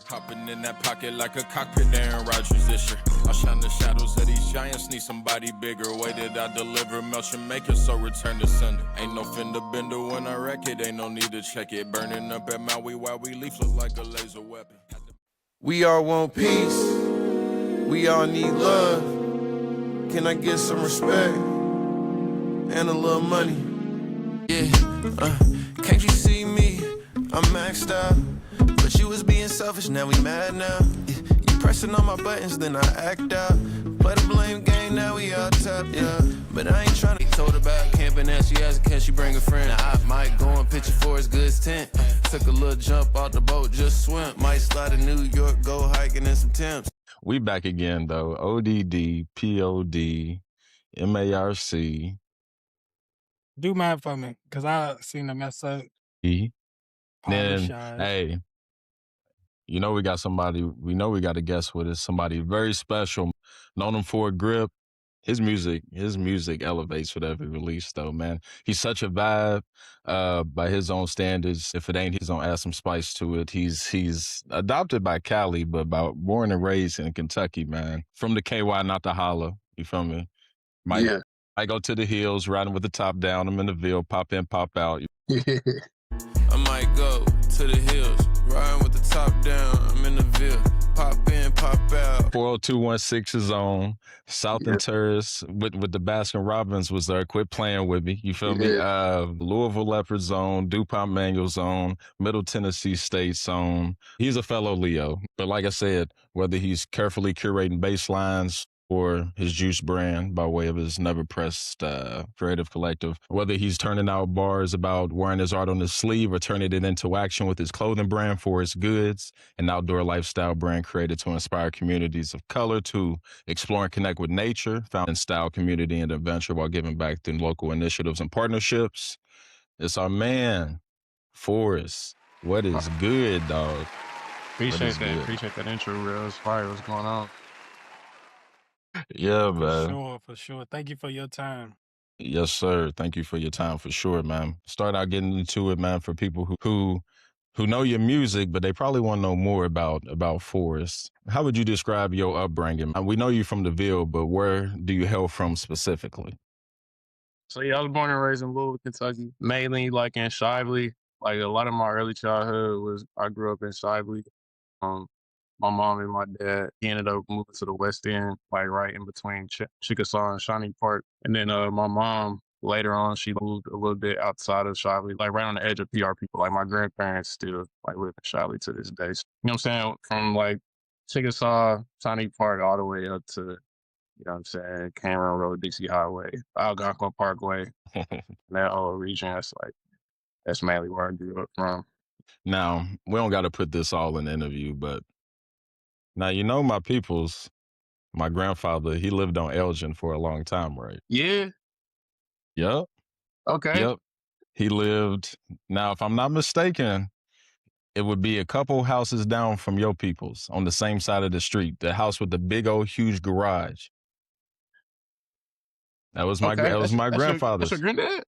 Hopping in that pocket like a cockpit, Aaron Rodgers this year. I'll shine the shadows of these giants, need somebody bigger. Way that I deliver, melt your maker, so return to sender. Ain't no fender bender when I wreck it, ain't no need to check it. Burning up at Maui while we leaf look like a laser weapon. We all want peace, we all need love. Can I get some respect and a little money? Yeah, can't you see me? I'm maxed out, but you was being selfish, now we mad now. You pressing on my buttons, then I act out. Play the blame game, now we all top, yeah. But I ain't tryna be told about camping, and she asked, can she bring a friend? Now I might go and pitch it for his goods tent. Took a little jump off the boat, just swim. Might slide to New York, go hiking in some Temps. We back again though. ODD, POD, MARC. Do mine for me, cause I seen the mess up. Then, Apologize. hey, you know we got somebody. We know we got a guest with us. Somebody very special. Known him for a grip. His music elevates with every release, though, man. He's such a vibe by his own standards. If it ain't, he's gonna add some spice to it. He's adopted by Cali, but born and raised in Kentucky, man. From the KY, not the holla. You feel me? Yeah. I go to the hills, riding with the top down. I'm in the Ville, pop in, pop out. I might go to the hills, riding with the top down. I'm in the Ville, pop in, pop out. 40216 is on. Southern Terrace with the Baskin Robbins was there. Quit playing with me. You feel me? Louisville Leopard Zone, DuPont Manual Zone, Middle Tennessee State Zone. He's a fellow Leo. But like I said, whether he's carefully curating bass lines or his Juice brand by way of his Never Pressed creative collective, whether he's turning out bars about wearing his art on his sleeve or turning it into action with his clothing brand Forrestt Goods, an outdoor lifestyle brand created to inspire communities of color to explore and connect with nature, found in style, community, and adventure while giving back through local initiatives and partnerships. It's our man, Forrestt. What is good, dog? Appreciate that intro, real. It's fire. What's going on? Yeah, man. For sure. Thank you for your time. Yes, sir. Thank you for your time, for sure, man. Start out getting into it, man, for people who know your music, but they probably want to know more about Forrestt. How would you describe your upbringing? We know you from the Ville, but where do you hail from specifically? So yeah, I was born and raised in Louisville, Kentucky, mainly like in Shively. Like a lot of my early childhood I grew up in Shively. My mom and my dad, he ended up moving to the West End, like right in between Chickasaw and Shawnee Park. And then my mom, later on, she moved a little bit outside of Shively, like right on the edge of PRP. Like my grandparents still like live in Shively to this day. So, you know what I'm saying? From like Chickasaw, Shawnee Park, all the way up to, you know what I'm saying, Cameron Road, Dixie Highway, Algonquin Parkway, that whole region. That's mainly where I grew up from. Now, we don't got to put this all in the interview, but now, you know my peoples, my grandfather, he lived on Elgin for a long time, right? Yeah. Yep. Okay. Yep. He lived, now, if I'm not mistaken, it would be a couple houses down from your peoples on the same side of the street, the house with the big old huge garage. That was my grandfather's. That's your granddad?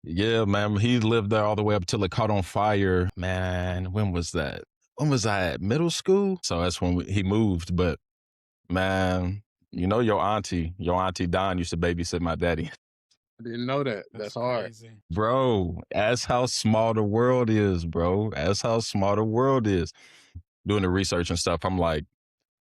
Yeah, man. He lived there all the way up till it caught on fire. Man, when was that? When was I at middle school? So that's when he moved. But man, you know your auntie Don used to babysit my daddy. I didn't know that. That's hard. Crazy. Bro, that's how small the world is, bro. That's how small the world is. Doing the research and stuff, I'm like,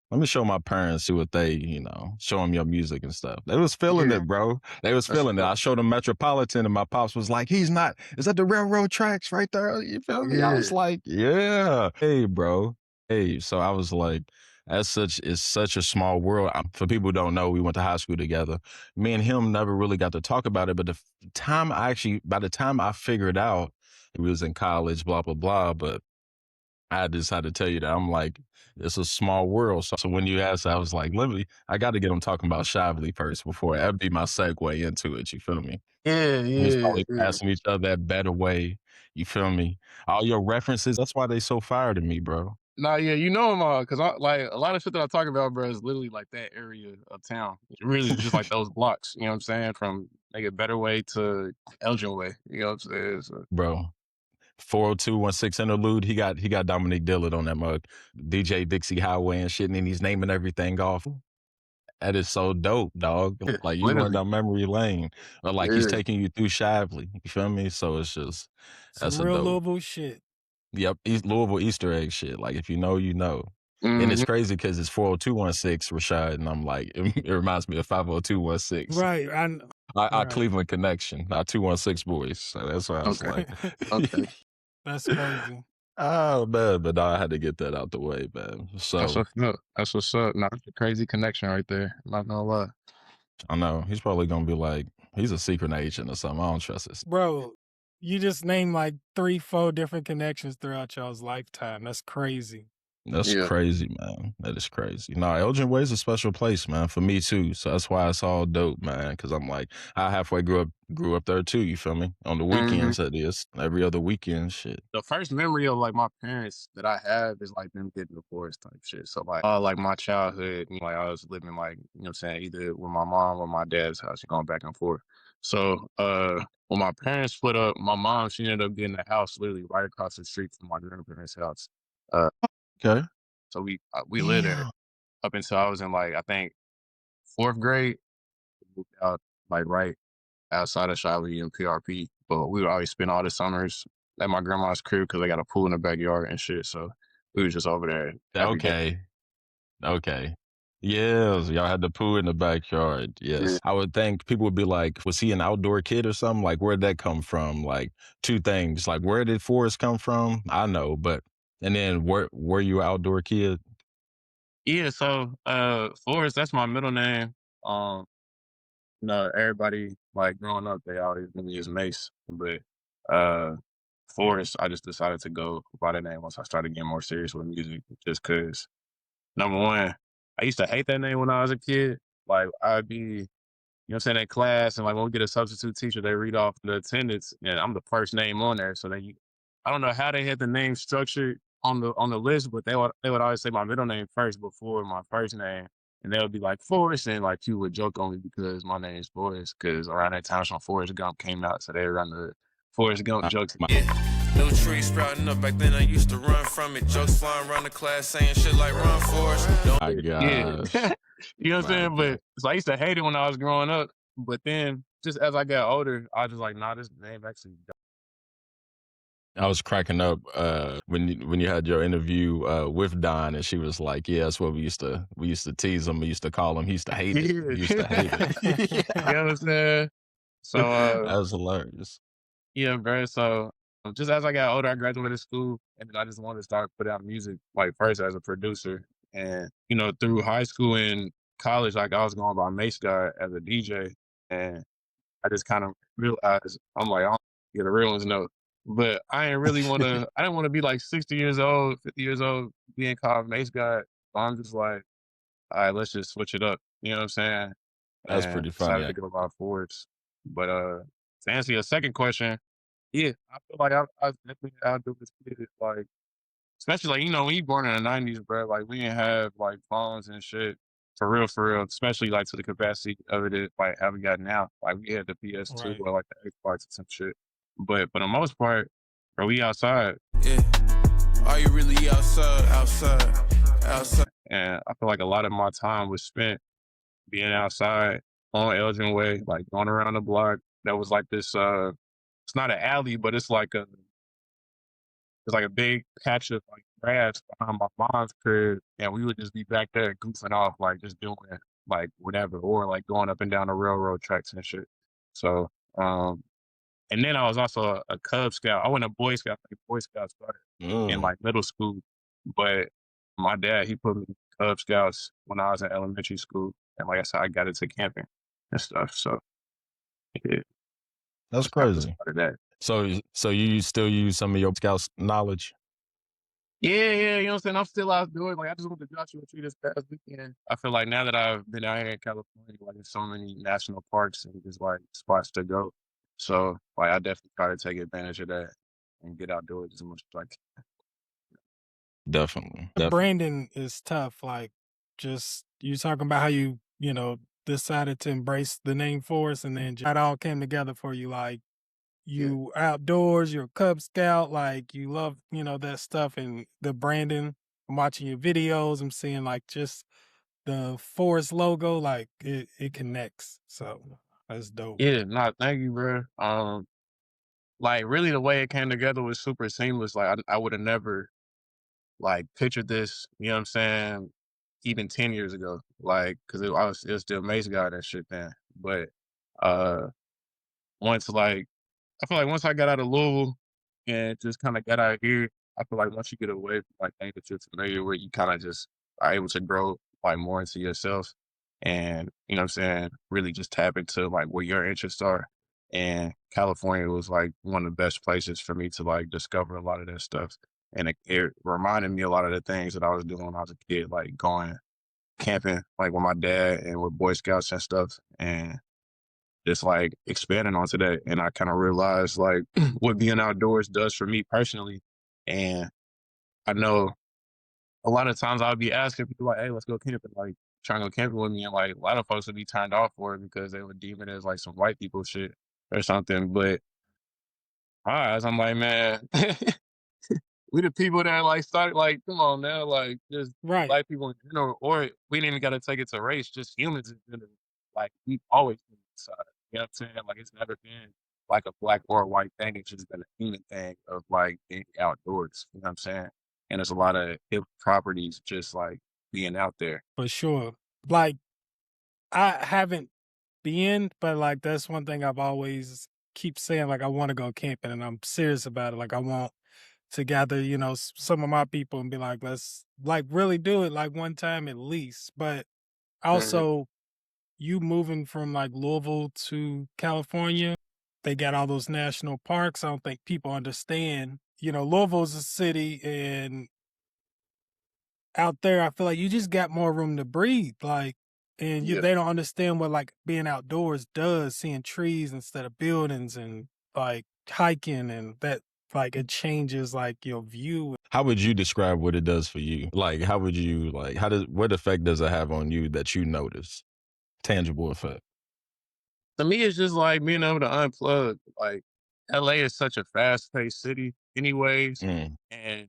let me show my parents, see what they, show them your music and stuff. They was feeling it, bro. They was feeling it. I showed them Metropolitan and my pops was like, is that the railroad tracks right there? You feel me? I was like, yeah. Hey, bro. Hey, so I was like, it's such a small world. For people who don't know, we went to high school together. Me and him never really got to talk about it, but by the time I figured out he was in college, blah, blah, blah, but I just had to tell you that I'm like, it's a small world. So when you asked, I was like, I got to get them talking about Shively first before that'd be my segue into it. You feel me? He's probably passing each other that better way. You feel me? All your references, that's why they so fire to me, bro. Nah, yeah, you know them all, because I like a lot of shit that I talk about, bro, is literally like that area of town. It's really just like those blocks, you know what I'm saying? From like a Better Way to Elgin Way, you know what I'm saying? So. Bro, 40216 interlude. He got Dominique Dillard on that mug. DJ Dixie Highway and shit, and then he's naming everything off. That is so dope, dog. Yeah, Like you going literally. down memory lane, or like he's Yeah. taking you through Shively. You feel me? So it's just that's Some a real dope. Louisville shit. Yep, Louisville Easter egg shit. Like if you know, you know. And it's Mhm. crazy because it's 40216 Rashad, and I'm like, it reminds me of 50216. Right. Our Right. Cleveland connection, our 216 boys. So that's why I was Okay. like, Okay. That's crazy. oh man, but I had to get that out the way, man. That's So what's up. That's what's up. Nah, that's a crazy connection right there. Not gonna lie. I know he's probably gonna be like, he's a secret agent or something. I don't trust this. Bro, you just named like 3-4 different connections throughout y'all's lifetime. That's crazy. That's Yeah. crazy, man. That is crazy. No, Elgin Way's a special place, man, for me too. So that's why it's all dope, man. Because I'm like, I halfway grew up there too. You feel me? On the weekends, that is every other weekend, shit. The first memory of like my parents that I have is like them getting divorced type shit. So like my childhood, like I was living like, you know what I'm saying, either with my mom or my dad's house, going back and forth. So when my parents split up, my mom, she ended up getting a house literally right across the street from my grandparents' house. Okay. So we lived there up until I was in like, I think 4th grade. We moved out like right outside of Shively and PRP, but we would always spend all the summers at my grandma's crib because they got a pool in the backyard and shit. So we was just over there every day. Okay. Yes, y'all had the pool in the backyard. Yes. Yeah. I would think people would be like, was he an outdoor kid or something? Like, where'd that come from? Like, two things. Like, where did Forrestt come from? I know, but and then were you an outdoor kid? Yeah, so Forrest, that's my middle name. Everybody like growing up, they always knew me as Mace, but Forrest, I just decided to go by the name once I started getting more serious with music, just cause number one, I used to hate that name when I was a kid. Like I'd be, you know what I'm saying, in class, and like when we get a substitute teacher, they read off the attendance, and I'm the first name on there. So I don't know how they had the name structured on the list, but they would always say my middle name first before my first name, and they would be like Forrest, and like people would joke on me because my name is Forrest, because around that time some Forrest Gump came out, so they run the Forrest Gump jokes. New tree sprouting up back then. I used to run from it. Jokes flying around the class saying shit like "Run Forrest." My gosh. Yeah. You know what I'm saying? My But so I used to hate it when I was growing up, but then just as I got older, I was just like, nah, this name actually. I was cracking up when you had your interview with Don, and she was like, "Yeah, that's what we used to tease him. We used to call him. He used to hate it. He used to hate it." You know what I'm saying? So That was hilarious. yeah, bro. So just as I got older, I graduated school, and then I just wanted to start putting out music, like first as a producer, and through high school and college, like I was going by Mace God as a DJ, and I just kind of realized I'm like, I don't get a real ones know. But I didn't really want to. I didn't want to be like 60 years old, 50 years old, being called Mace God. So I'm just like, all right, let's just switch it up. You know what I'm saying? That's And pretty decided funny. to go by Forwards. But to answer your second question, yeah, I feel like I was definitely outdo this kid. Like, especially like when you born in the '90s, bro. Like we didn't have like phones and shit for real, for real. Especially like to the capacity of it, like how we got now. Like we had the PS2 Right. or like the Xbox or some shit. But for the most part, bro, we outside. Yeah. Are you really outside? Outside. And I feel like a lot of my time was spent being outside on Elgin Way, like going around the block. That was like this. It's not an alley, but it's like a big patch of like grass behind my mom's crib, and we would just be back there goofing off, like just doing like whatever, or like going up and down the railroad tracks and shit. So, and then I was also a Cub Scout. I went to Boy Scout. Like Boy Scouts started in like middle school, but my dad, he put me in Cub Scouts when I was in elementary school, and like I said, I got into camping and stuff. So yeah, That's that's kind of crazy. part of that. So you still use some of your Scouts knowledge? Yeah, you know what I'm saying? I'm still out doing like I just went to Joshua Tree this past weekend. I feel like now that I've been out here in California, like there's so many national parks and just like spots to go. So like I definitely try to take advantage of that and get outdoors as much as I can. Definitely. Branding is tough. Like, just you talking about how you decided to embrace the name Forrest, and then it all came together for you. Like, you outdoors, you're a Cub Scout, like you love, that stuff and the branding. I'm watching your videos, I'm seeing like just the Forrestt logo, like it connects. So that's dope. Yeah, nah, thank you, bro. Like really the way it came together was super seamless. Like I would have never like pictured this, you know what I'm saying, even 10 years ago. Like, cause it was still amazing out that shit then. But uh once like I feel like once I got out of Louisville and just kind of got out here, I feel like once you get away from like things that you're familiar with, you kind of just are able to grow like more into yourself and you know what I'm saying, really just tap into like where your interests are. And California was like one of the best places for me to like discover a lot of that stuff. And it reminded me a lot of the things that I was doing when I was a kid, like going camping like with my dad and with Boy Scouts and stuff. And just like expanding onto that. And I kind of realized like what being outdoors does for me personally. And I know a lot of times I'll be asking people like, hey, let's go camping, like trying to go camping with me. And like a lot of folks would be turned off for it because they would deem it as like some white people shit or something. But I'm like, man, we the people that like started like, come on now, like just Right. black people in general, or we didn't even gotta take it to race, just humans in general. Like we've always been inside. You know what I'm saying? Like it's never been like a black or a white thing. It's just been a human thing of like being outdoors. You know what I'm saying? And there's a lot of hip properties just like being out there. For sure. Like I haven't been, but like that's one thing I've always keep saying, like I want to go camping and I'm serious about it. Like I want to gather, some of my people and be like, let's like really do it like one time at least. But Mhm. also you moving from like Louisville to California, they got all those national parks. I don't think people understand. Louisville's a city and out there I feel like you just got more room to breathe. Like and Yeah. they don't understand what like being outdoors does, seeing trees instead of buildings and like hiking and that like it changes like your view. How would you describe what it does for you? Like, how would you like? What effect does it have on you that you notice? Tangible effect. To me, it's just like being able to unplug. Like LA is such a fast paced city, anyways. Mm. And,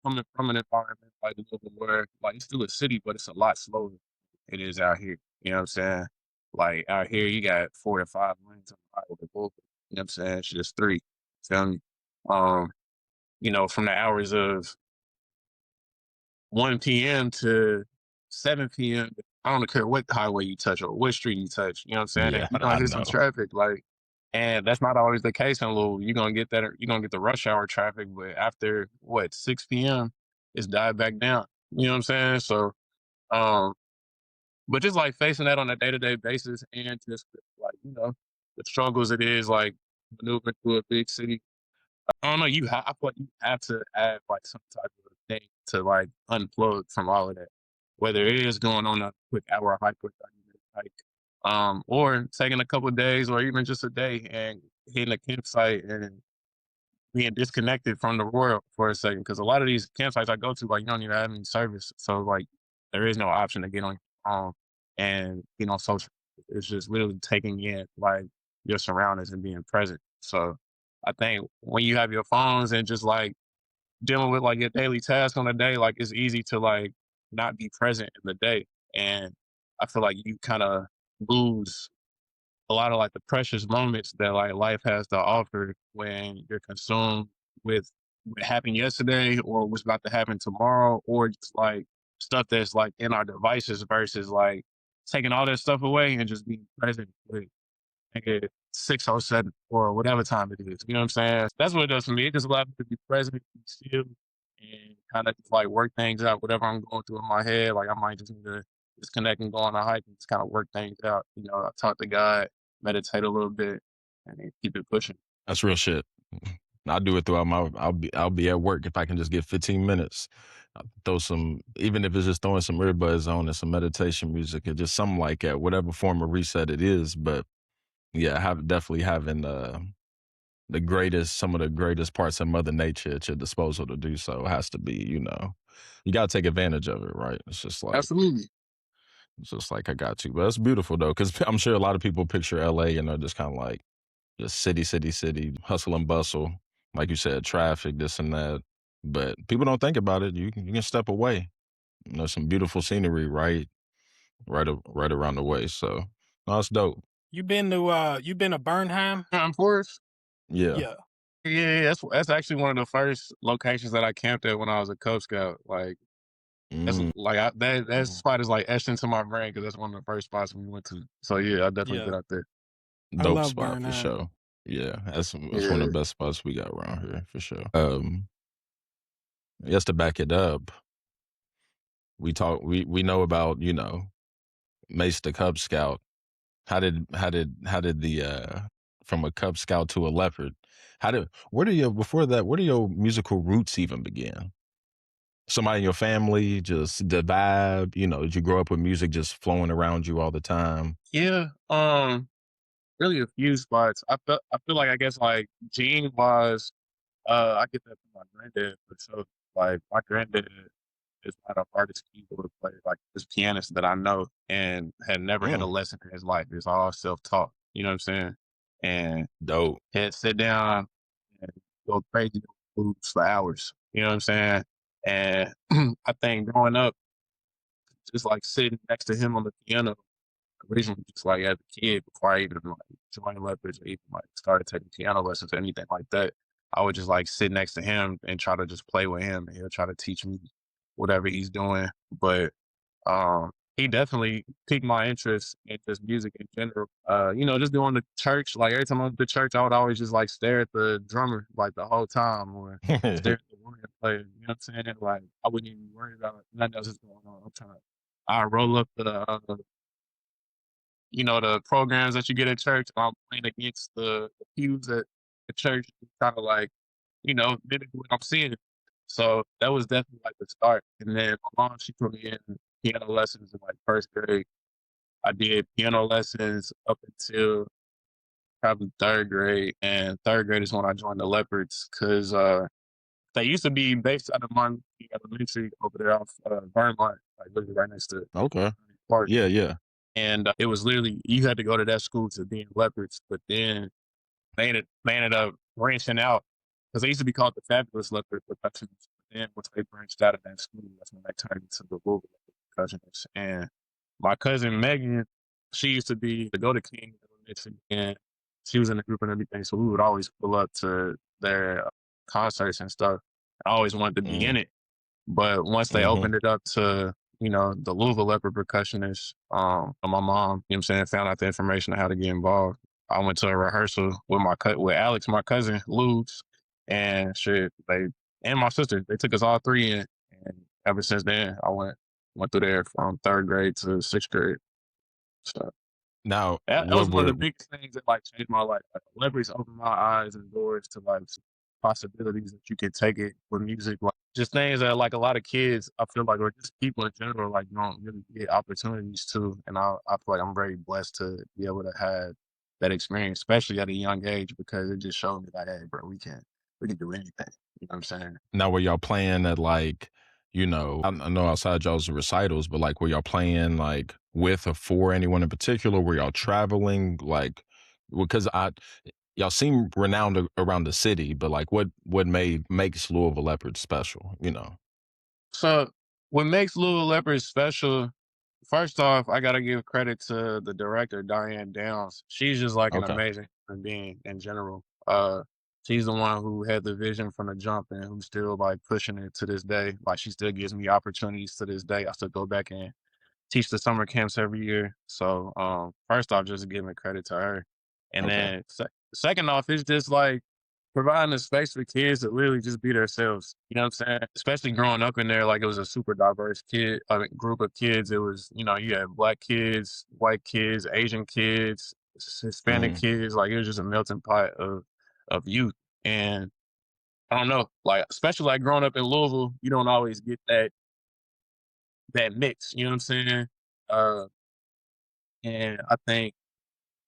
coming from an environment like Louisville where like it's still a city, but it's a lot slower than it is out here. You know what I'm saying? Like out here you got 4 to 5 lanes on the highway. You know what I'm saying? It's just three. Feel me? Um, from the hours of 1 p.m. to 7 p.m. I don't care what highway you touch or what street you touch, you know what I'm saying? Yeah, You're gonna I hit some know. traffic, like, and that's not always the case in Louisville. You're gonna get the rush hour traffic, but after what 6 p.m., it's died back down. You know what I'm saying? So, um, but just like facing that on a day to day basis, and just like the struggles it is like maneuvering through a big city. I don't know. I feel like you have to have like some type of thing to like unplug from all of that, whether it is going on a quick hour hike or 30-minute hike, or taking a couple of days or even just a day and hitting a campsite and being disconnected from the world for a second. Because a lot of these campsites I go to, like you don't even have any service, so like there is no option to get on your phone and social. It's just literally taking in like your surroundings and being present. So I think when you have your phones and just like dealing with like your daily tasks on the day, like it's easy to like not be present in the day. And I feel like you kind of lose a lot of like the precious moments that like life has to offer when you're consumed with what happened yesterday or what's about to happen tomorrow, or just like stuff that's like in our devices versus like taking all that stuff away and just being present with nigga 6:07 or whatever time it is. You know what I'm saying? That's what it does for me. It just allows me to be present, be still, and kind of just like work things out, whatever I'm going through in my head. Like I might just need to disconnect and go on a hike and just kind of work things out. I talk to God, meditate a little bit, and then keep it pushing. That's real shit. I do it throughout my. I'll be at work if I can just get 15 minutes. I'll throw some, even if it's just throwing some earbuds on and some meditation music or just something like that, whatever form of reset it is. But yeah, definitely having some of the greatest parts of Mother Nature at your disposal to do so has to be, you got to take advantage of it, right? Absolutely. It's just like I got to, but it's beautiful though, because I'm sure a lot of people picture LA and they're just kind of like, just city, hustle and bustle. Like you said, traffic, this and that. But people don't think about it. You can step away. There's some beautiful scenery right around the way. So no, it's dope. You been to Burnham? Forest. Yeah. Yeah. Yeah, that's actually one of the first locations that I camped at when I was a Cub Scout. Like that's Mm, like that spot is like etched into my brain because that's one of the first spots we went to. So yeah, I definitely Yeah. been out there. I dope love spot for Burnham. sure. Yeah, that's one of Yeah. the best spots we got around here for sure. Just to back it up, we know about, Mace the Cub Scout. How did the from a Cub Scout to a leopard? Where do your musical roots even begin? Somebody in your family, just the vibe, did you grow up with music just flowing around you all the time? Yeah. Really a few spots. I feel like I guess like gene wise, I get that from my granddad for sure. Like my granddad is not an artist keyboard player, like this pianist that I know and had never had a Mm, lesson in his life. It's all self taught. You know what I'm saying? And dope. he'd sit down and go crazy moves for hours. You know what I'm saying? And I think growing up, just like sitting next to him on the piano, originally just like as a kid before I even like joined Leopards or even like started taking piano lessons or anything like that, I would just like sit next to him and try to just play with him and he'll try to teach me whatever he's doing. But he definitely piqued my interest in just music in general. Just doing the church, like every time I went to church, I would always just like stare at the drummer like the whole time or stare at the organ player. You know what I'm saying? Like I wouldn't even worry about nothing else is going on. I'm trying to I roll up the programs that you get at church. I'm playing against the pews at the church, kind of like, mimic what I'm seeing. So that was definitely like the start. And then my mom, she put me in piano lessons in like first grade. I did piano lessons up until probably third grade. And third grade is when I joined the Leopards because they used to be based out of Martin Elementary over there off Vermont, like literally right next to Okay. Park. Yeah, yeah. And it was literally you had to go to that school to be in Leopards, but then they ended up branching out because they used to be called the Fabulous Leopard Percussionists. But then once they branched out of that school, that's when they turned into the Louisville Percussionists. And my cousin Megan, she used to be the Go to King Elementary, and she was in the group and everything. So we would always pull up to their concerts and stuff. I always wanted to be in Mm, it. But once they mm-hmm. opened it up to, the Louisville Leopard percussionists, my mom, you know what I'm saying, found out the information on how to get involved. I went to a rehearsal with with Alex, my cousin, Luz, and shit, and my sister, they took us all three in. And ever since then, I went through there from third grade to sixth grade. So Now, that what was one of were the biggest things that like changed my life. Like celebrities opened my eyes and doors to like possibilities that you can take it with music. Like just things that like a lot of kids I feel like or just people in general like don't really get opportunities to. And I feel like I'm very blessed to be able to have that experience, especially at a young age, because it just showed me like, hey bro, we can do anything. You know what I'm saying? now were y'all playing at like, I know outside y'all's recitals, but like were y'all playing like with or for anyone in particular? Were y'all traveling like because y'all seem renowned around the city, but like what makes Louisville Leopards special? So what makes Louisville Leopards special, first off, I gotta give credit to the director, Diane Downs. She's just like an Okay. amazing human being in general. She's the one who had the vision from the jump and who's still like pushing it to this day. Like she still gives me opportunities to this day. I still go back and teach the summer camps every year. So first off, just giving credit to her. And Okay. then second off, it's just like providing a space for kids to literally just be themselves. You know what I'm saying? Especially growing up in there, like it was a super diverse group of kids. It was, you had black kids, white kids, Asian kids, Hispanic Mm. kids. Like it was just a melting pot of youth. And I don't know, like especially like growing up in Louisville, you don't always get that mix. You know what I'm saying? Uh, and I think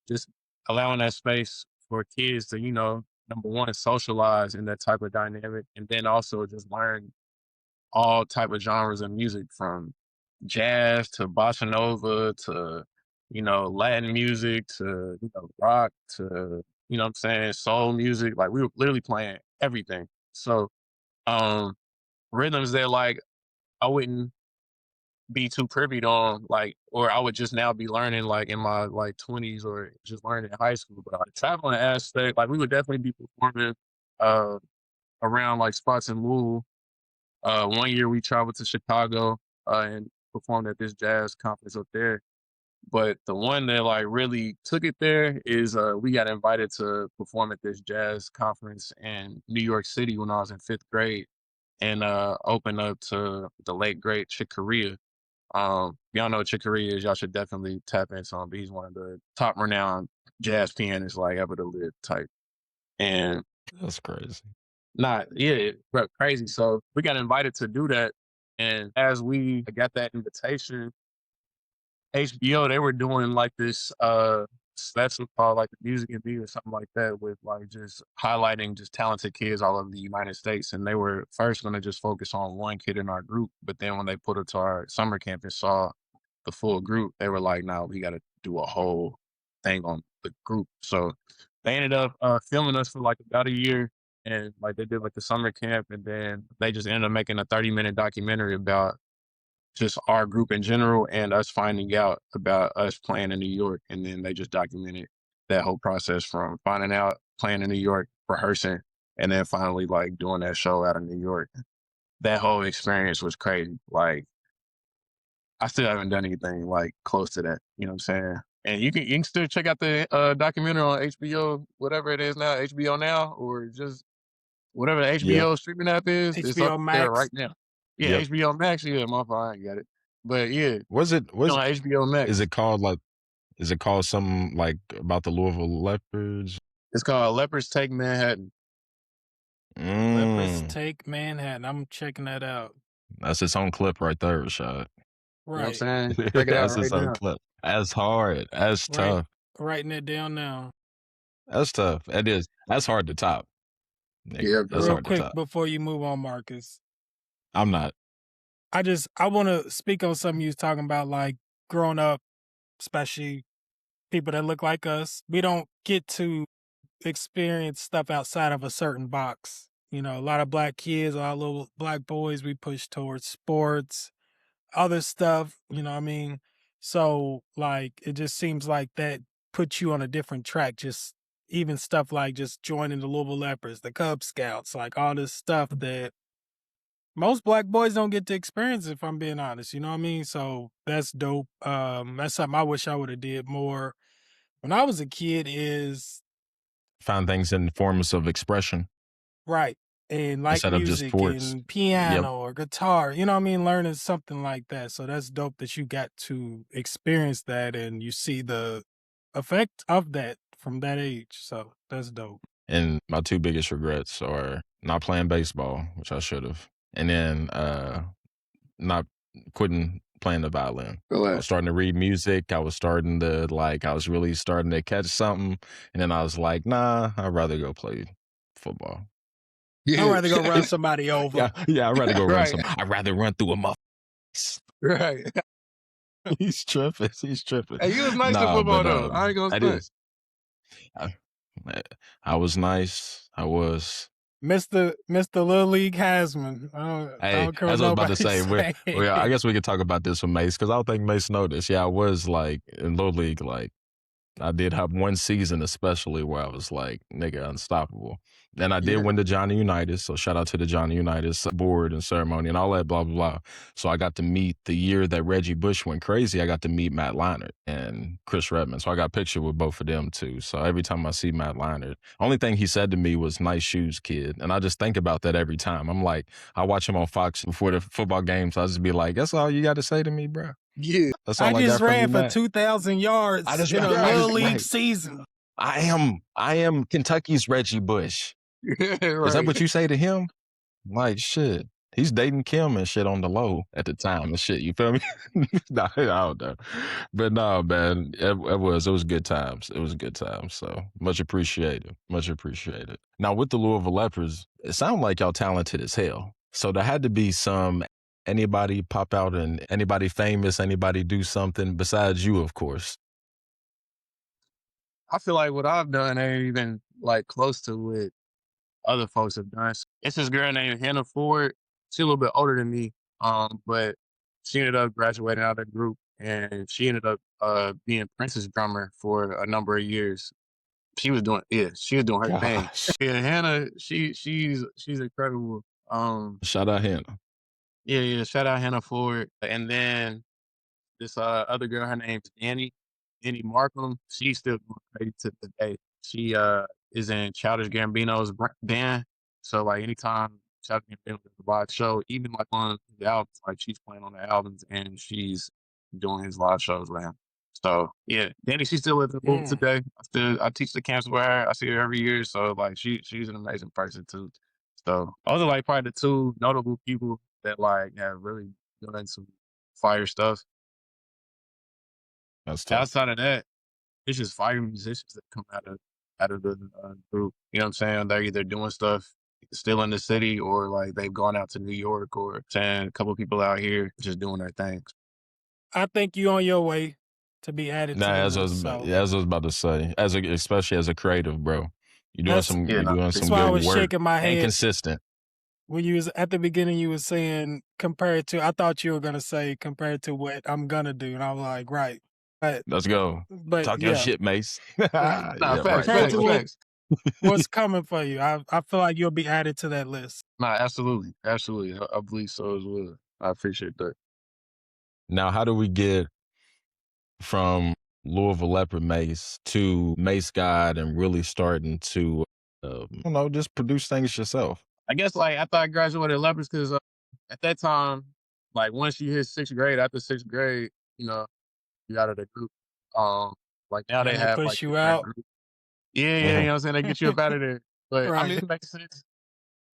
just allowing that space for kids to, number one, socialize in that type of dynamic, and then also just learn all type of genres of music from jazz to bossa nova to, Latin music to, rock to you know what I'm saying, soul music. Like we were literally playing everything. So rhythms that like I wouldn't be too privy on, like, or I would just now be learning like in my like 20s or just learning in high school. But like traveling aspect, like we would definitely be performing uh around like spots in Louisville. One year we traveled to Chicago and performed at this jazz conference up there. But the one that like really took it there is we got invited to perform at this jazz conference in New York City when I was in 5th grade and open up to the late great Chick Corea. Y'all know what Chick Corea is, y'all should definitely tap into him. But he's one of the top renowned jazz pianists like ever to live type. And That's crazy. but crazy. So we got invited to do that. And as we got that invitation, HBO, they were doing like this special called like the Music and Beat or something like that, with like just highlighting just talented kids all over the United States. And they were first going to just focus on one kid in our group, but then when they put it to our summer camp and saw the full group, they were like, "No, we got to do a whole thing on the group." So they ended up filming us for like about a year, and like they did like the summer camp, and then they just ended up making a 30-minute documentary about just our group in general and us finding out about us playing in New York. And then they just documented that whole process from finding out, playing in New York, rehearsing, and then finally like doing that show out of New York. That whole experience was crazy. Like I still haven't done anything like close to that. You know what I'm saying? And you can still check out the documentary on HBO, whatever it is now, HBO Now, or just whatever the Yep. HBO streaming app is. It's HBO up there Max. right now. Yeah, Yep. HBO Max. Yeah, my fault, I ain't got it. But yeah, Was it on HBO Max. is it called something like about the Louisville Leopards? It's called Leopards Take Manhattan. Leopards Take Manhattan. I'm checking that out. That's its own clip right there, Rashad. You know what I'm Right. saying? Check it out That's right its own now. clip. That's hard. That's Right. tough. Writing it down now. That's tough. It is. That's hard to top. Nigga. Yeah, That's Real hard to quick top. before you move on, Marcus. I'm not. I want to speak on something you was talking about, like growing up, especially people that look like us. We don't get to experience stuff outside of a certain box. You know, a lot of black kids, a lot of little black boys, we push towards sports, other stuff, you know what I mean? So, like, it just seems like that puts you on a different track. Just even stuff like just joining the Louisville Leopards, the Cub Scouts, like all this stuff that most black boys don't get to experience, if I'm being honest, you know what I mean? So that's dope. That's something I wish I would have did more when I was a kid is Find things in forms of expression right. And like instead of just music sports. and piano or guitar, you know what I mean? Learning something like that. So that's dope that you got to experience that and you see the effect of that from that age. So that's dope. And my two biggest regrets are not playing baseball, which I should have, and then not quitting playing the violin. I was starting to read music. I was really starting to catch something. And then I was like, nah, I'd rather go play football. I'd rather go run somebody over. Yeah, I'd rather go run Right. I'd rather run through a muff. Right. He's tripping. Hey, you was nice to football though. I ain't gonna It stunt. is. I was nice. I was. Mr. Little League Hasman. I Hey, don't care as what I was about to say, nobody I guess we could talk about this with Mace, because I don't think Mace noticed. Yeah, I was like in Little League, like I did have one season especially where I was like, nigga, unstoppable. And I did win the Johnny Unitas, so shout out to the Johnny Unitas board and ceremony and all that, blah, blah, blah. So I got to meet, the year that Reggie Bush went crazy, I got to meet Matt Leinart and Chris Redman. So I got a picture with both of them too. So every time I see Matt Leinart, only thing he said to me was, "Nice shoes, kid." And I just think about that every time. I'm like, I watch him on Fox before the football games. I just be like, that's all you got to say to me, bro? Yeah. That's all I I just got from ran you, for Matt. 2,000 yards in a Little League season. I am Kentucky's Reggie Bush. Right. Is that what you say to him? Like, shit. He's dating Kim and shit on the low at the time and shit. You feel me? Nah, I don't know. But no, man, it was good times. It was good times. So much appreciated. Much appreciated. Now with the Louisville Leopards, it sounded like y'all talented as hell. So there had to be anybody pop out and anybody famous, anybody do something besides you, of course. I feel like what I've done ain't even like close to what other folks have done. It's this girl named Hannah Ford. She's a little bit older than me, but she ended up graduating out of the group, and she ended up being Prince's drummer for a number of years. She was doing her thing. Gosh. Yeah, Hannah, she's incredible. Shout out Hannah. Yeah, shout out Hannah Ford. And then this other girl, her name's Annie Markham. She's still going crazy to this day. She is in Childish Gambino's band. So like anytime Childish Gambino does a live show, even like on the albums, like she's playing on the albums and she's doing his live shows with him. So yeah, Danny, she still lives in Louisville today. I teach the camps with her. I see her every year. So like she's an amazing person too. So those are like probably the two notable people that like have really done some fire stuff. That's tough. Outside of that, it's just fire musicians that come out of the group. You know what I'm saying? They're either doing stuff still in the city or like they've gone out to New York or saying a couple people out here just doing their things. I think you on your way to be added to the As I list. was about to say, especially as a creative, bro, you're doing some That's why I good was work shaking my head. and consistent. When you was at the beginning, you were saying compared to, I thought you were gonna say compared to what I'm gonna do, and I was like, right. But Let's go. but Talk your shit, Mace. Nah, Yeah, facts, right. facts. what's coming for you? I feel like you'll be added to that list. Nah, absolutely. I believe so as well. I appreciate that. Now, how do we get from Louisville Leopard Mace to Mace God and really starting to, just produce things yourself? I guess like after I graduated Leopards, because at that time, like once you hit sixth grade, after sixth grade, you out of the group. Like now they have push like you out. Group. Yeah, you know what I'm saying? They get you up out of there. But I mean, Right. it makes sense.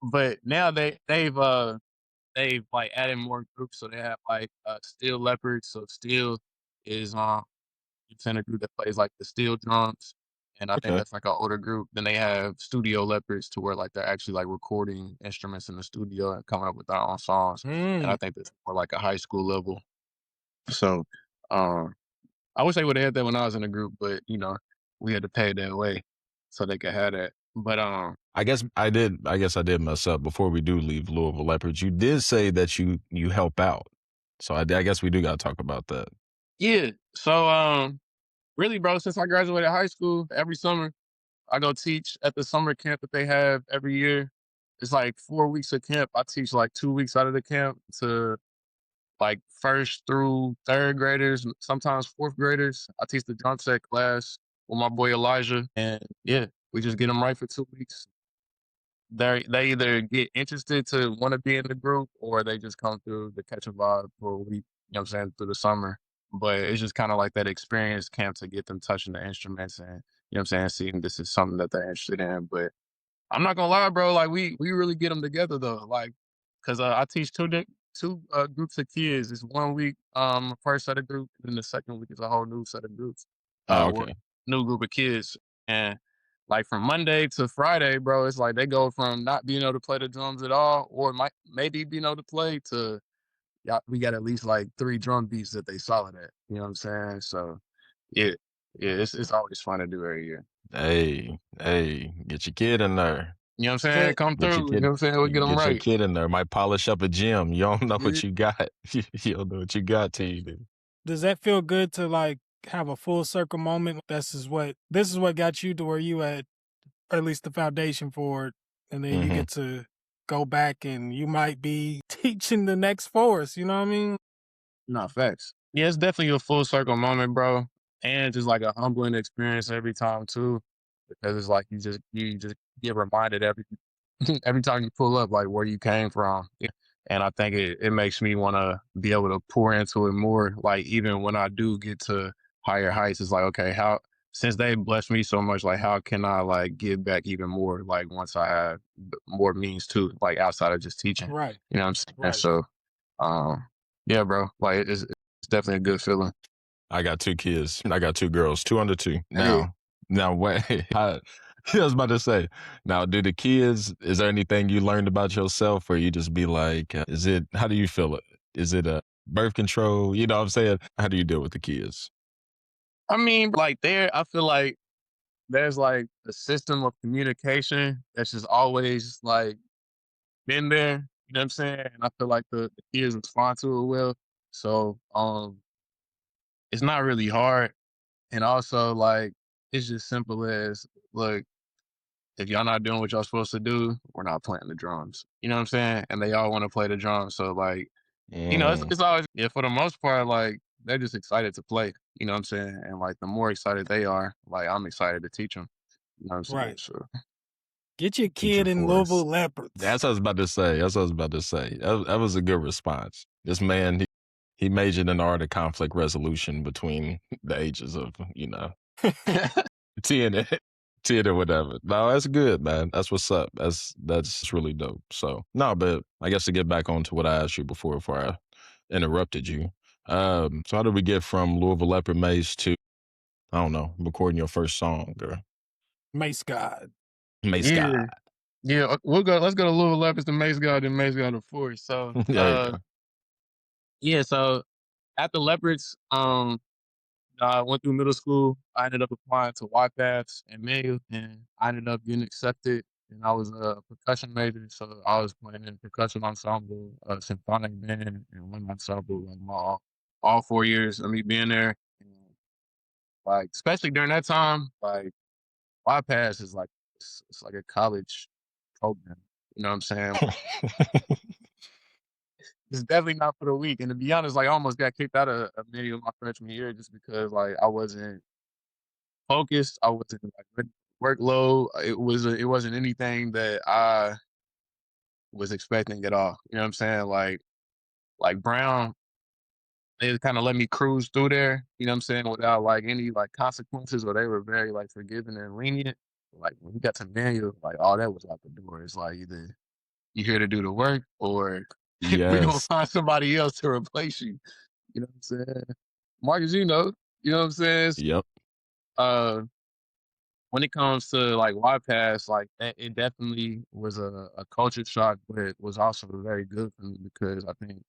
But now they've like added more groups, so they have like Steel Leopards. So Steel is in a group that plays like the steel drums, and I think Okay. that's like an older group. Then they have Studio Leopards, to where like they're actually like recording instruments in the studio and coming up with their own songs. And I think that's more like a high school level. So I wish they would have had that when I was in the group, but we had to pay that way so they could have that. But I guess I did mess up before we do leave Louisville Leopards. You did say that you help out. So I guess we do got to talk about that. yeah, so really, bro, since I graduated high school, every summer I go teach at the summer camp that they have every year. It's like 4 weeks of camp. I teach like 2 weeks out of the camp to like first through third graders, sometimes fourth graders. I teach the drum set class with my boy Elijah, and yeah, we just get them right for 2 weeks. They either get interested to want to be in the group, or they just come through to catch a vibe for a week. You know what I'm saying, through the summer. But it's just kind of like that experience camp to get them touching the instruments and you know what I'm saying, seeing this is something that they're interested in. But I'm not gonna lie, bro. Like we really get them together though. Like, cause I teach two groups of kids. It's 1 week, first set of group, and then the second week is a whole new set of groups. Oh, Well, okay. new group of kids, and like from Monday to Friday, bro, it's like they go from not being able to play the drums at all, or maybe being able to play to we got at least like 3 drum beats that they solid at. You know what I'm saying? So yeah, it's always fun to do every year. Hey, get your kid in there. You know what I'm saying? Come Get through. your You kid. know what I'm saying? We'll get them Get your right. kid in there. Might polish up a gym. You don't know Yeah. what you got. You don't know what you got till you do. Does that feel good to like have a full circle moment? This is what got you to where you at least the foundation for it, and then you get to go back and you might be teaching the next Forrestt. You know what I mean? No, facts. Yeah, it's definitely a full circle moment, bro. And just like a humbling experience every time too. Because it's like you just get reminded every time you pull up, like where you came from. Yeah. And I think it makes me want to be able to pour into it more. Like even when I do get to higher heights, it's like, okay, since they blessed me so much, like how can I like give back even more? Like once I have more means too, like outside of just teaching. Right. You know what I'm saying? Right. So, yeah, bro, like it's definitely a good feeling. I got 2 kids. I got 2 girls, 2 under 2. Hey. Now wait. I was about to say, now, is there anything you learned about yourself where you just be like, how do you feel it? Is it a birth control? You know what I'm saying? How do you deal with the kids? I mean, like I feel like there's like a system of communication that's just always like been there. You know what I'm saying? And I feel like the kids respond to it well. So it's not really hard. And also like it's just simple as look, if y'all not doing what y'all supposed to do, we're not playing the drums. You know what I'm saying? And they all want to play the drums. So like, Mm, it's always yeah, for the most part, like they're just excited to play. You know what I'm saying? And like the more excited they are, like I'm excited to teach them. You know what I'm saying? Right. So Get your teacher kid in Forrestt. Louisville Leopards. That's what I was about to say. That's what I was about to say. That was a good response. This man, he majored in the art of conflict resolution between the ages of, 10 and 10 or whatever. No, that's good, man. That's what's up. That's really dope. So no, but I guess to get back on to what I asked you before I interrupted you. So how did we get from Louisville Leopard Maze to, I don't know, recording your first song or Mace God. Mace yeah, God? yeah. Let's go to Louisville Leopards, the Mace God, and Mace God to Forest. So There you go. yeah. So at the Leopards, I went through middle school. I ended up applying to YPaths and Mayo, and I ended up getting accepted. And I was a percussion major, so I was playing in percussion ensemble, symphonic band, and one ensemble. Like all 4 years of me being there, and like especially during that time, like YPaths is like it's like a college program. You know what I'm saying? It's definitely not for the weak. And to be honest, like I almost got kicked out of Mayo my freshman year just because like I wasn't focused. I wasn't like ready for workload. It wasn't anything that I was expecting at all. You know what I'm saying? Like Brown, they kind of let me cruise through there. You know what I'm saying? Without like any like consequences, or they were very like forgiving and lenient. Like when we got to manual, like all that was out the door. It's like either you here to do the work or we gonna Yes. find somebody else to replace you. You know what I'm saying? Marcus, you know what I'm saying? Yep. Uh, when it comes to like YPass, like it definitely was a culture shock, but it was also very good for me because I think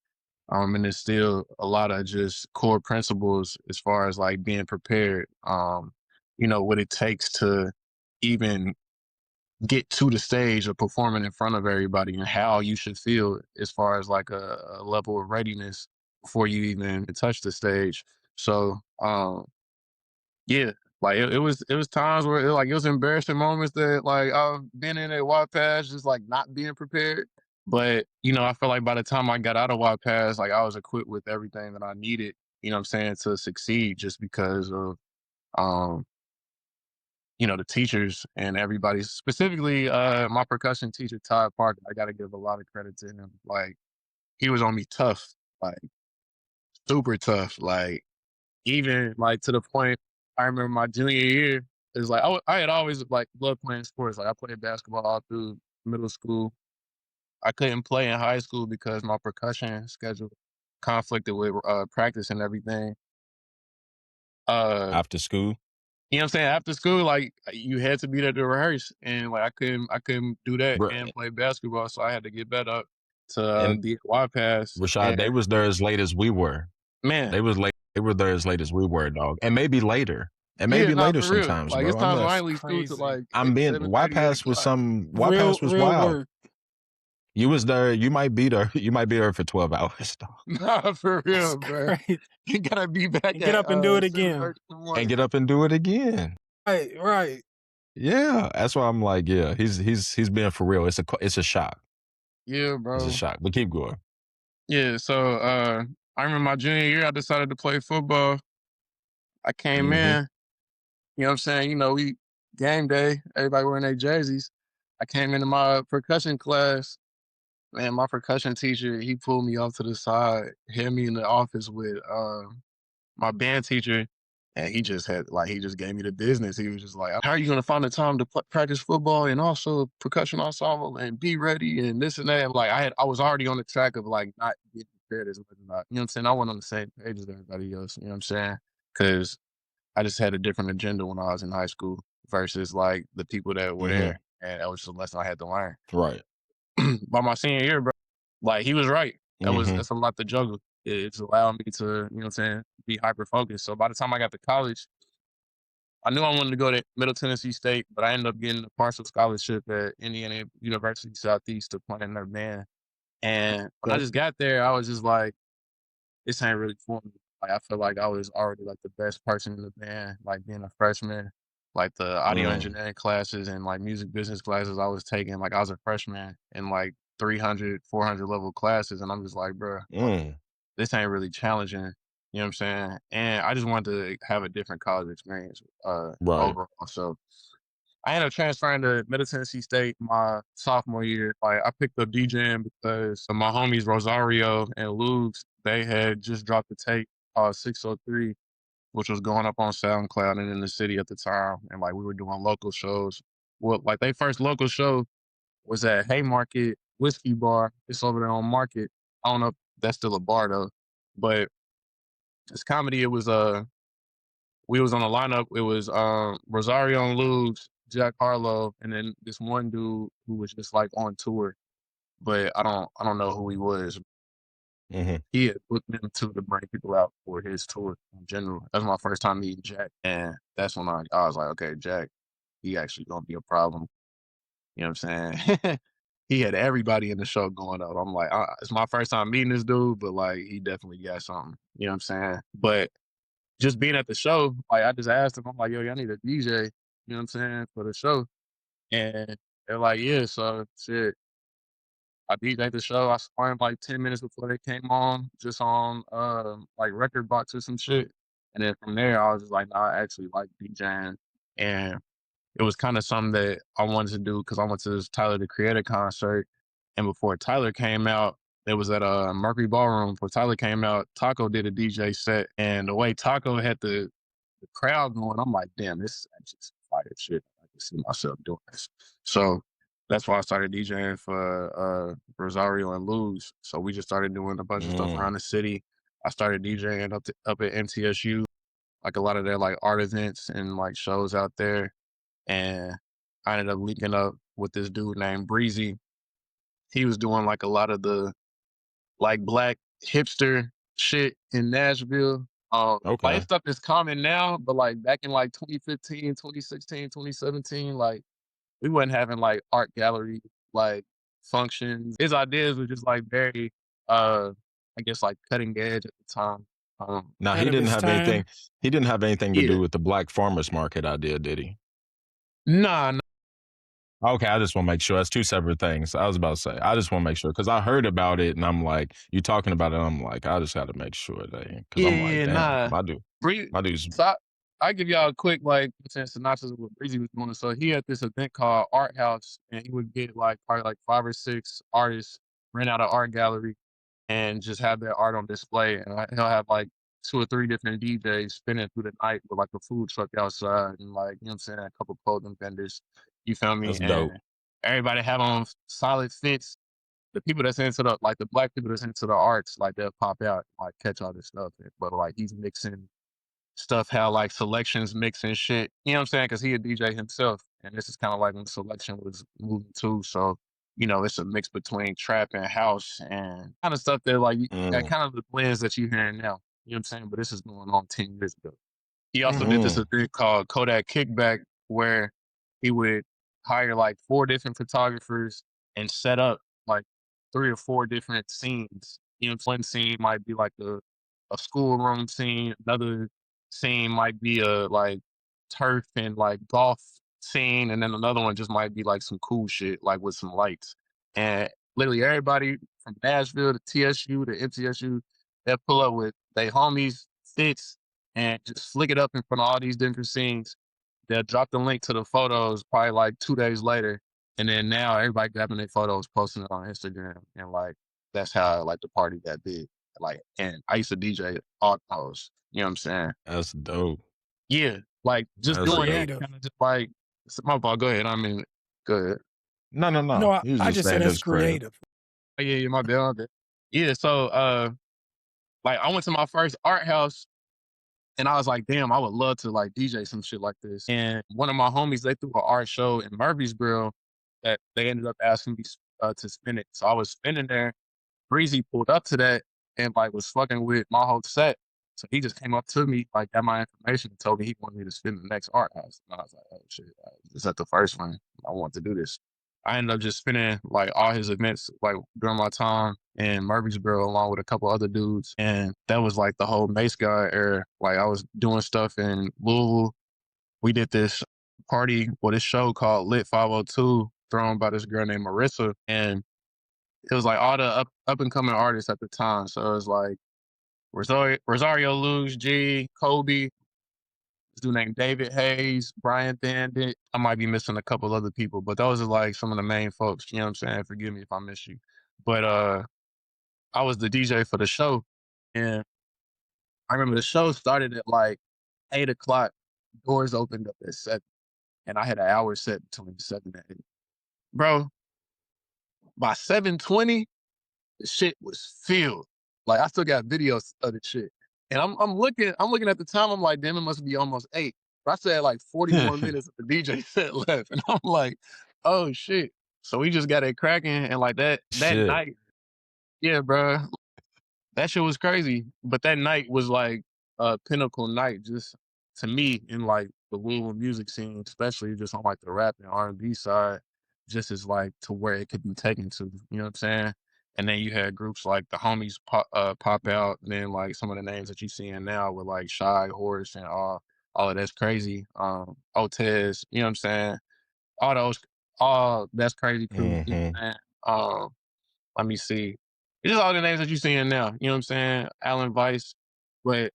and it's still a lot of just core principles as far as like being prepared. What it takes to even get to the stage of performing in front of everybody and how you should feel as far as like a level of readiness before you even touch the stage. So yeah, like it was times where it was embarrassing moments that like I've been in at YPass just like not being prepared. But I feel like by the time I got out of YPass, like I was equipped with everything that I needed, what I'm saying, to succeed just because of um, the teachers and everybody, specifically my percussion teacher, Todd Parker. I gotta give a lot of credit to him. Like he was on me tough, like super tough. Like even like to the point I remember my junior year is like I had always like loved playing sports. Like I played basketball all through middle school. I couldn't play in high school because my percussion schedule conflicted with practice and everything. Uh, After school. you know what I'm saying? After school, like you had to be there to rehearse, and like I couldn't do that Bro, and play basketball, so I had to get back up to and the Y pass. Rashad, they And was there as late as we were. man, They was late. They were there as late as we were, dog. And maybe later. And yeah, maybe not later for real. sometimes, Like bro. it's times when I That's ain't leave school to crazy. like I'm being 7:30, 8 o'clock. Real, YPass was real wild. work. You was there, you might be there. You might be there for 12 hours, dog. Nah, for That's real, bro. crazy. You gotta be back And get at up and do it 7:30 again. in the morning. And get up and do it again. Right. Yeah. That's why I'm like, yeah, he's being for real. It's a shock. Yeah, It's a bro. shock. But keep going. Yeah, so I remember my junior year I decided to play football. I came Mm-hmm. in, what I'm saying, we game day, everybody wearing their jerseys. I came into my percussion class. Man, my percussion teacher, he pulled me off to the side, had me in the office with my band teacher, and he just gave me the business. He was just like, "How are you gonna find the time to practice football and also percussion ensemble and be ready and this and that?" And like I was already on the track of like not getting prepared as much as I, what I'm saying. I went on the same page as everybody else. You know what I'm saying? Because I just had a different agenda when I was in high school versus like the people that were Mm-hmm. there, and that was just a lesson I had to learn. Right. By my senior year, bro, like he was right. Mm-hmm. That's a lot to juggle. It's allowed me to, what I'm saying, be hyper focused. So by the time I got to college, I knew I wanted to go to Middle Tennessee State, but I ended up getting a partial scholarship at Indiana University Southeast to play in their band. And when I just got there, I was just like, this ain't really for me. Like, I feel like I was already like the best person in the band, like being a freshman, like the audio engineering classes and like music business classes I was taking. Like I was a freshman in like 300, 400 level classes. And I'm just like, bro, this ain't really challenging. You know what I'm saying? And I just wanted to have a different college experience Right. overall. So I ended up transferring to Middle Tennessee State my sophomore year. Like I picked up DJing because my homies Rosario and Lugs, they had just dropped the tape 603, which was going up on SoundCloud and in the city at the time. And like we were doing local shows. Well, like they first local show was at Haymarket Whiskey Bar. It's over there on Market. I don't know if that's still a bar though. But it's comedy. It was we was on the lineup. It was Rosario and Lugs, Jack Harlow, and then this one dude who was just like on tour, but I don't know who he was. He had booked them to bring people out for his tour in general. That was my first time meeting Jack, and that's when I was like, okay, Jack, he actually gonna be a problem. You know what I'm saying? He had everybody in the show going up. I'm like, it's my first time meeting this dude, but like he definitely got something. You know what I'm saying? But just being at the show, like I just asked him, I'm like, yo, y'all need a DJ, you know what I'm saying, for the show. And they're like, yeah, so shit. I DJ'd the show. I spun like 10 minutes before they came on, just on like record box or some shit. And then from there, I was just like, nah, I actually like DJing. And it was kind of something that I wanted to do because I went to this Tyler the Creator concert. And before Tyler came out, it was at a Mercury Ballroom. Before Tyler came out, Taco did a DJ set. And the way Taco had the crowd going, I'm like, damn, this is actually some fire shit. I can see myself doing this. So that's why I started DJing for Rosario and Luz. So we just started doing a bunch of stuff around the city. I started DJing up at MTSU, like a lot of their like art events and like shows out there. And I ended up linking up with this dude named Breezy. He was doing like a lot of the like black hipster shit in Nashville. Like stuff is common now, but like back in like 2015, 2016, 2017, like we wasn't having like art gallery like functions. His ideas were just like very I guess like cutting edge at the time. Now he didn't have anything. He didn't have anything to do with the Black Farmers Market idea, did he? Nah. Okay, I just want to make sure. That's two separate things. I was about to say. I just want to make sure because I heard about it and I'm like, you talking about it. I'm like, I just got to make sure that because I'm like, damn, my dude's. So I give y'all a quick like synopsis of what Breezy was doing. So he had this event called Art House, and he would get like probably like 5 or 6 artists, rent out an art gallery, and just have their art on display. And he'll have like 2 or 3 different DJs spinning through the night with like a food truck outside and like, you know what I'm saying, a couple clothing vendors. You feel me? That's dope. And everybody have on solid fits. The people that's into the like the black people that's into the arts, like they'll pop out, like catch all this stuff. But like he's mixing stuff, how like selections mixing shit. You know what I'm saying? Because he a DJ himself, and this is kind of like when selection was moving too. So you know, it's a mix between trap and house and kind of stuff that like kind of the blends that you're hearing now. You know what I'm saying? But this is going on 10 years ago. He also did this event called Kodak Kickback, where he would hire like 4 different photographers and set up like 3 or 4 different scenes. You know, one scene might be like a schoolroom scene, another scene might be a like turf and like golf scene, and then another one just might be like some cool shit, like with some lights. And literally everybody from Nashville to TSU to MTSU, they'll pull up with they homies, fits, and just flick it up in front of all these different scenes. They'll drop the link to the photos probably like 2 days later. And then now everybody grabbing their photos, posting it on Instagram. And like, that's how like the party got big. Like, and I used to DJ OddPod. You know what I'm saying? That's dope. Yeah. Like just That's doing dope. that kind of just like, my fault, go ahead. I mean, go ahead. No. No, I just said it's creative. Oh, yeah, my bad. Yeah, so like I went to my first art house and I was like, damn, I would love to like DJ some shit like this. And one of my homies, they threw an art show in Murfreesboro that they ended up asking me to spin it. So I was spinning there. Breezy pulled up to that and like was fucking with my whole set. So he just came up to me, like, got my information and told me he wanted me to spin the next art house. And I was like, oh shit, is that the first one? I want to do this. I ended up just spinning like all his events like during my time in Murfreesboro along with a couple other dudes. And that was like the whole Mace Guy era. Like I was doing stuff in Louisville. We did this party or this show called Lit 502 thrown by this girl named Marissa. And it was like all the up and coming artists at the time. So it was like Rosario Luz, G, Kobe, this dude named David Hayes, Brian Bandit. I might be missing a couple other people, but those are like some of the main folks. You know what I'm saying? Forgive me if I miss you. But I was the DJ for the show. And I remember the show started at like 8 o'clock. Doors opened up at 7. And I had an hour set between 7 and 8. Bro, by 7:20, the shit was filled. Like I still got videos of the shit. And I'm looking at the time, I'm like, damn, it must be almost 8. But I still had like 40 more minutes of the DJ set left. And I'm like, oh shit. So we just got it cracking and like that Shit. night, yeah, bro. That shit was crazy. But that night was like a pinnacle night just to me in like the Louisville music scene, especially just on like the rap and R&B side, just as like to where it could be taken to, you know what I'm saying? And then you had groups like the homies pop out, and then like some of the names that you seeing now with like Shy, Horse, and all of that's crazy. Otez, you know what I'm saying? All those, all that's crazy crew, you know Hmm. what I'm saying? Let me see. It's just all the names that you're seeing now. You know what I'm saying? Alan Vice. But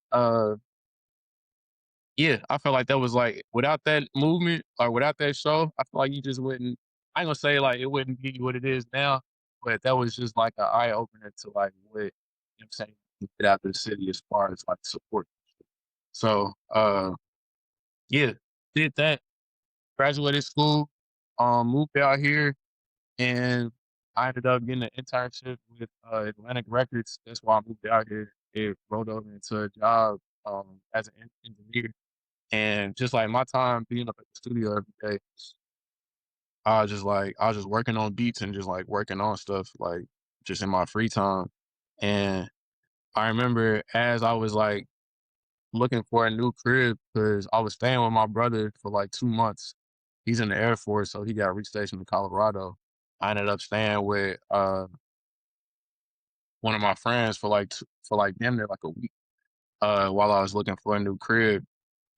yeah, I felt like that was like without that movement or without that show, I feel like you just wouldn't, I ain't gonna say like it wouldn't be what it is now, but that was just like an eye opener to like what, you know what I'm saying, you get out the city as far as like support. So yeah, did that, graduated school, moved out here, and I ended up getting an internship with Atlantic Records. That's why I moved out here. It rolled over into a job as an engineer. And just like my time being up at the studio every day, I was just working on beats and just like working on stuff like just in my free time. And I remember as I was like looking for a new crib because I was staying with my brother for like 2 months. He's in the Air Force, so he got restationed in Colorado. I ended up staying with one of my friends for like for like damn near like a week while I was looking for a new crib.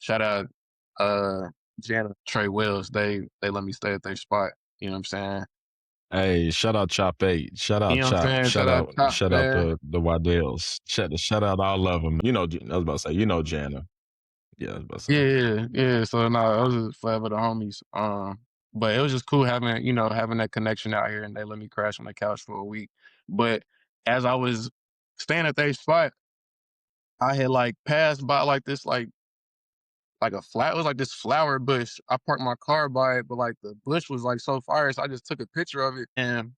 Shout out Jana, Trey Wells. They let me stay at their spot. You know what I'm saying? Hey, shout out Chop 8. Shout You out know what I'm Chop. saying? Shout out Top, Shout out man. the Waddells. Shout out all of them. You know, I was about to say, you know, Jana. Yeah, I was about to say. Yeah. So no, it was just forever the homies. But it was just cool having, having that connection out here, and they let me crash on the couch for a week. But as I was staying at their spot, I had like passed by like this like a it was like this flower bush. I parked my car by it, but like the bush was like so fire, so I just took a picture of it. And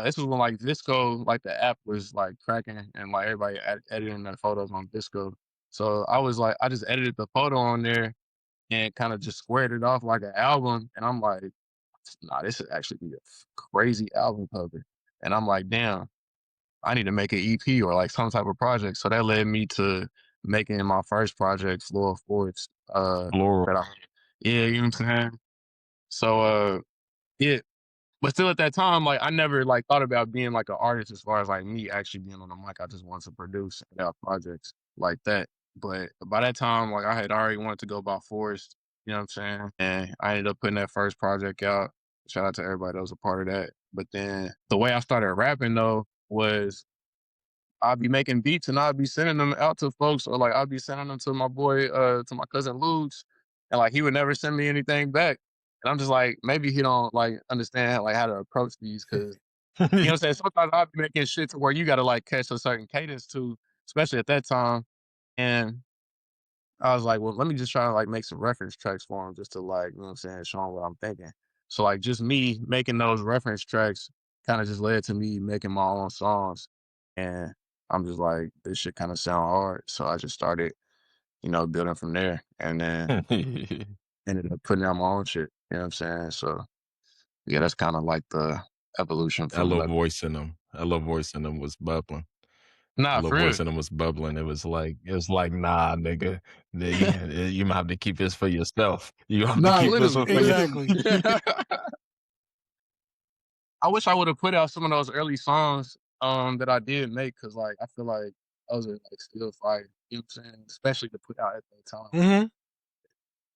this was when like Visco, like the app was like cracking, and like everybody editing their photos on Visco. So I was like, I just edited the photo on there and kind of just squared it off like an album. And I'm like, nah, this would actually be a crazy album cover. And I'm like, damn, I need to make an EP or like some type of project. So that led me to making my first project, Floral Forest. Floral. That I, yeah, you know what I'm saying? So yeah. But still at that time, like I never like thought about being like an artist as far as like me actually being on the mic. I just wanted to produce and have projects like that. But by that time, like I had already wanted to go by Forrestt, you know what I'm saying? And I ended up putting that first project out. Shout out to everybody that was a part of that. But then the way I started rapping though was I'd be making beats and I'd be sending them out to folks, or like I'd be sending them to my boy, to my cousin Luge, and like he would never send me anything back. And I'm just like, maybe he don't like understand like how to approach these, because you know what I'm saying. Sometimes I'd be making shit to where you got to like catch a certain cadence to, especially at that time. And I was like, well, let me just try to like make some reference tracks for him just to like, you know what I'm saying, show him what I'm thinking. So like just me making those reference tracks kind of just led to me making my own songs. And I'm just like, this shit kind of sound hard. So I just started, building from there, and then ended up putting out my own shit. You know what I'm saying? So yeah, that's kind of like the evolution That from little like, voice in them. That little voice in them was bubbling. Nah, little for real. voice in him was bubbling. It was like, nah, nigga. You might have to keep this for yourself. You have to Nah, keep this literally, one for you. Exactly. I wish I would have put out some of those early songs that I did make, because like I feel like those are like still fire. You know what I'm saying? Especially to put out at that time. Mm-hmm.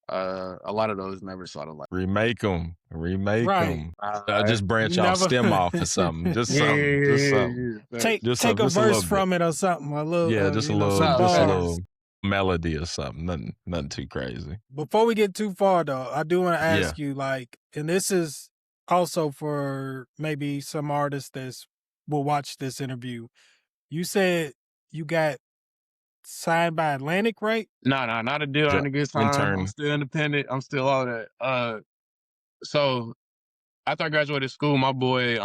A lot of those never saw the light. Remake them. Right. Just branch off, Never stem off or something. Just Yeah, something. yeah, Just yeah, something. yeah. take Just take something. a Just a verse little bit. from it or something. A little, Yeah, just a you know, little, some Nah, just a facts. bars. little melody or something. Nothing too crazy. Before we get too far, though, I do want to Yeah. ask you, like, and this is also for maybe some artists that will watch this interview. You said you got signed by Atlantic, right? Nah, not a deal in a good time. I'm Intern. still independent. I'm still all that. So after I graduated school, my boy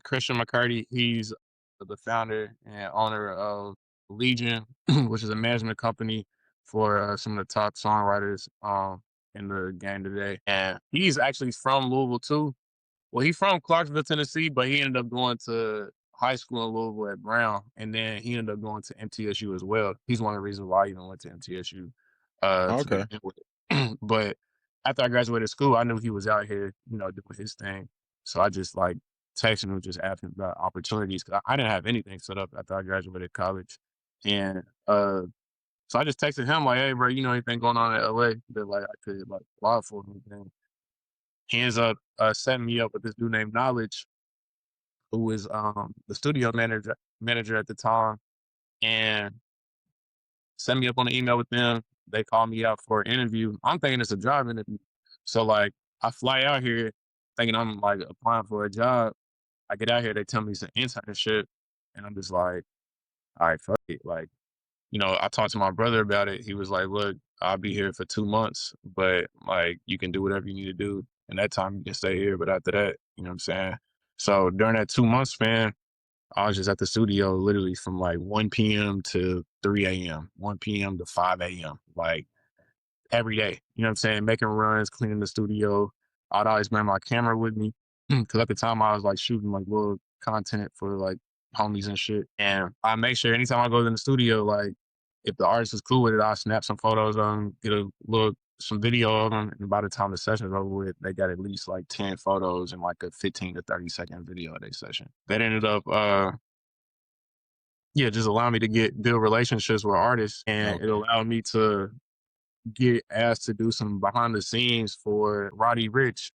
Christian McCarty, he's the founder and owner of Legion, which is a management company for some of the top songwriters in the game today. And he's actually from Louisville too. Well, he's from Clarksville, Tennessee, but he ended up going to high school in Louisville at Brown, and then he ended up going to MTSU as well. He's one of the reasons why I even went to MTSU to Okay. begin with. But after I graduated school, I knew he was out here, doing his thing. So I just like texted him, just asking about opportunities, because I didn't have anything set up after I graduated college. And so I just texted him like, "Hey, bro, you know anything going on in LA that like I could like apply for?" And anything. He ends up setting me up with this dude named Knowledge, who was the studio manager at the time, and set me up on an email with them. They called me out for an interview. I'm thinking it's a job interview. So like I fly out here thinking I'm like applying for a job. I get out here, they tell me it's an internship, and I'm just like, all right, fuck it. Like, I talked to my brother about it. He was like, look, I'll be here for 2 months, but like you can do whatever you need to do. And that time you can stay here. But after that, you know what I'm saying? So during that 2 month span, I was just at the studio literally from like 1 p.m. to 3 a.m., 1 p.m. to 5 a.m., like every day. You know what I'm saying? Making runs, cleaning the studio. I'd always bring my camera with me because at the time I was like shooting like little content for like homies and shit. And I make sure anytime I go in the studio, like if the artist is cool with it, I'll snap some photos of them, get some video of them. And by the time the session's over with, they got at least like 10 photos and like a 15 to 30-second video of their session. That ended up, just allowed me to build relationships with artists, and it allowed me to get asked to do some behind the scenes for Roddy Ricch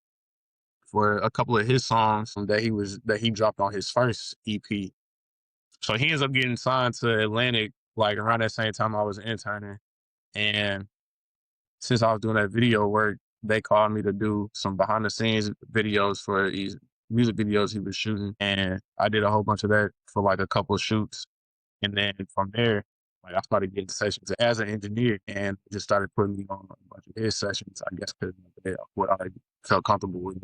for a couple of his songs that he dropped on his first EP. So he ends up getting signed to Atlantic like around that same time I was interning. And since I was doing that video work, they called me to do some behind the scenes videos for these music videos he was shooting. And I did a whole bunch of that for like a couple of shoots. And then from there, like I started getting sessions as an engineer, and just started putting me on a bunch of his sessions, I guess, because what I felt comfortable with.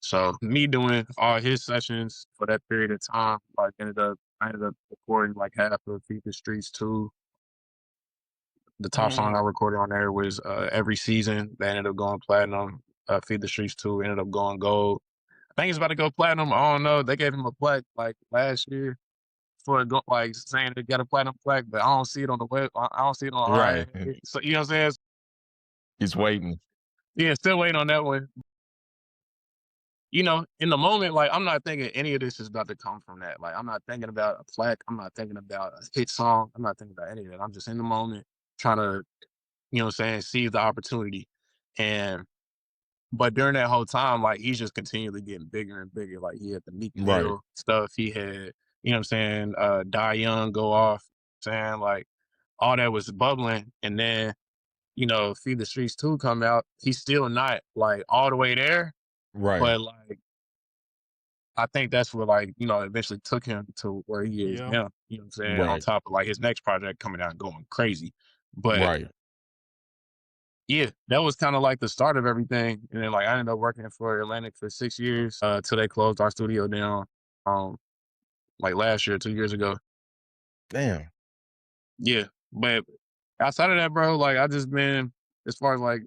So me doing all his sessions for that period of time, like I ended up recording like half of Feed the Streets too. The top song I recorded on there was Every Season. That ended up going platinum. Feed the Streets 2 ended up going gold. I think it's about to go platinum. I don't know. They gave him a plaque like last year for like saying they got a platinum plaque, but I don't see it on the web. I don't see it on Right. So you know what I'm saying? He's waiting. Yeah, still waiting on that one. In the moment, like I'm not thinking any of this is about to come from that. Like I'm not thinking about a plaque. I'm not thinking about a hit song. I'm not thinking about any of that. I'm just in the moment trying to, seize the opportunity. But during that whole time, like he's just continually getting bigger and bigger. Like he had the Meek Mill stuff. He had, Die Young go off, saying like all that was bubbling. And then, Feed the Streets 2 come out. He's still not like all the way there. Right. But like I think that's what like, eventually took him to where he is now. You know what I'm saying? On top of like his next project coming out and going crazy. But yeah, that was kind of like the start of everything. And then like I ended up working for Atlantic for 6 years till they closed our studio down like last year, 2 years ago. Damn. Yeah. But outside of that, bro, like I just been, as far as like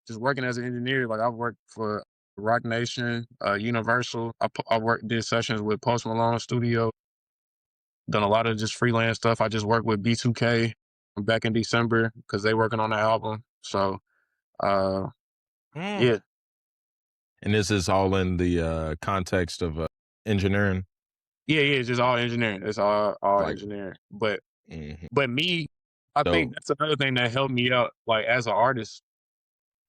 just working as an engineer, like I've worked for Rock Nation, Universal. Did sessions with Post Malone Studio. done a lot of just freelance stuff. I just worked with B2K back in December because they working on the album. So yeah. And this is all in the context of engineering. Yeah, it's just all engineering. It's all Like, engineering. But mhm. me, I think Dope. that's another thing that helped me out, like as an artist,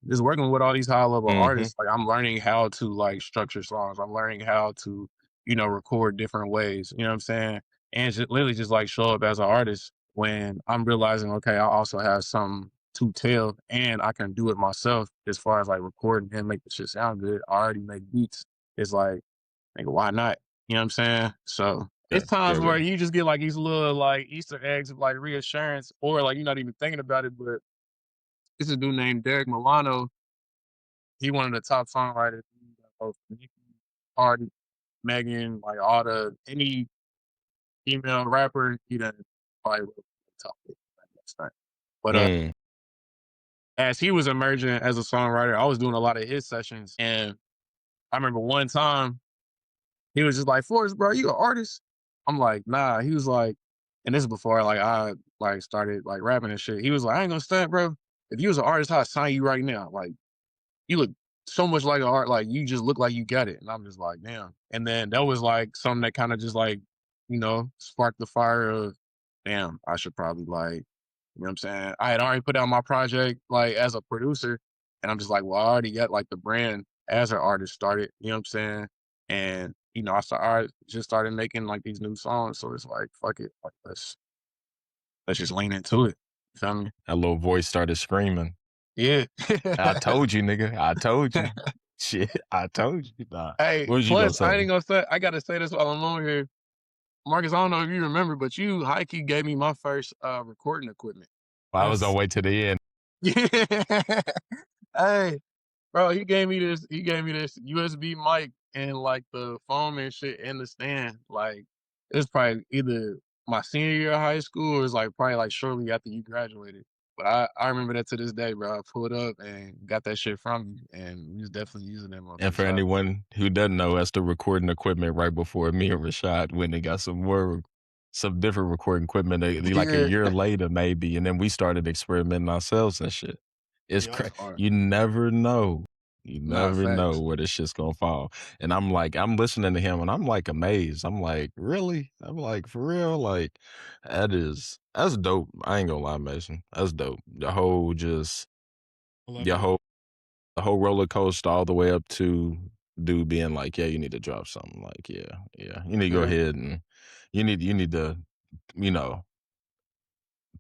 just working with all these high level Mhm. artists. Like I'm learning how to like structure songs. I'm learning how to, record different ways. You know what I'm saying? And just literally just like show up as an artist when I'm realizing, okay, I also have something to tell and I can do it myself as far as like recording and make the shit sound good. I already make beats. It's like, why not? You know what I'm saying? So Yeah, it's times yeah. where you just get like these little like Easter eggs of like reassurance, or like you're not even thinking about it. But it's a dude named Derek Milano. He one of the top songwriters. Both Nicki, Cardi, Megan, like all the any female rapper, he done probably wrote the top 50 last night. But Mm. as he was emerging as a songwriter, I was doing a lot of his sessions, and I remember one time he was just like, "Forrest, bro, you an artist?" I'm like, "Nah." He was like, and this is before like I like started like rapping and shit. He was like, "I ain't gonna stunt, bro. If you was an artist, I'd sign you right now. Like, you look so much like an art, like you just look like you got it." And I'm just like, damn. And then that was like something that kind of just like, sparked the fire of, damn, I should probably like, what I'm saying? I had already put out my project like as a producer, and I'm just like, well, I already got like the brand as an artist started, you know what I'm saying? And I just started making like these new songs. So it's like, fuck it. Like let's just lean into it. You feel me? That little voice started screaming. Yeah. I told you, nigga. I told you. Shit, I told you. Nah. Hey, What was you gonna plus I say? ain't gonna say, I gotta say this while I'm on here. Marcus, I don't know if you remember, but you high key gave me my first recording equipment. I was gonna wait to the end. Yeah. Hey, bro, he gave me this USB mic and like the foam and shit and the stand. Like it's probably either my senior year of high school or it's like probably like shortly after you graduated. But I remember that to this day, bro. I pulled up and got that shit from you, and we was definitely using that And motherfucker. for So anyone who doesn't know, that's the recording equipment right before me and Rashad went and got some different recording equipment like a yeah, year later, maybe. And then we started experimenting ourselves and shit. It's yeah, that's crazy. hard. You never know. You Nah, never know facts. where this shit's gonna fall. And I'm like, I'm listening to him and I'm like amazed. I'm like, really? I'm like, for real? Like, that's dope. I ain't gonna lie, Mason. That's dope. I love Your it. whole the whole roller coaster all the way up to dude being like, "Yeah, you need to drop something." Like, yeah, you need to go Yeah, ahead and you need to, you know,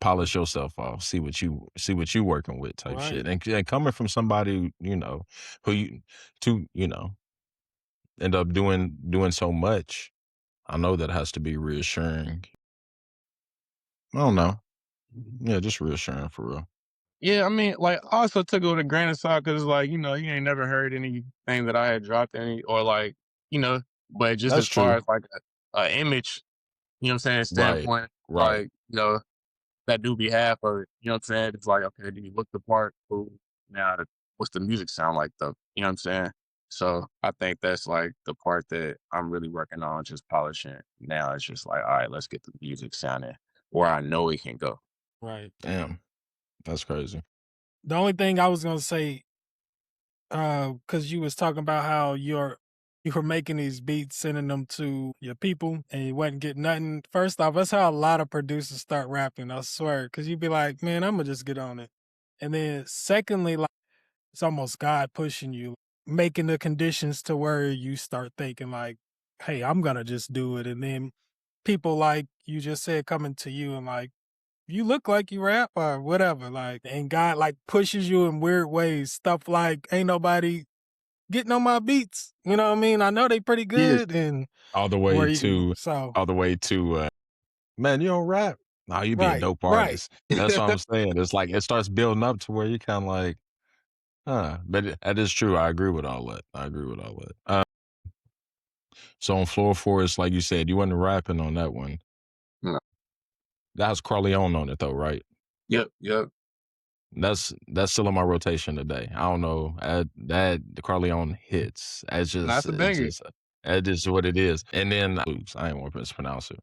polish yourself off, see what you working with type shit. Right. And coming from somebody, who end up doing so much, I know that has to be reassuring. I don't know. Yeah, just reassuring for real. yeah. I mean, like, I also took it with a grain of salt because, like, you ain't never heard anything that I had dropped any, or like, you know, but just That's as far true. as like a image, I'm saying, Right. standpoint, Right. like, that do behalf of it. You know what I'm saying? It's like, okay, do you look the part? Cool. Now, what's the music sound like though? You know what I'm saying? So I think that's like the part that I'm really working on, just polishing. Now it's just like, all right, let's get the music sounding where I know it can go. Right. Damn. That's crazy. The only thing I was gonna say, because you was talking about how you were making these beats, sending them to your people, and you wasn't getting nothing. First off, that's how a lot of producers start rapping. I swear, because you'd be like, "Man, I'm gonna just get on it," and then secondly, like it's almost God pushing you, making the conditions to where you start thinking like, "Hey, I'm gonna just do it," and then people like you just said coming to you and like, "You look like you rap," or whatever, like, and God like pushes you in weird ways. Stuff like, "Ain't nobody getting on my beats." You know what I mean? I know they pretty Yeah. good, and All the where way you to so all the way to man, you don't rap. Nah, you be a right, dope right. artist. That's what I'm saying. It's like it starts building up to where you kind of like, huh. But that is true. I agree with all that. I agree with all that. So on Floor Forest, like you said, you wasn't rapping on that one. No. That has Carleon on it though, right? Yep. Yep. That's still in my rotation today. I don't know. That the Carleon hits. That's a It's banger. just that's just what it is. And then I ain't want to mispronounce it.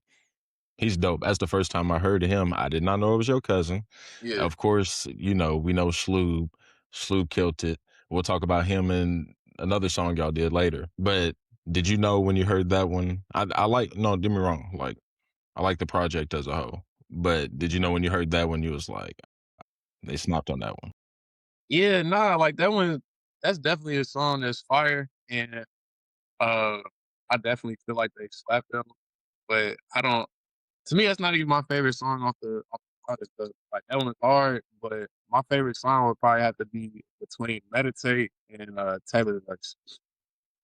He's dope. That's the first time I heard of him. I did not know it was your cousin. Yeah. Of course, you know, we know Sloob. Sloob killed it. We'll talk about him in another song y'all did later. But did you know when you heard that one? I like, no, get me wrong. Like, I like the project as a whole. But did you know when you heard that one, you was like, they snapped on that one? Yeah, nah, like that one, that's definitely a song that's fire, and I definitely feel like they slapped them, but I don't. To me, that's not even my favorite song off the project. Like that one is hard, but my favorite song would probably have to be between "Meditate" and Taylor verse.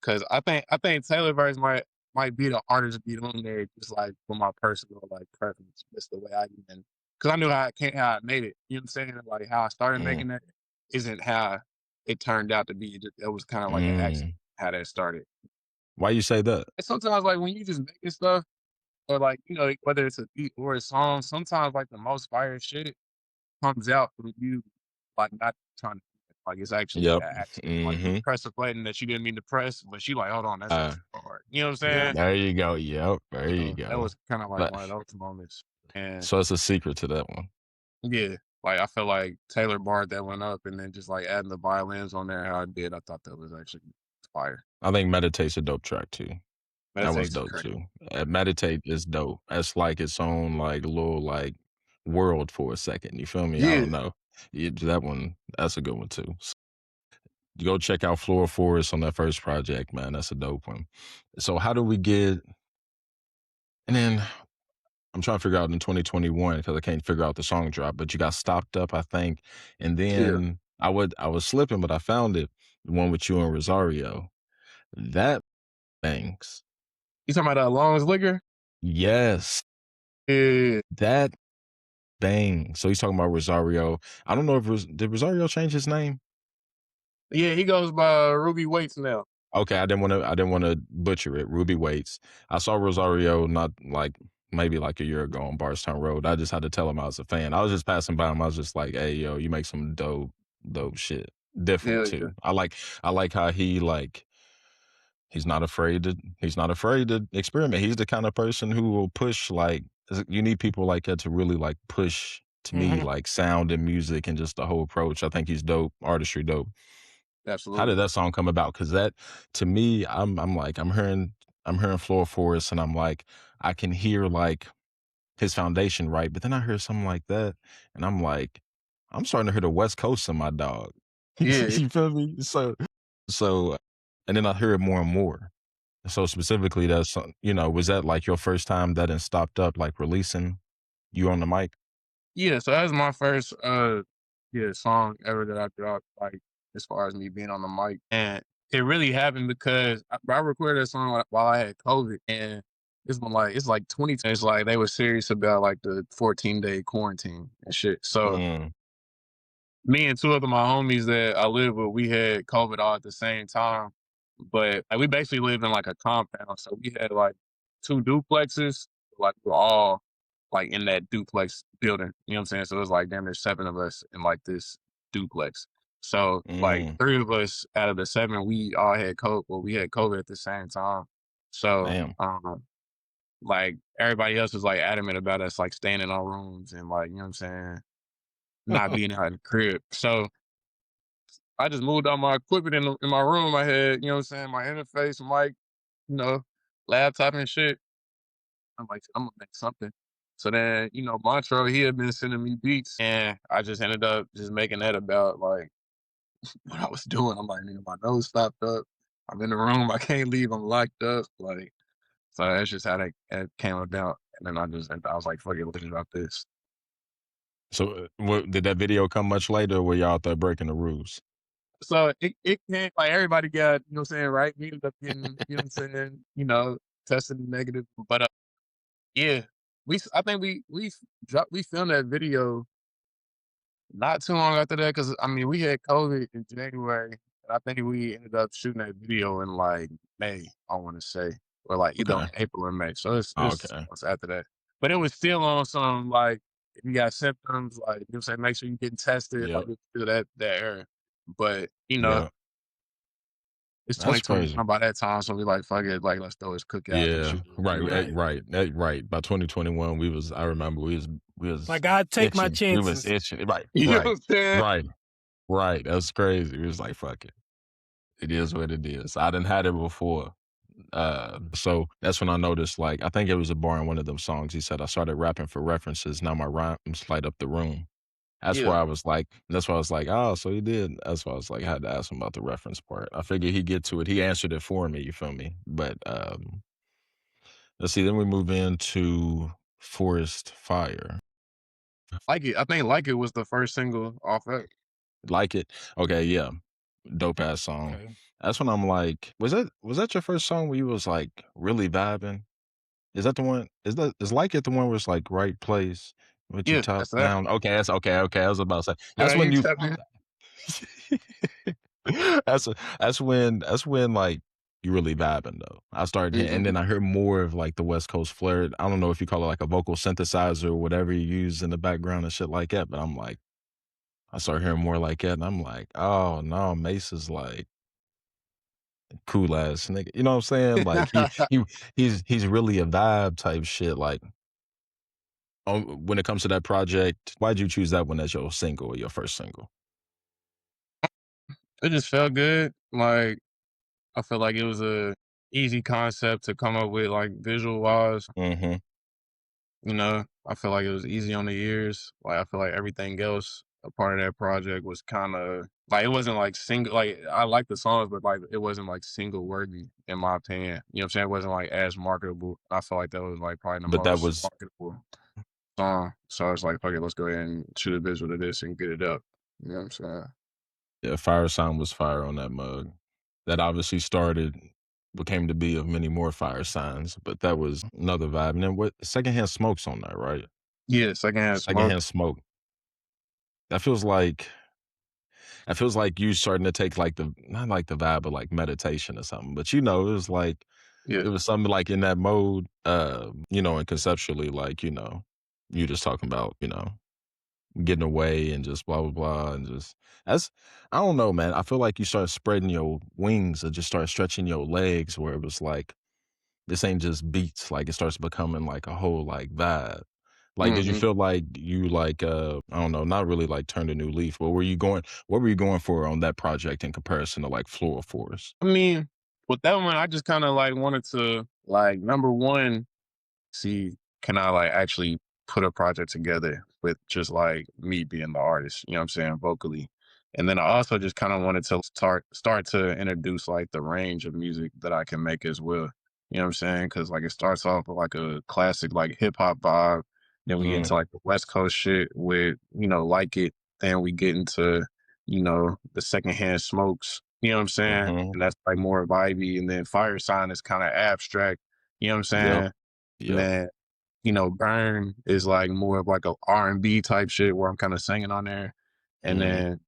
Because I think Taylor verse might be the hardest beat on there, just like for my personal like preference. Just the way I even, because I knew how I made it. You know what I'm saying? Like how I started Mm, making that isn't how it turned out to be. It was kind of like an accident mm. how that started. Why you say that? And sometimes like when you just making stuff, or like whether it's a beat or a song, sometimes like the most fire shit comes out from you, like not trying to, like it's actually Yep. an accident. Like you Mm-hmm. press a button that you didn't mean to press, but she like, hold on, that's actually hard. You know what I'm saying? There you go. Yep. There you So that go. was kind of like But one of those moments. And so it's a secret to that one. yeah, like I feel like Taylor barred that one up, and then just like adding the violins on there how I did, I thought that was actually fire. I think Meditate's a dope track too. That one's Meditation's dope crazy. too. Meditate is dope. That's like its own like little like world for a second. You feel me? I Yeah, don't know. That one, that's a good one too. You go check out Flora Forest on that first project, man. That's a dope one. So how do we get? And then I'm trying to figure out in 2021 because I can't figure out the song drop. But you got Stopped Up, I think, and yeah. then I was slipping, but I found it. The one with you and Rosario. That bangs. You talking about Long's Liquor? Yes, Yeah, that bang. So he's talking about Rosario. I don't know if did Rosario change his name? yeah. He goes by Ruby Waits now. Okay, I didn't want to butcher it. Ruby Waits. I saw Rosario not like maybe like a year ago on Barstown Road. I just had to tell him I was a fan. I was just passing by him. I was just like, "Hey, yo, you make some dope shit. Different Hell yeah. too. I like how he like he's not afraid to experiment. He's the kind of person who will push like you need people like that to really like push to me Hmm. like sound and music and just the whole approach. I think he's dope, artistry dope. How did Absolutely. that song come about? Because that to me, I'm like I'm hearing Floor Forest and I'm like I can hear like his foundation right, but then I hear something like that and I'm like I'm starting to hear the West Coast in my dog. Yeah, You feel me? So and then I hear it more and more. So specifically, you know, was that like your first time that and stopped up like releasing you on the mic? yeah. So that was my first song ever that I dropped. Like as far as me being on the mic, and it really happened because I recorded that song while I had COVID, and it's like 2010. It's like they were serious about like the 14-day quarantine and shit. So Mm, me and two of my homies that I live with, we had COVID all at the same time. But like, we basically lived in like a compound. So we had like two duplexes. Like we're all like in that duplex building. You know what I'm saying? So it was like damn near seven of us in like this duplex. So like mm, three of us out of the seven, we all had COVID. Well, we had COVID at the same time. So damn. like everybody else was like adamant about us like staying in our rooms and like, you know what I'm saying, not being out in the crib. So I just moved all my equipment in my room. I had, you know what I'm saying, my interface, mic, you know, laptop and shit. I'm like, I'm gonna make something. So then, Montro, he had been sending me beats, and I just ended up just making that about like what I was doing. I'm like, nigga, my nose stopped up. I'm in the room. I can't leave. I'm locked up. Like, so that's just how that came about. And then I was like, fuck it, let's drop this. So did that video come much later or were y'all out there breaking the rules? So it came like everybody got, you know what I'm saying, right? We ended up getting, you know what I'm saying, tested negative. But yeah, I think we filmed that video not too long after that because I mean we had COVID in January, and I think we ended up shooting that video in like May, I want to say, or like either Okay. April or May. So it's Okay. months after that. But it was still on some like if you got symptoms, like you know what I'm saying, make sure you're getting tested, like Yep. it's still that era. But Yeah. it's That's crazy. 2021 by that time, so we like, fuck it, like, let's throw this cookout and Yeah, shit. right, Right. right. By 2021, I remember we was Like I take my itching. We was chances. itching. Right, You know what right, I'm saying? right, right. That's crazy. We was like, fuck it. It is what it is. I didn't had it before. So that's when I noticed, like, I think it was a bar in one of them songs. He said, I started rapping for references. Now my rhymes light up the room. Yeah. That's why I was like, oh, so he did. That's why I was like, I had to ask him about the reference part. I figured he'd get to it. He answered it for me, you feel me? But let's see, then we move into Forest Fire. Like It. I think Like It was the first single off that. Like It? Okay, yeah. Dope ass song. Okay. That's when I'm like, was that your first song where you was like really vibing? Is that the one? Is Like It the one where it's like right place with you Yeah, top that's that. down? Okay, that's okay. I was about to say that's Yeah, when you you tapped in. that's when like you really vibing though. I started and Mhm. then I heard more of like the West Coast flair. I don't know if you call it like a vocal synthesizer or whatever you use in the background and shit like that, but I'm like I started hearing more like that and I'm like, oh no, Mace is like cool ass nigga. You know what I'm saying? Like he's really a vibe type shit. Like when it comes to that project, why'd you choose that one as your single or your first single? It just felt good. Like, I feel like it was a easy concept to come up with, like, visual wise. Mm-hmm. You know, I feel like it was easy on the ears. Like, I feel like everything else, a part of that project was kind of like it wasn't like single. Like, I like the songs, but like it wasn't like single worthy in my opinion. You know what I'm saying? It wasn't like as marketable. I feel like that was like probably the But that most was marketable song. So it's like, okay, let's go ahead and shoot a visual to this and get it up. You know what I'm saying? yeah, Fire Sign was fire on that mug. That obviously became to be of many more fire signs, but that was another vibe. And then what Secondhand Smoke's on that, right? Yeah, Secondhand Smoke. Secondhand Smoke. That feels like you starting to take like the not like the vibe of like meditation or something, but it was like Yeah. it was something like in that mode, and conceptually, like, you just talking about, getting away and just blah blah blah and just that's I don't know, man. I feel like you start spreading your wings or just start stretching your legs where it was like this ain't just beats, like it starts becoming like a whole like vibe. Like did you Hmm. feel like you like I don't know, not really like turned a new leaf, but what were you going for on that project in comparison to like Floral Forest? I mean, with that one, I just kind of like wanted to like number one, see, can I like actually put a project together with just like me being the artist, you know what I'm saying, vocally. And then I also just kind of wanted to start to introduce like the range of music that I can make as well. You know what I'm saying? Cause like it starts off with like a classic like hip hop vibe. Then we get Mm, into like the West Coast shit with, Like It. Then we get into, the secondhand smokes, you know what I'm saying? mhm. And that's like more vibey. And then Fire Sign is kind of abstract, you know what I'm Yep. saying? And Yep. then, Burn is like more of like a R&B type shit where I'm kind of singing on there. And Mm, then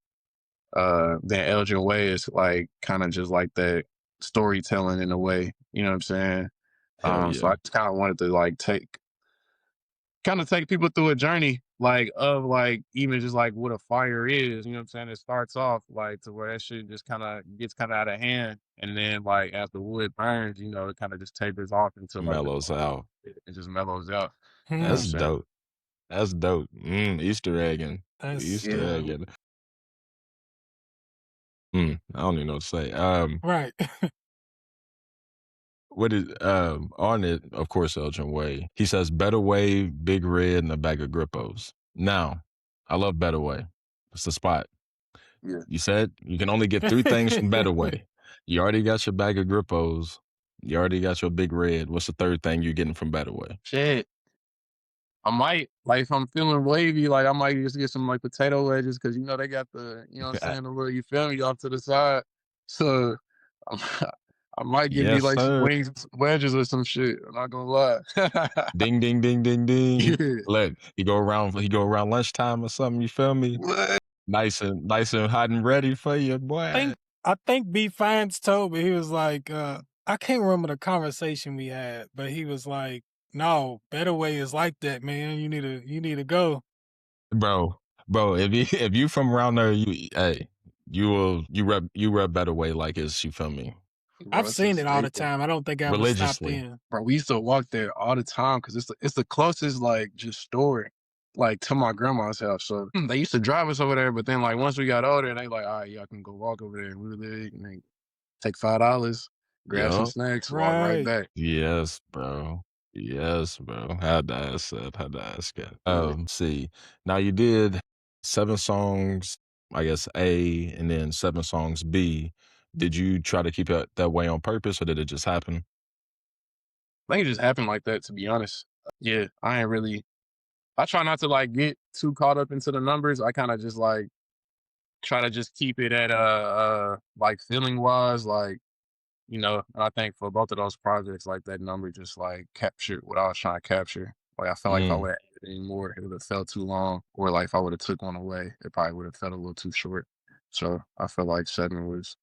Elgin Way is like kind of just like that storytelling in a way, you know what I'm saying? hell So yeah. I just kind of wanted to like take people through a journey like of like even just like what a fire is, you know what I'm saying? It starts off like to where that shit just kind of gets kind of out of hand. And then like as the wood burns, it kind of just tapers off into like the Mellows calm. out. It just mellows out. You know what I'm That's Hmm. saying? dope. That's dope. Easter egging. That's Easter Yeah. egging. I don't even know what to say. right. What is on it, of course, Elgin Way. He says Better Way, Big Red, and a bag of Grippos. Now, I love Better Way. It's the spot. Yeah. You said you can only get three things from Better Way. You already got your bag of Grippos. You already got your Big Red. What's the third thing you're getting from Better Way? Shit. I might, like, if I'm feeling wavy, like, I might just get some, like, potato wedges because, they got the, you know what I'm saying, the little, you feel me, off to the side. So, I'm I might get me, Yes, like, some sir. wings, some wedges or some shit. I'm not gonna lie. Ding, ding, ding, ding, ding. Yeah. Look, he go around lunchtime or something. You feel me? What? Nice and hot and ready for you, boy. I think B Fines told me he was like, I can't remember the conversation we had, but he was like, "No, Better Way is like that, man. You need to go." Bro, if you from around there, you rep Better Way like it's, you feel me? Bro, I've it's a seen it all the staple. time. I don't think I ever stopped Religiously. in. Bro, we used to walk there all the time because it's the closest like just store like to my grandma's house. So they used to drive us over there, but then like once we got older, they like, all right, y'all can go walk over there. And we were there and they take $5, grab some Yup. snacks, walk right Right. back. Yes, bro. Yes, bro. Had to ask that. Had to ask it. See. Now you did 7 songs, I guess A, and then 7 songs B. Did you try to keep it that way on purpose, or did it just happen? I think it just happened like that, to be honest. Yeah, I try not to like get too caught up into the numbers. I kind of just like try to just keep it at like feeling wise, like, you know, and I think for both of those projects, like that number just like captured what I was trying to capture. Like I felt like if I Mm. would have added any more, it would have felt too long. Or like if I would have took one away, it probably would have felt a little too short. So I feel like 7.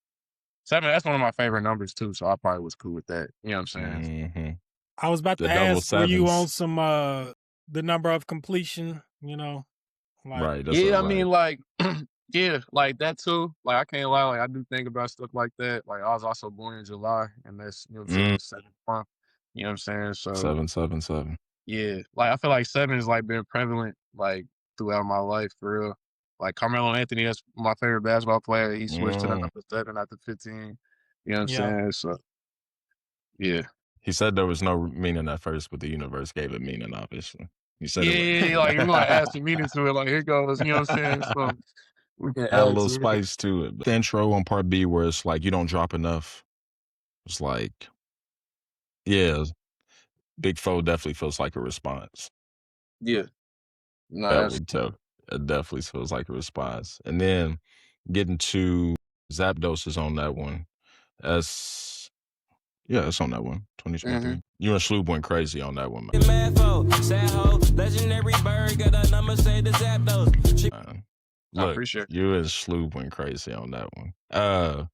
That's one of my favorite numbers too. So I probably was cool with that. You know what I'm saying? Mhm. I was about The to double ask, were you on 7s. some the number of completion, you know? Like Right, that's Yeah, I right. mean, like, yeah, like that too. Like I can't lie, like I do think about stuff like that. Like I was also born in July, and that's, you know what I'm saying, Mm. the 7th month. You know what I'm saying? So 777. yeah, like I feel like 7 has like been prevalent like throughout my life for real. Like Carmelo Anthony, that's my favorite basketball player. He switched to the Mm. number 7 after 15. You know what I'm yeah. saying? So yeah. He said there was no meaning at first, but the universe gave it meaning, obviously. He said it Yeah, like we're gonna add some meaning to it. Like here goes, you know what I'm saying? So we can add a add little to it. spice to it. The intro on part B where it's like you don't drop enough. It's like, yeah, Big Foe definitely feels like a response. Yeah. No, That that's would tell. It definitely feels like a response. And then getting to Zapdos is on that one. That's it's on that one. 2023. You and Schloob went crazy on that one, man. I Look, appreciate it. you and Schloob went crazy on that one.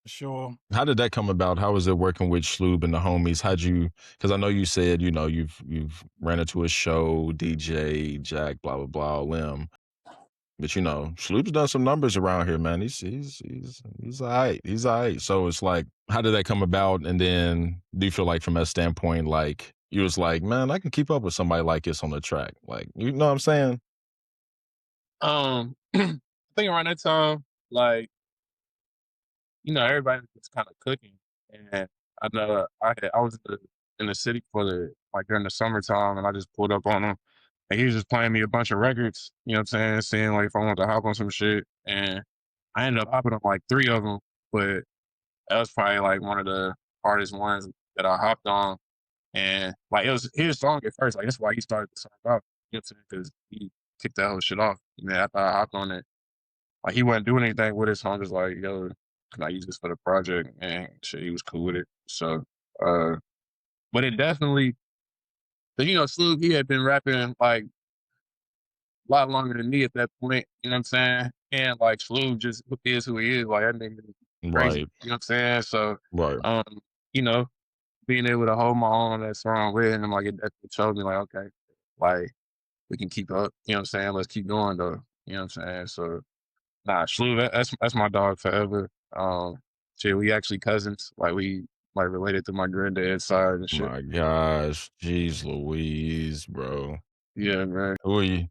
Sure. How did that come about? How was it working with Schloob and the homies? How'd you? Because I know you said you've ran into a show, DJ, Jack, blah blah blah, all them. But Schloop's done some numbers around here, man. He's all right. He's all right. So it's like, how did that come about? And then do you feel like from that standpoint, like you was like, man, I can keep up with somebody like this on the track. Like, you know what I'm saying? I think around that time, like, you know, everybody was kind of cooking, and I know I was in the city for like during the summertime, and I just pulled up on him, and he was just playing me a bunch of records. You know what I'm saying? Seeing like if I wanted to hop on some shit, and I ended up hopping on like 3 of them, but that was probably like one of the hardest ones that I hopped on, and like it was his song at first. Like that's why he started the song off. You know what I'm saying? Because he kicked that whole shit off. And then after I hopped on it, like he wasn't doing anything with it, so I'm just like, yo, can I use this for the project? And shit, he was cool with it. So, but it definitely, you know, Sloop, he had been rapping like a lot longer than me at that point. You know what I'm saying? And like Sloop just is who he is. Like that nigga is crazy. Right. You know what I'm saying? So, Right. you know, being able to hold my own on that song with him, like it definitely showed me like, okay, like we can keep up. You know what I'm saying? Let's keep going though. You know what I'm saying? So nah, Shlu, that's my dog forever. Shit, we actually cousins. Like we like related to my granddad's side and shit. My gosh. Jeez Louise, bro. Yeah, man. Who are you?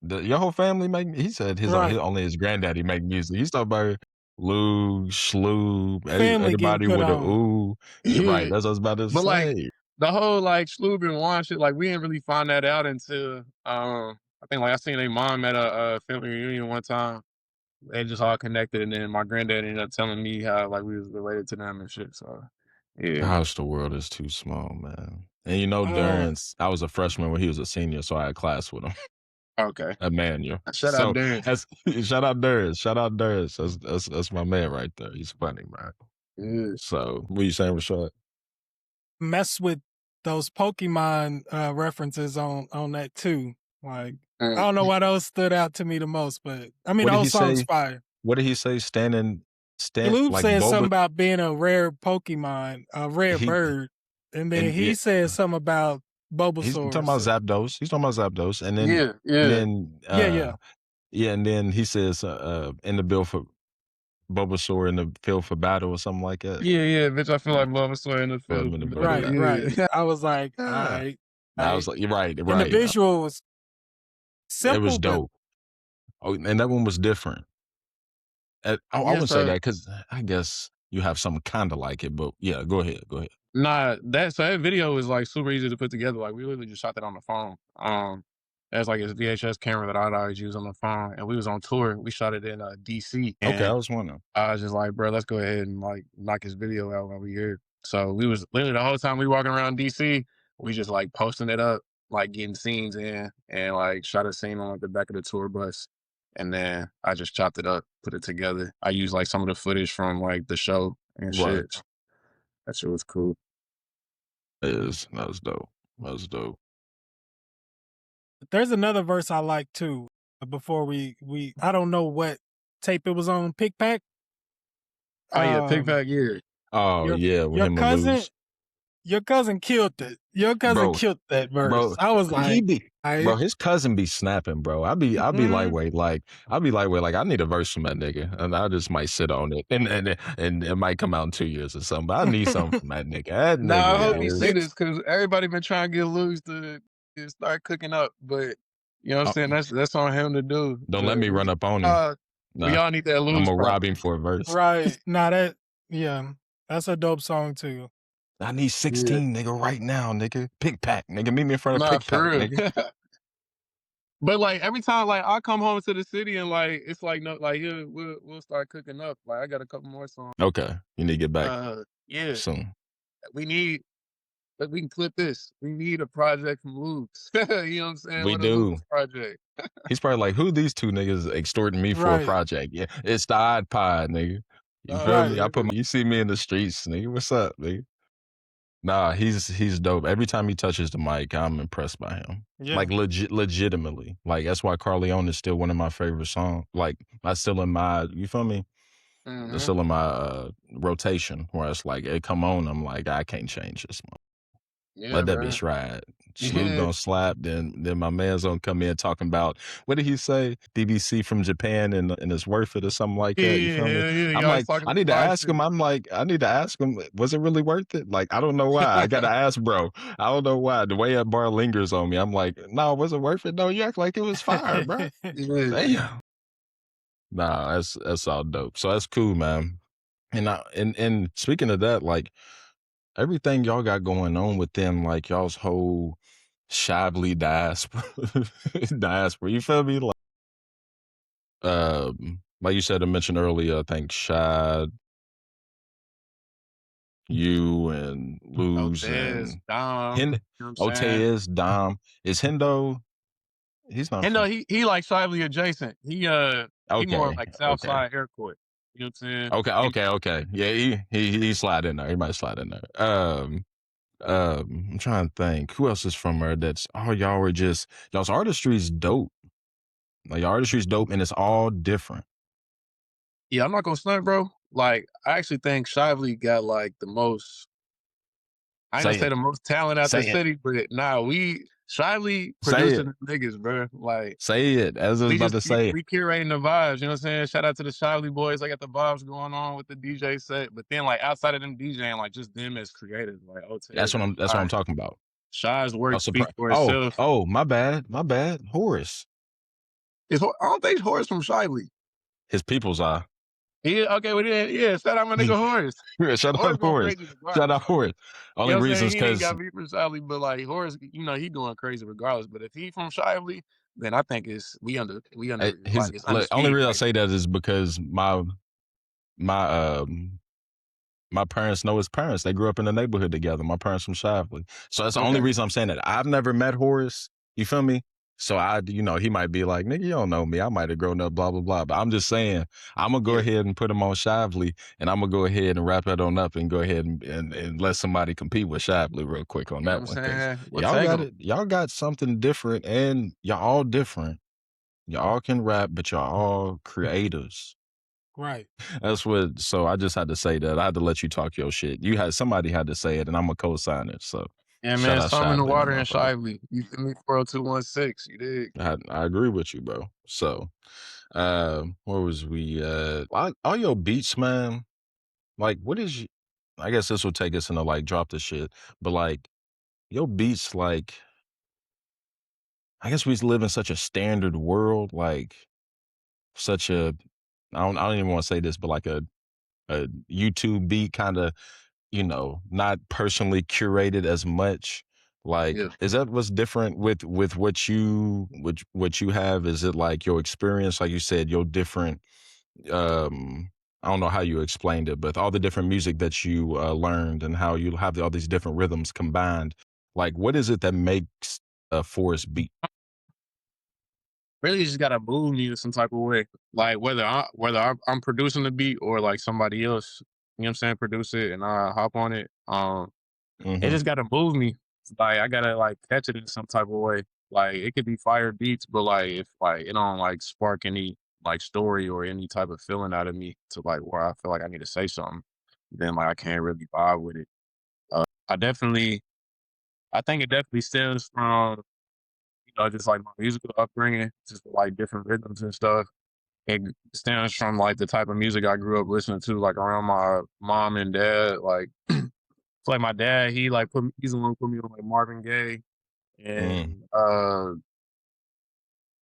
Your whole family make. He said Right. only his granddaddy make music. He's talking about Lou, Schloob, Family getting anybody put with a on. ooh. Yeah, right. Yeah. That's what I was about to But like say. the whole like Shlu and Juan shit, like we didn't really find that out until I think like I seen their mom at a family reunion one time. They just all connected, and then my granddad ended up telling me how like we was related to them and shit. So yeah. Gosh, the world is too small, man. And Uh Durance, I was a freshman when he was a senior, so I had class with him, Okay. Emmanuel. Shout out So Darren. shout out Durance. Shout out Durance. That's my man right there. He's funny, man. Yeah. So what you saying, Rashad? mess with those Pokemon references on that too. Like I don't know why those stood out to me the most, but I mean What the did whole he song's say? fire. What did he say? Stand Lube like said something Boba. about being a rare Pokemon, a rare He bird, and then and he it, said something about he's talking Bulbasaur. about So, Zapdos. He's talking about Zapdos, and Yeah. then yeah, yeah. yeah, and then he says in the bill for Bulbasaur in the field for battle or something like that. Yeah, bitch. I feel like Bulbasaur in the Put him field. in the for bird battle. Right, right. Yeah. I was like, all Yeah. right. I was like, you're right, And the right. visual was It simple, was but dope. Oh, and that one was different. I Yeah, wouldn't say so that because I guess you have something kind of like it, but yeah, go ahead. nah, that video was like super easy to put together. Like we literally just shot that on the phone. That's like his VHS camera that I'd always use on the phone, and we was on tour. We shot it in DC, Okay, I and was wondering. I was just like, bro, let's go ahead and like knock his video out while we here. So we was literally the whole time we walking around DC, we just like posting it up, like getting scenes in, and like shot a scene on like the back of the tour bus, and then I just chopped it up, put it together. I used like some of the footage from like the show and Right. shit. That shit was cool. That was dope. That was dope. there's another verse I like too. Before we I don't know what tape it was on, Pick Pack. Oh yeah, Pickpack, yeah. Oh yeah, with Your him and cousin, Luz. your cousin killed it. Your cousin Bro, killed that verse. Bro, I was like, bro, his cousin be snapping, bro. I be lightweight, like I need a verse from that nigga, and I just might sit on it, and it might come out in 2 years or something. But I need something from that nigga. That Nah, I hope nigga you is. see this because everybody been trying to get Luz to start cooking up, but you know what I'm saying? That's on him to do. Don't let me run up on him. We all need that Luz. I'm gonna rob him for a verse. right. Nah, that's a dope song too. I need 16, nigga, right now, nigga. Pick pack, nigga. Meet me in front of Nah, pick for pack, real. nigga. But like every time, like I come home to the city and like it's like no, like we'll start cooking up. Like I got a couple more songs. Okay, you need to get back Yeah, soon. we need. But we can clip this. We need a project from Luz. You know what I'm saying? We What a do. Luz project. He's probably like, who these two niggas extorting me for a Right. project? Yeah, it's the OddPod, nigga. You feel Right. me? You see me in the streets, nigga. What's up, nigga? Nah, he's dope. Every time he touches the mic, I'm impressed by him. Yeah. Like legitimately. Like that's why Carleone is still one of my favorite songs. Like that's still in my, you feel me? It's still in my rotation where it's like, it come on, I'm like, I can't change this one. Yeah, Let that bro. bitch ride. Snoop Yeah. gonna slap, then my man's gonna come in talking about, what did he say? DBC from Japan and it's worth it or something like that. You feel me? Yeah. I'm Y'all like, talking I need to fly ask shit. him. I'm like, I need to ask him, was it really worth it? Like, I don't know why. I gotta ask, bro. I don't know why. The way that bar lingers on me, I'm like, no, was it worth it? No, you act like it was fire, bro. Yeah. Damn. Nah, that's all dope. So that's cool, man. And speaking of that, like everything y'all got going on with them, like y'all's whole Shively diaspora, you feel me? Like you said, I mentioned earlier, I think Shad, you and Luz Otez, and Dom. You know what I'm saying? Otez, Dom. Is Hendo? He's not. Hendo, he like Shively adjacent. He more Okay, like South okay. Side Airport. You know what I'm saying? Okay. Yeah, he slide in there. He might slide in there. I'm trying to think who else is from her. That's y'all were just y'all's artistry's dope. Like your artistry's dope, and it's all different. Yeah, I'm not gonna stunt, bro. Like I actually think Shively got like the most. I ain't gonna say the most talent out the city, but nah, Shively producing niggas, bro. Like say it as I was about to say. We curating the vibes. You know what I'm saying? Shout out to the Shively boys. They got the vibes going on with the DJ set. But then like outside of them DJing, like just them as creators, like That's what I'm talking about. Shy's work speaks for itself. Oh, my bad. Horace. I don't think Horace from Shively. His people's are. Yeah, okay, well then, yeah, shout out my nigga Horace. Yeah, shout out Horace. Shout out Horace. Only reasons because he ain't got beef from Shively, but like Horace, you know, he doing crazy regardless. But if he from Shively, then I think we under his only reason I say that is because my parents know his parents. They grew up in the neighborhood together. My parents from Shively. So that's the only reason I'm saying that. I've never met Horace. You feel me? So he might be like, nigga, you don't know me. I might have grown up, blah, blah, blah. But I'm just saying, I'm going to go ahead and put him on Shively, and I'm going to go ahead and wrap that on up and go ahead and let somebody compete with Shively real quick on that one. Y'all got something different, and y'all all different. Y'all can rap, but y'all all creators. Right. So I just had to say that. I had to let you talk your shit. Somebody had to say it, and I'm a co-signer, so. Yeah, Shout man, out some in the Shively, that water and motherfucker. Shively. You feel me? 40216. You dig? I agree with you, bro. So, where was we? All your beats, man. Like, what is? I guess this will take us into like drop the shit, but like your beats, like I guess we live in such a standard world, like such a I don't even want to say this, but like a YouTube beat kind of, not personally curated as much. Like, Yeah. is that what's different with what you have? Is it like your experience, like you said, your different I don't know how you explained it, but all the different music that you learned and how you have all these different rhythms combined. Like, what is it that makes a Forrestt beat? Really just gotta move me in some type of way. Like whether I'm producing the beat or like somebody else, you know what I'm saying, produce it and I hop on it. It Mm-hmm. just gotta move me. Like I gotta like catch it in some type of way. Like it could be fire beats, but like if like it don't like spark any like story or any type of feeling out of me to like where I feel like I need to say something, then like I can't really vibe with it. I definitely I think it definitely stems from, just like my musical upbringing, just like different rhythms and stuff. It stems from like the type of music I grew up listening to, like around my mom and dad. Like, it's like my dad, he's the one who put me on like Marvin Gaye Mm. and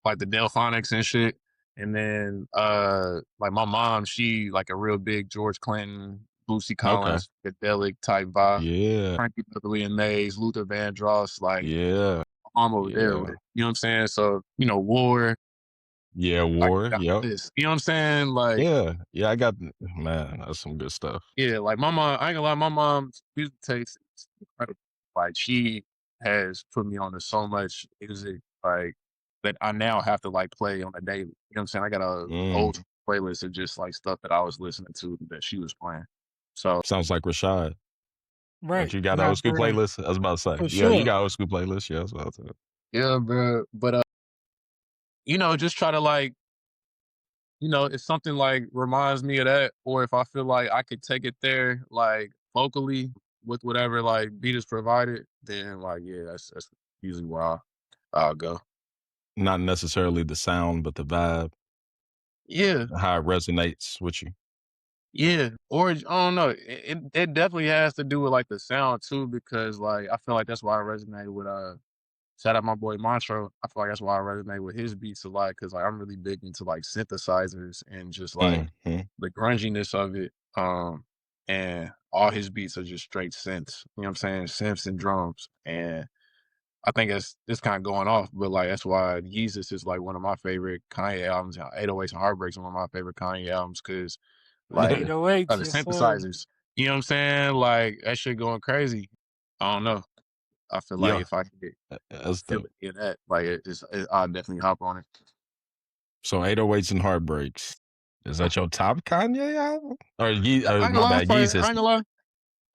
like the Delphonics and shit. And then like my mom, she like a real big George Clinton, Bootsy Okay. Collins, psychedelic type vibe. Yeah. Frankie Beverly and Mays, Luther Vandross, like Yeah. I'm over there Yeah. with. You know what I'm saying? So, War, Yeah. I War. got Yep. this. You know what I'm saying? Like, Yeah. Yeah. Man, that's some good stuff. yeah, like my mom, I ain't gonna lie, my mom's music taste is incredible. Like she has put me on to so much music, like that I now have to like play on a daily. You know what I'm saying? I got a Mm. old playlist of just like stuff that I was listening to that she was playing. So Sounds like Rashad. Don't Right. you got an old Not school for playlist? I was about to say. for Yeah, you sure. got old school playlist. Yeah, that's what I was about to say. yeah, bro. But just try to like, if something like reminds me of that, or if I feel like I could take it there, like vocally with whatever like beat is provided, then like yeah, that's usually where I'll go. Not necessarily the sound, but the vibe, Yeah, how it resonates with you. yeah. Or I don't know. It definitely has to do with like the sound too, because like I feel like that's why I resonate with shout out my boy Montro. I feel like that's why I resonate with his beats a lot because like I'm really big into like synthesizers and just like Hmm. the grunginess of it. And all his beats are just straight synths. You know what I'm saying? Synths and drums. And I think it's kind of going off, but like that's why Yeezus is like one of my favorite Kanye albums. 808s and Heartbreaks is one of my favorite Kanye albums because like Yeah. 808s, the yes, sir. synthesizers. You know what I'm saying? Like that shit going crazy. I don't know. I feel like Yeah. if I could That's feel dope. it in that, like I'll definitely hop on it. So 808s and Heartbreaks. Is that your top Kanye album? Or I ain't gonna my lie, bad, I Yeezus. ain't gonna lie. I'm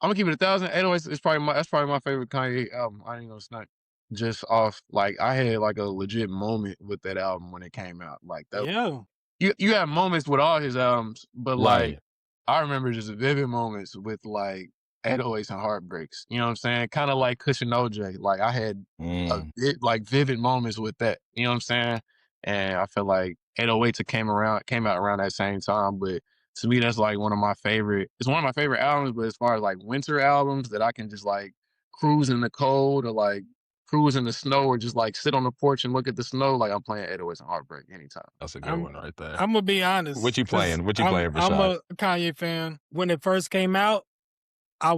gonna keep it 1,000. 808s is probably my favorite Kanye album. I ain't gonna snack. Just off, like I had like a legit moment with that album when it came out. Like that, Yeah. you have moments with all his albums, but like Right. I remember just vivid moments with like 808s and Heartbreaks. You know what I'm saying? Kind of like Cushion OJ. Like I had Mm. like vivid moments with that. You know what I'm saying? And I feel like 808s came out around that same time. But to me, that's like one of my favorite. It's one of my favorite albums. But as far as like winter albums that I can just like cruise in the cold or like cruise in the snow or just like sit on the porch and look at the snow, like I'm playing 808s and Heartbreak anytime. That's a good I'm one right there. I'm gonna be honest, What you because playing? What you I'm playing, I'm Rashad? a Kanye fan. When it first came out, I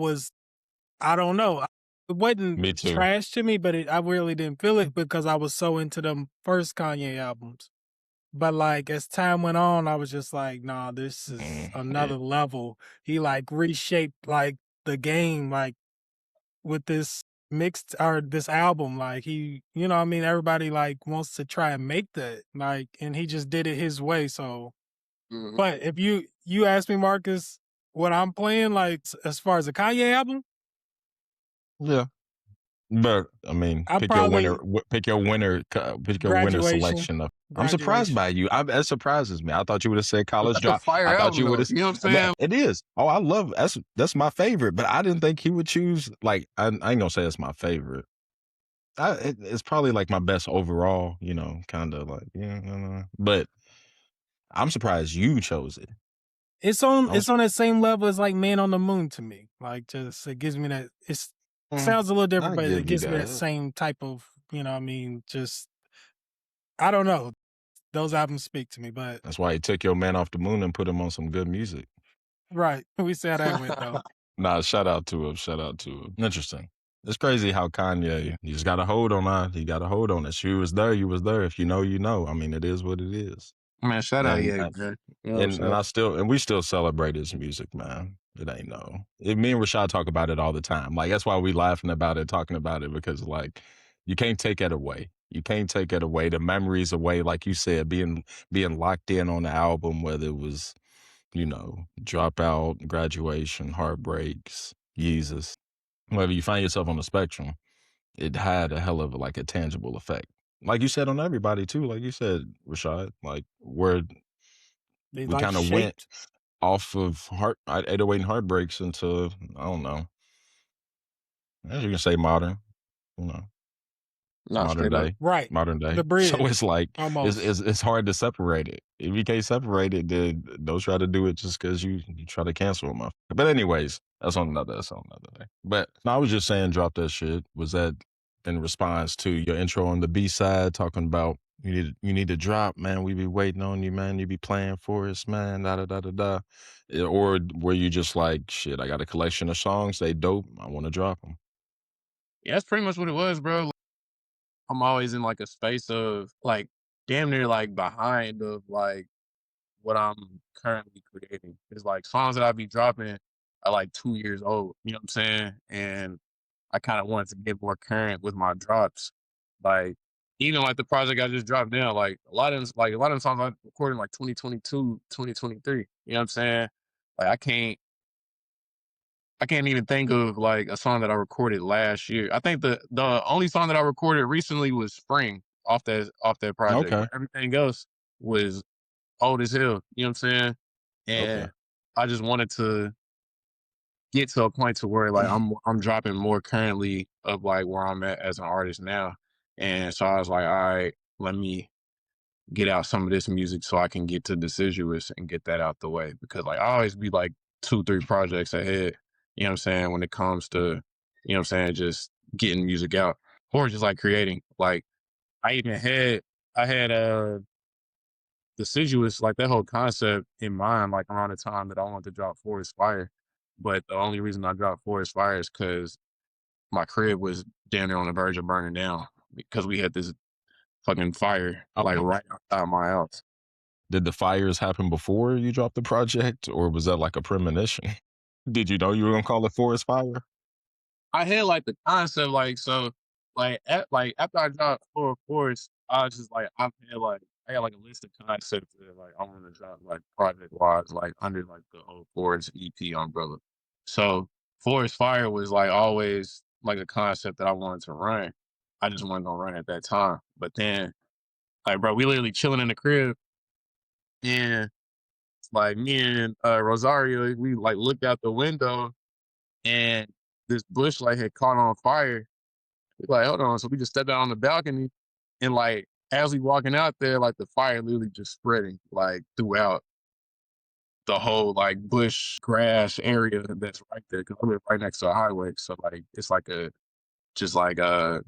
don't know. It wasn't Me too. trash to me, but I really didn't feel it because I was so into them first Kanye albums. But like as time went on, I was just like, nah, this is another level. He like reshaped like the game, like with this mixed or this album. Like he, what I mean, everybody like wants to try and make that. Like, and he just did it his way. So Mhm. but if you ask me, Marcus, what I'm playing, like as far as a Kanye album, Yeah. But I mean, I pick your winner. probably Pick your winner. Pick your winner Graduation. selection of. I'm surprised by graduation. you. That surprises me. I thought you would have said college That's a drop. fire I thought album you would though. have. You know what I'm saying? It is. Oh, I love that's my favorite. But I didn't think he would choose. Like I ain't gonna say it's my favorite. It's probably like my best overall. You know, kind of like yeah. But I'm surprised you chose it. It's on that same level as like Man on the Moon to me. Like just it gives me that sounds a little different, I but it give you gives me that that. same type of, you know what I mean, just I don't know. Those albums speak to me, but That's why he took your man off the moon and put him on some good music. right. We see how that went though. Nah, shout out to him. Shout out to him. Interesting. It's crazy how Kanye, he just got a hold on that. He got a hold on it. You was there, you was there. If you know, you know. I mean, it is what it is. Man, shout out, And yeah, man. You know what I'm saying? and we still celebrate his music, man. It ain't no. Me and Rashad talk about it all the time. Like that's why we laughing about it, talking about it, because like you can't take it away. You can't take it away. The memories away, like you said, being locked in on the album, whether it was, you know, Dropout, Graduation, Heartbreaks, Yeezus. Whether you find yourself on the spectrum, it had a hell of a tangible effect. Like you said on everybody too. Like you said, Rashad, like where They we like kind of went shaped. off of 808 and Heartbreaks into, I don't know, as you can say modern, you know, Nah, modern straight up. day, Right. modern day. The So bridge. it's like, Almost. it's hard to separate it. If you can't separate it, then don't try to do it just because you try to cancel them. But anyways, that's on another day. But no, I was just saying, drop that shit. Was that in response to your intro on the B-side talking about you need to drop, man. We be waiting on you, man. You be playing for us, man. Da da da da da. Or were you just like, shit? I got a collection of songs. They dope. I want to drop them. Yeah, that's pretty much what it was, bro. I'm always in like a space of like damn near like behind of like what I'm currently creating. It's like songs that I be dropping are like 2 years old. You know what I'm saying? And I kind of wanted to get more current with my drops. Like even like the project I just dropped now, like a lot of the songs I recorded in like 2022, 2023. You know what I'm saying? Like I can't even think of like a song that I recorded last year. I think the only song that I recorded recently was Spring off that project. Okay. But everything else was old as hell. You know what I'm saying? Okay. And I just wanted to get to a point to where like I'm dropping more currently of like where I'm at as an artist now. And so I was like, all right, let me get out some of this music so I can get to Deciduous and get that out the way. Because like I always be like 2-3 projects ahead, you know what I'm saying, when it comes to, you know what I'm saying, just getting music out or just like creating. Like I had Deciduous, like that whole concept in mind, like around the time that I wanted to drop Forest Fire. But the only reason I dropped Forest Fire is because my crib was damn near on the verge of burning down because we had this fucking fire like Okay. right outside my house. Did the fires happen before you dropped the project, or was that like a premonition? Did you know you were gonna call it Forest Fire? I had like the concept, like so, like after I dropped Forest, I was just like I had like a list of concepts that like I want to drop like project wise, like under like the whole Forest EP umbrella. So Forest Fire was like always like a concept that I wanted to run. I just wasn't gonna run at that time. But then like bro, we literally chilling in the crib and like me and Rosario, we like looked out the window and this bush like had caught on fire. We're like, hold on. So we just stepped out on the balcony and like as we walking out there, like the fire literally just spreading like throughout the whole like bush grass area that's right there. Cause I live right next to a highway. So like it's like a just like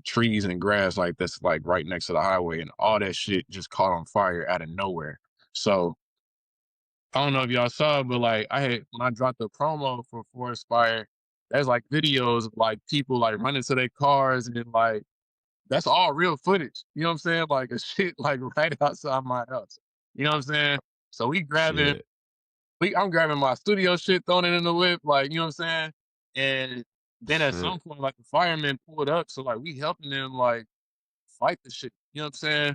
trees and grass like that's like right next to the highway and all that shit just caught on fire out of nowhere. So I don't know if y'all saw, but like I had when I dropped the promo for Forest Fire, there's like videos of like people like running to their cars and like that's all real footage. You know what I'm saying? Like a shit like right outside my house. You know what I'm saying? So Shit. I'm grabbing my studio shit, throwing it in the whip, like you know what I'm saying? And then at Shit. some point, like the firemen pulled up, so like we helping them like fight the shit. You know what I'm saying?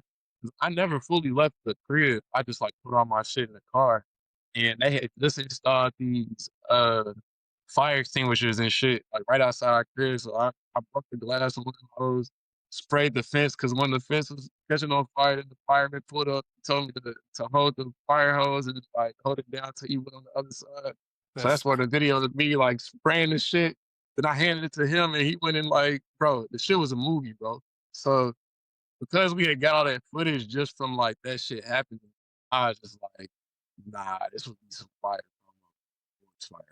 I never fully left the crib. I just like put all my shit in the car, and they had just installed these fire extinguishers and shit like right outside our crib. So I broke the glass on one of those. sprayed the fence because one of the fence was catching on fire. And the fireman pulled up, told me to hold the fire hose and like hold it down till he went on the other side. So That's that's where the video of me like spraying the shit. Then I handed it to him and he went in like, bro, the shit was a movie, bro. So because we had got all that footage just from like that shit happening, I was just like, nah, this would be some fire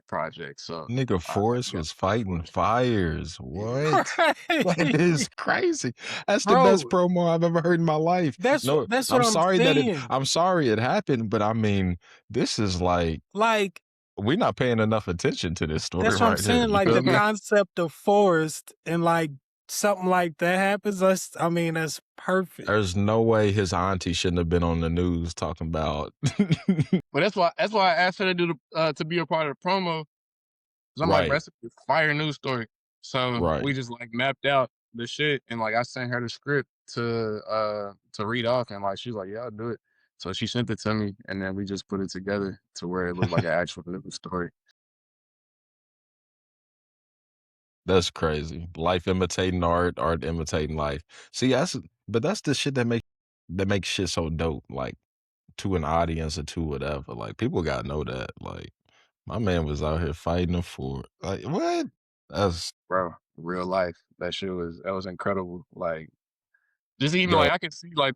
project. So Nigga, I Forrest got was fighting fires. yeah. What? That is crazy. That's the best bro. promo I've ever heard in my life. That's No, that's what I'm I'm sorry saying. I'm sorry it happened, but I mean, this is like Like we're not paying enough attention to this story that's what I'm right here. saying. You Like feel the me? concept of Forrest and like something like that happens. I mean, that's perfect. There's no way his auntie shouldn't have been on the news talking about But that's why I asked her to do the to be a part of the promo. Cause I'm like, bro, Right, that's a fire news story. So right. we just like mapped out the shit and like I sent her the script to read off and like she's like, yeah, I'll do it. So she sent it to me and then we just put it together to where it looked like an actual news story. That's crazy. Life imitating art, art imitating life. See, that's the shit that makes shit so dope. Like to an audience or to whatever. Like people gotta know that. Like my man was out here fighting for like what? That's Bro, real life. That was incredible. Like just even yo, like I can see like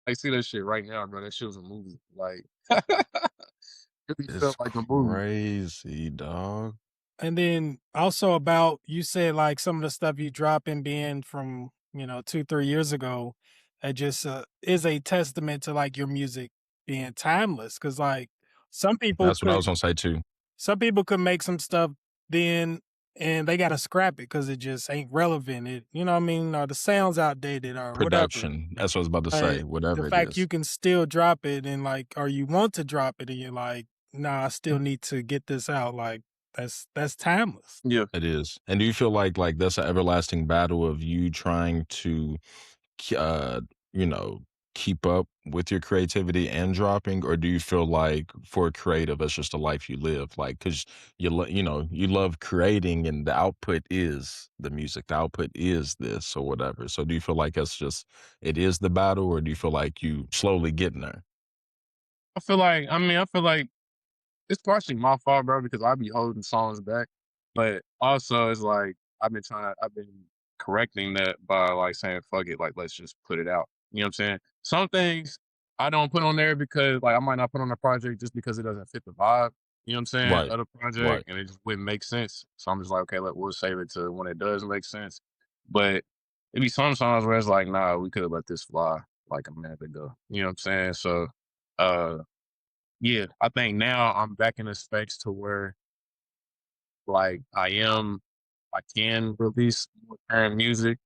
I see that shit right now, bro. That shit was a movie. Like really it's felt like a movie. crazy, dog. And then also about you said like some of the stuff you drop in being from 2-3 years ago, that just is a testament to like your music being timeless. Because like some people That's what I could was gonna say too. make some stuff then and they gotta scrap it because it just ain't relevant. It what I mean, or the sound's outdated or whatever. Production. That's what I was about to say. But the Whatever it fact you is. can still drop it and like, or you want to drop it and you're like, nah, I still need to get this out. Like that's timeless. Yeah. It is. And do you feel like that's an everlasting battle of you trying to uh, you know, keep up with your creativity and dropping, or do you feel like for a creative, it's just a life you live? Like, cause you love creating, and the output is the music. The output is this or whatever. So, do you feel like it is the battle, or do you feel like you slowly getting there? I feel like it's partially my fault, bro, because I be holding songs back. But also it's like I've been correcting that by like saying, fuck it, like let's just put it out. You know what I'm saying? Some things I don't put on there because like I might not put on a project just because it doesn't fit the vibe, you know what I'm saying, Right, of the project right. and it just wouldn't make sense. So I'm just like, okay, we'll save it to when it does make sense. But it be some songs where it's like, nah, we could have let this fly like a minute ago. You know what I'm saying? So uh yeah, I think now I'm back in a space to where like I can release more current music,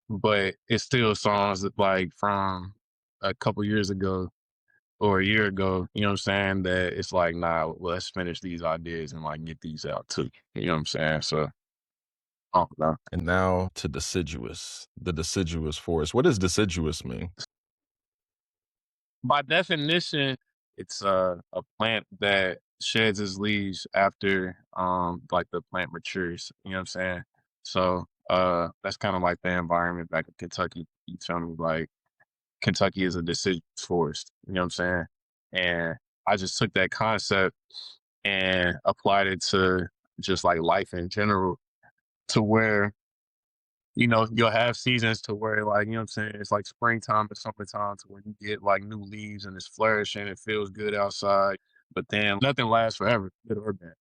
but it's still songs that like from a couple years ago or a year ago, you know what I'm saying? That it's like, nah, well, let's finish these ideas and like get these out too. You know what I'm saying? So I don't know. And now to the deciduous forest. What does deciduous mean? By definition, it's a plant that sheds its leaves after like the plant matures. You know what I'm saying? So that's kind of like the environment back in Kentucky. You tell me like Kentucky is a deciduous forest. You know what I'm saying? And I just took that concept and applied it to just like life in general, to where you'll have seasons to where like, you know what I'm saying, it's like springtime or summertime to where you get like new leaves and it's flourishing, it feels good outside, but then nothing lasts forever, good or bad.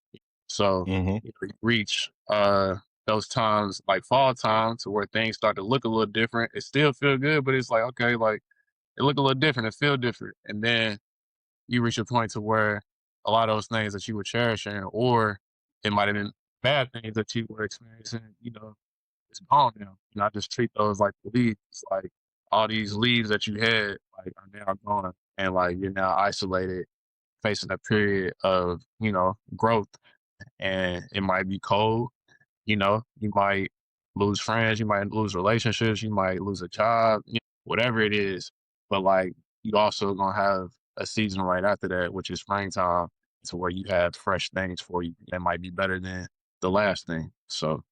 So Hmm. you reach those times like fall time to where things start to look a little different. It still feel good, but it's like, okay, like it look a little different, it feel different. And then you reach a point to where a lot of those things that you were cherishing, or it might have been bad things that you were experiencing, it's gone now. And I just treat those like the leaves. Like all these leaves that you had like are now gone. And like you're now isolated, facing a period of, growth. And it might be cold, you might lose friends, you might lose relationships, you might lose a job, whatever it is. But like you also gonna have a season right after that, which is springtime, to where you have fresh things for you that might be better than the last thing. So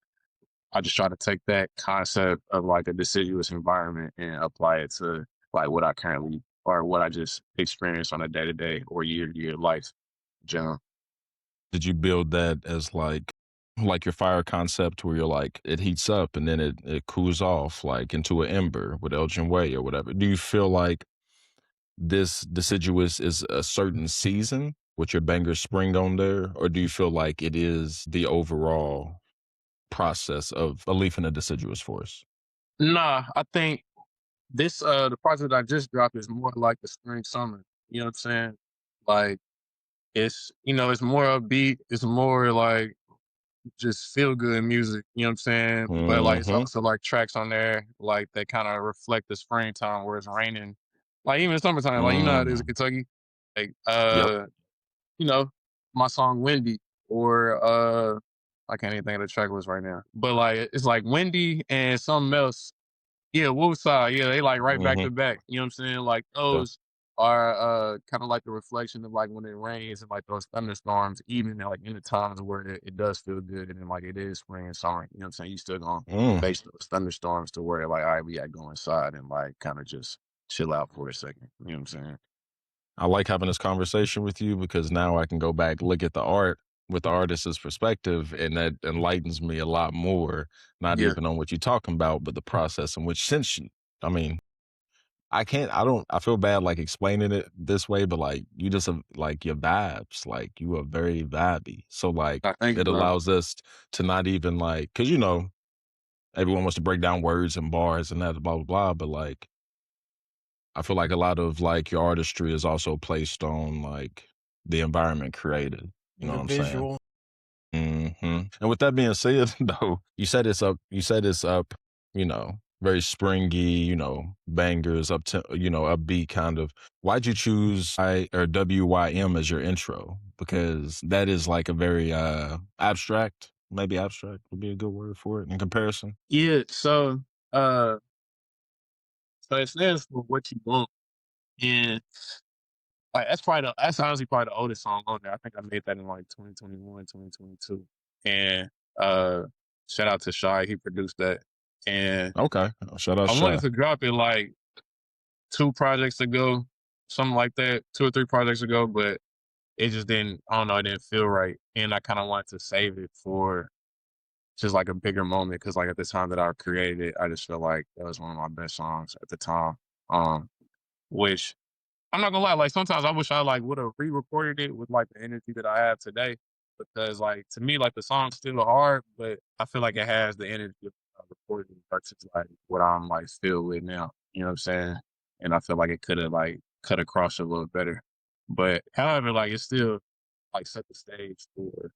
I just try to take that concept of like a deciduous environment and apply it to like what I currently or what I just experience on a day to day or year to year life in general. Did you build that as like your fire concept where you're like it heats up and then it cools off like into an ember with Elgin Way or whatever? Do you feel like this deciduous is a certain season with your banger spring on there, or do you feel like it is the overall process of a leaf in a deciduous forest? Nah, I think this the project I just dropped is more like the spring summer. You know what I'm saying? Like it's it's more upbeat. It's more like just feel good music, you know what I'm saying? But like it's Mm-hmm. also like tracks on there like that kind of reflect the springtime where it's raining. Like even summertime, like you know how it is in Mm. Kentucky. Like Yep. you know, my song Windy or I can't even think of the track list right now. But like it's like Windy and something else. Yeah, Wooside. Yeah, they like right back Mm-hmm. to back. You know what I'm saying? Like Yeah. those are kind of like the reflection of like when it rains and like those thunderstorms, even like in the times where it does feel good and then like it is spring and summer. You know what I'm saying? You still gonna Mm. face those thunderstorms to where like, all right, we gotta go inside and like kind of just chill out for a second. You know what I'm saying? I like having this conversation with you because now I can go back, look at the art with the artist's perspective, and that enlightens me a lot more, not Yeah, even on what you're talking about, but the process in which I mean, I feel bad like explaining it this way, but like you just have like your vibes, like you are very vibey. So like I thank you, it bro. allows us to not even like, cause everyone wants to break down words and bars and that blah blah blah, but like I feel like a lot of like your artistry is also placed on like the environment created. You know The what I'm saying? visual. And with that being said, though, you said it's up. You said it's up. Very springy. Bangers up to upbeat kind of. Why'd you choose I or WYM as your intro? Because that is like a very abstract. Maybe abstract would be a good word for it in comparison. Yeah, uh so it stands for what you want. And like that's honestly probably the oldest song on there. I think I made that in like 2021, 2022. And shout out to Shy, he produced that. And Okay, shout out I wanted Shy. to drop it like 2 projects ago, something like that, 2 or 3 projects ago, but it just didn't, I don't know, it didn't feel right. And I kind of wanted to save it for just like a bigger moment because like at the time that I created it, I just feel like that was one of my best songs at the time. Um, which I'm not gonna lie, like sometimes I wish I like would have re-recorded it with like the energy that I have today. Because like to me, like the song's still hard, but I feel like it has the energy of recording versus like what I'm like still with now. You know what I'm saying? And I feel like it could have like cut across a little better. But however, like it still like set the stage for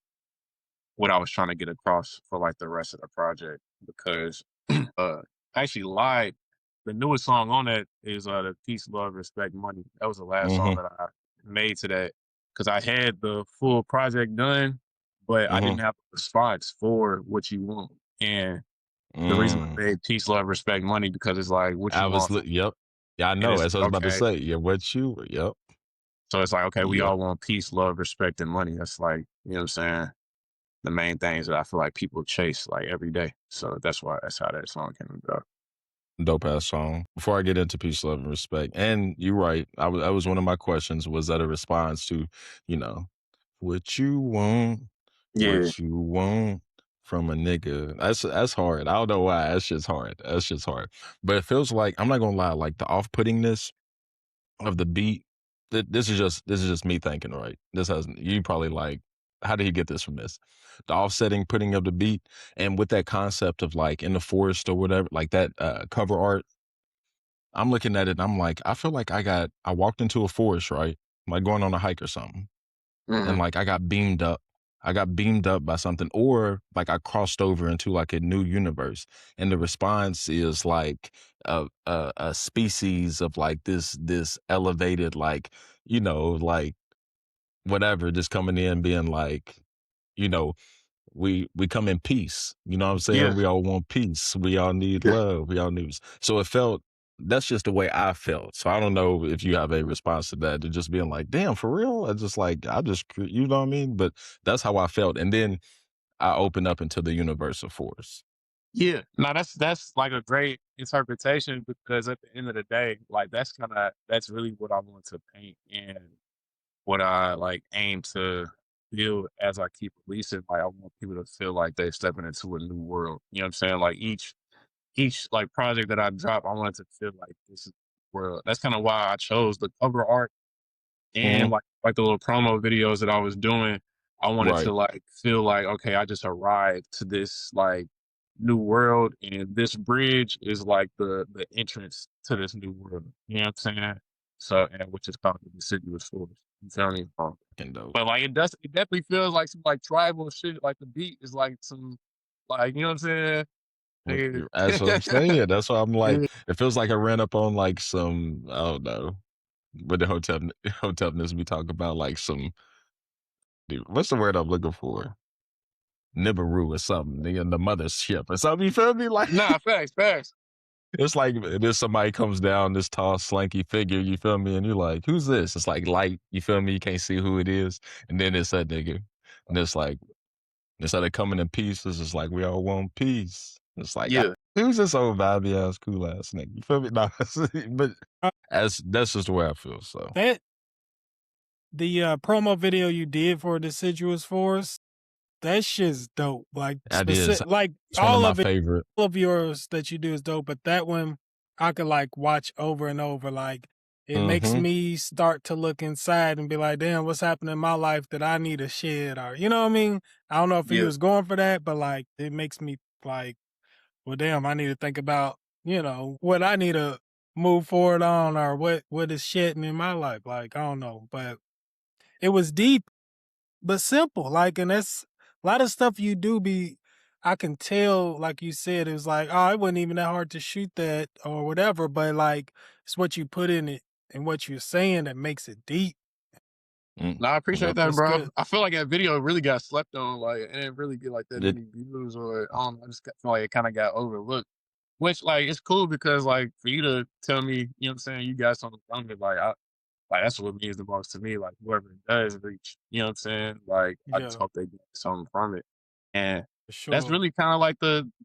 what I was trying to get across for like the rest of the project because I actually lied. The newest song on that is the Peace, Love, Respect, Money. That was the last song Mm-hmm. that I made to that because I had the full project done, but I Mm-hmm. didn't have a response for what you want. And the reason I Mm. made Peace, Love, Respect, Money because it's like what you want from Yep. Yeah, I and know. it's As I like was about to okay. say. Yeah, what you were. Yep. So it's like, okay, we Yep. all want peace, love, respect, and money. That's like, you know what I'm saying? The main things that I feel like people chase like every day. So that's how that song came about. Dope ass song. Before I get into peace, love, and respect, and you're right. That was one of my questions. Was that a response to, you know, what you want, Yeah. what you want from a nigga? That's hard. I don't know why. That's just hard. That's just hard. But it feels like I'm not gonna lie. Like the off puttingness of the beat. This is just me thinking, right? This has you probably like. How did he get this from this? The offsetting putting of the beat, and with that concept of like in the forest or whatever, like that cover art. I'm looking at it and I'm like, I feel like I walked into a forest, right? Like going on a hike or something. And Mhm. like I got beamed up. I got beamed up by something, or like I crossed over into like a new universe. And the response is like a species of like this elevated, like, like whatever, just coming in being like, you know, we come in peace. You know what I'm saying? Yeah. We all want peace. We all need Yeah. love. We all need. So it felt. That's just the way I felt. So I don't know if you have a response to that. To just being like, damn, for real. You know what I mean. But that's how I felt. And then I opened up into the universe of force. Yeah, no, that's like a great interpretation because at the end of the day, like that's really what I want to paint and what I like aim to build as I keep releasing. Like I want people to feel like they're stepping into a new world. You know what I'm saying? Like each like project that I drop, I want it to feel like this is the world. That's kind of why I chose the cover art and Mhm. like the little promo videos that I was doing. I wanted Right. to like feel like, okay, I just arrived to this like new world, and this bridge is like the entrance to this new world. You know what I'm saying? So, and which is called the deciduous forest. You feel me? Fucking dope. But like it definitely feels like some like tribal shit. Like the beat is like some like you know what I'm saying? That's what I'm saying. That's why I'm like, Yeah. it feels like I ran up on like some, I don't know, what the hotepness we talk about, like some, dude, what's the word I'm looking for? Nibiru or something, the mothership or something. You feel me? Like Nah, facts, facts. it's like there's somebody comes down, this tall, slanky figure. You feel me? And you're like, who's this? It's like light. You feel me? You can't see who it is, and then it's that nigga, and it's like instead of coming in pieces, it's like we all want peace. It's like Yeah. who's this old vibey ass cool ass nigga? You feel me? No, but Uh, that's just the way I feel. So that the promo video you did for Deciduous Forest, that shit's dope. Like that is, specific, like it's one of my it, favorite. all of yours that you do is dope. But that one, I could like watch over and over. Like it makes Mm-hmm. me start to look inside and be like, damn, what's happening in my life that I need to shed? Or you know what I mean? I don't know if he Yeah. was going for that, but like it makes me like, well, damn, I need to think about what I need to move forward on or what is shedding in my life. Like I don't know, but it was deep but simple. Like, and that's a lot of stuff you do be. I can tell, like you said, it was like, oh, it wasn't even that hard to shoot that or whatever. But like, it's what you put in it and what you're saying that makes it deep. Mm. No, I appreciate Yep. that, That's bro. good. I feel like that video really got slept on, like, it didn't really get like that It, many views, or I don't know. I just feel like it kind of got overlooked. Which, like, it's cool because, like, for you to tell me, you know what I'm saying, you got something from it, like that's what means the most to me. Like, whoever it does reach, you know what I'm saying? Like, I just Yeah, hope they get something from it. And for that's sure. really kind of like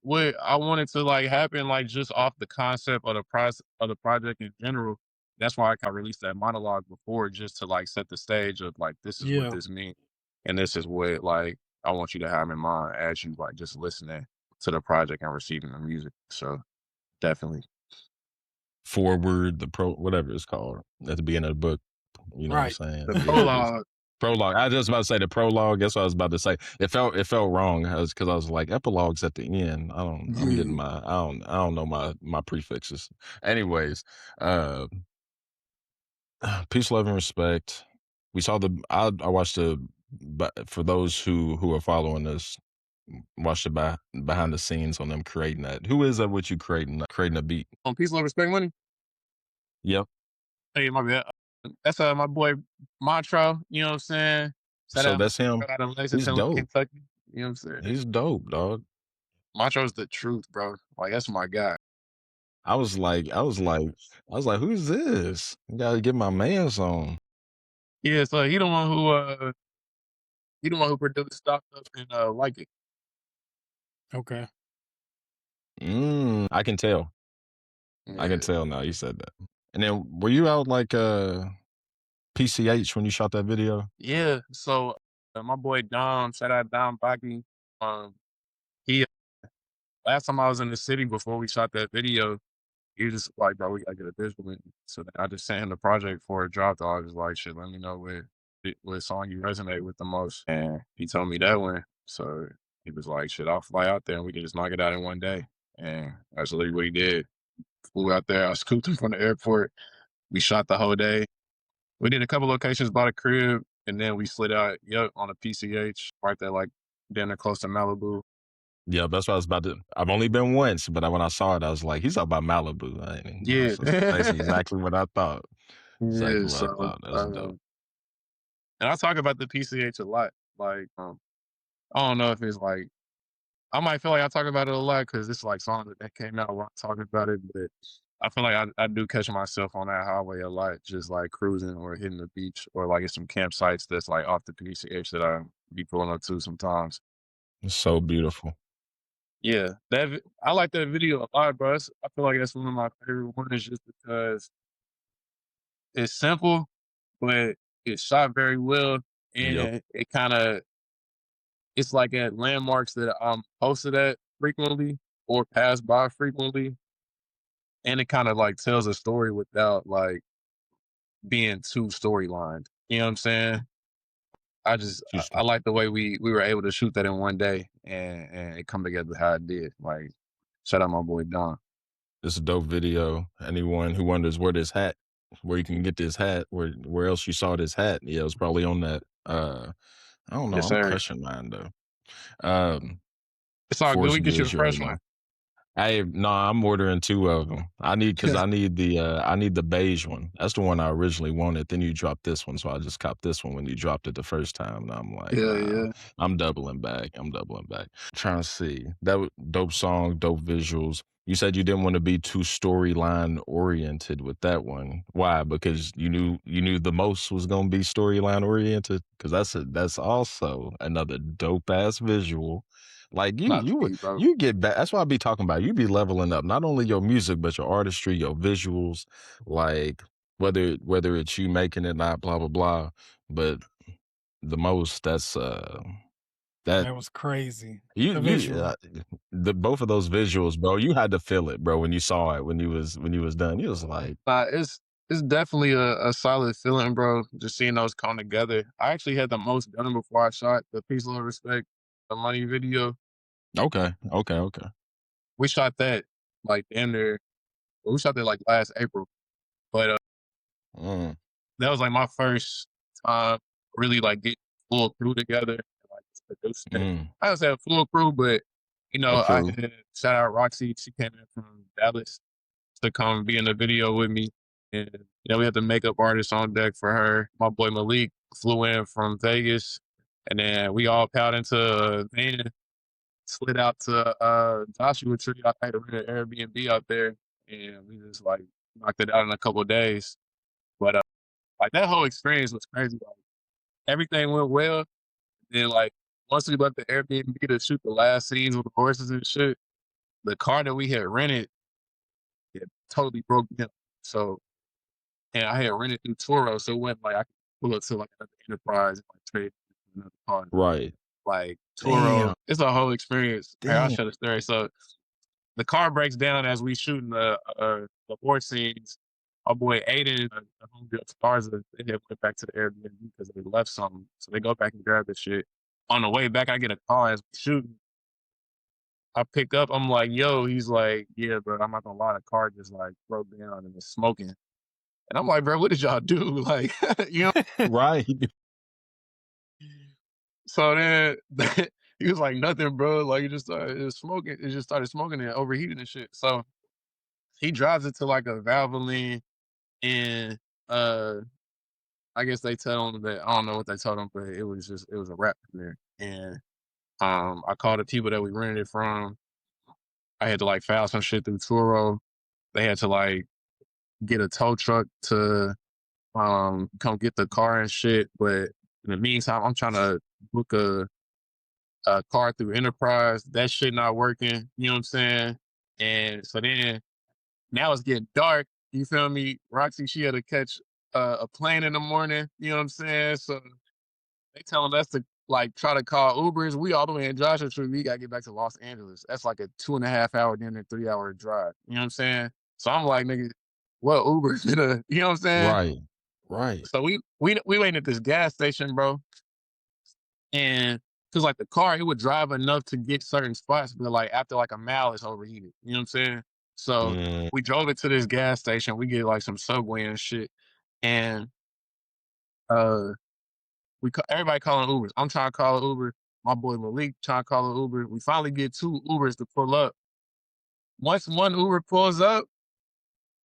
what I wanted to like happen, like just off the concept of the process of the project in general. That's why I kind of released that monologue before, just to like set the stage of like this is what Yeah, this means, and this is what like I want you to have in mind as you like just listening to the project and receiving the music. So definitely. forward the whatever it's called at the beginning of the book. You know what I'm right. saying? The Yeah, just prologue. prologue. I was just about to say the prologue. That's what I was about to say. It felt wrong because I was like epilogues at the end. I'm getting Yeah. my I don't know my prefixes. Anyways, uh, peace, love, and respect. We saw I watched but for those who are following us, watch the behind the scenes on them creating that. Who is that? What you creating a beat? On Peace, Love, Respect, Money. Yep. Hey, my bad. That's my boy Montro. You know what I'm saying? Shout So out, that's him. shout out to He's Lexington, dope. Kentucky. You know what I'm saying? He's dope, dog. Montro's the truth, bro. Like that's my guy. I was like, who's this? I gotta get my man's on. Yeah, so he the one who produced Stocked Up and Like It. Okay. I can tell. I can Yeah. tell now you said that. And then were you out like PCH when you shot that video? Yeah. So my boy Dom, shout out Dom Baki. He last time I was in the city before we shot that video, he was just like, bro, we gotta get a visual in. So then I just sent him the project for a drop. I was like, shit, let me know what song you resonate with the most. And he told me that one. So he was like, shit, I'll fly out there and we can just knock it out in one day. And that's literally what he did. Flew out there. I scooped him from the airport. We shot the whole day. We did a couple locations by the crib, and then we slid out, on a PCH right there, like dinner close to Malibu. Yeah, that's what I was about to. I've only been once, but when I saw it, I was like, he's talking about Malibu. Yeah. That's exactly what I thought. Yeah. Exactly what I So, thought. That's dope. and I talk about the PCH a lot. Like, I don't know if it's like I might feel like I talk about it a lot because it's like songs that came out while I'm talking about it, but I feel like I do catch myself on that highway a lot, just like cruising or hitting the beach or like at some campsites that's like off the PCH that I be pulling up to sometimes. It's so beautiful. Yeah, I like that video a lot, bro. I feel like that's one of my favorite ones just because it's simple, but it's shot very well, Yep. and it's like at landmarks that I'm posted at frequently or pass by frequently, and it kind of like tells a story without like being too storylined. You know what I'm saying? I like the way we were able to shoot that in one day and it come together how it did. Like, shout out my boy Don. It's a dope video. Anyone who wonders where you can get this hat, where else you saw this hat, yeah, it was probably on that. I don't know. Yes, I'm sir. crushing mine though. It's all good. Force We get you a Goods, you already fresh know. one. No, I'm ordering 2 of them. I need the beige one. That's the one I originally wanted. Then you dropped this one, so I just copped this one when you dropped it the first time. And I'm like, Yeah, nah, yeah. I'm doubling back. Trying to see that dope song, dope visuals. You said you didn't want to be too storyline oriented with that one. Why? Because you knew the most was gonna be storyline oriented. Because that's also another dope ass visual. Like Not me, bro. you get back. That's why I be talking about. You be leveling up not only your music but your artistry, your visuals. Like whether it's you making it, not blah blah blah. But the most that That was crazy. you The you visual. the both of those visuals, bro. You had to feel it, bro, when you saw it when you was done. You was like, Nah, it's definitely a solid feeling, bro. Just seeing those come together. I actually had the most done before I shot the Peace, Love, Respect, the Money video. okay. We shot that like damn near. We shot that like last April, but Mm, that was like my first time really like get full crew together and like just producing it. mm, I don't say a full crew, but you a know, I crew. had shout out Roxy. She came in from Dallas to come be in the video with me. And we had the makeup artist on deck for her. My boy Malik flew in from Vegas. And then we all piled into a van, slid out to Joshua Tree. I had to rent an Airbnb out there. And we just like knocked it out in a couple of days. But like that whole experience was crazy. Like everything went well. Then like once we left the Airbnb to shoot the last scenes with the horses and shit, the car that we had rented, it totally broke down. So and I had rented through Turo, so it wasn't like I could pull up to like another enterprise and like trade another car. Right. Like Turo, Damn. it's a whole experience. Here, I'll Damn. share the story. So the car breaks down as we shooting the horse scenes. Our boy Aiden, the homegirl stars, they had went back to the Airbnb because they left something. So they go back and grab the shit. On the way back, I get a call as we shooting. I pick up. I'm like, "Yo," he's like, "Yeah, bro. I'm not gonna lie, the car just like broke down and it's smoking." And I'm like, "Bro, what did y'all do?" Like, you know. Right. So then he was like, "Nothing, bro. Like, it was smoking. It just started smoking and overheating and shit." So he drives it to like a Valvoline, and I guess they tell him that I don't know what they told him, but it was a wrap from there. And I called the people that we rented it from. I had to like file some shit through Turo. They had to like get a tow truck to come get the car and shit. But in the meantime, I'm trying to book a car through Enterprise. That shit not working. You know what I'm saying? And so then now it's getting dark. You feel me? Roxy, she had to catch a plane in the morning. You know what I'm saying? So they telling us to like try to call Ubers. We all the way in Joshua Tree. We gotta get back to Los Angeles. That's like a 2.5 hour, then a 3 hour drive. You know what I'm saying? So I'm like, nigga, what Uber's gonna? You know what I'm saying? Right. Right. So we waiting at this gas station, bro. And because like the car, it would drive enough to get certain spots, but like after like a mile, it's overheated. You know what I'm saying? So Mm, we drove it to this gas station. We get like some Subway and shit, and uh, everybody calling Ubers. I'm trying to call an Uber. My boy Malik trying to call an Uber. We finally get 2 Ubers to pull up. Once one Uber pulls up,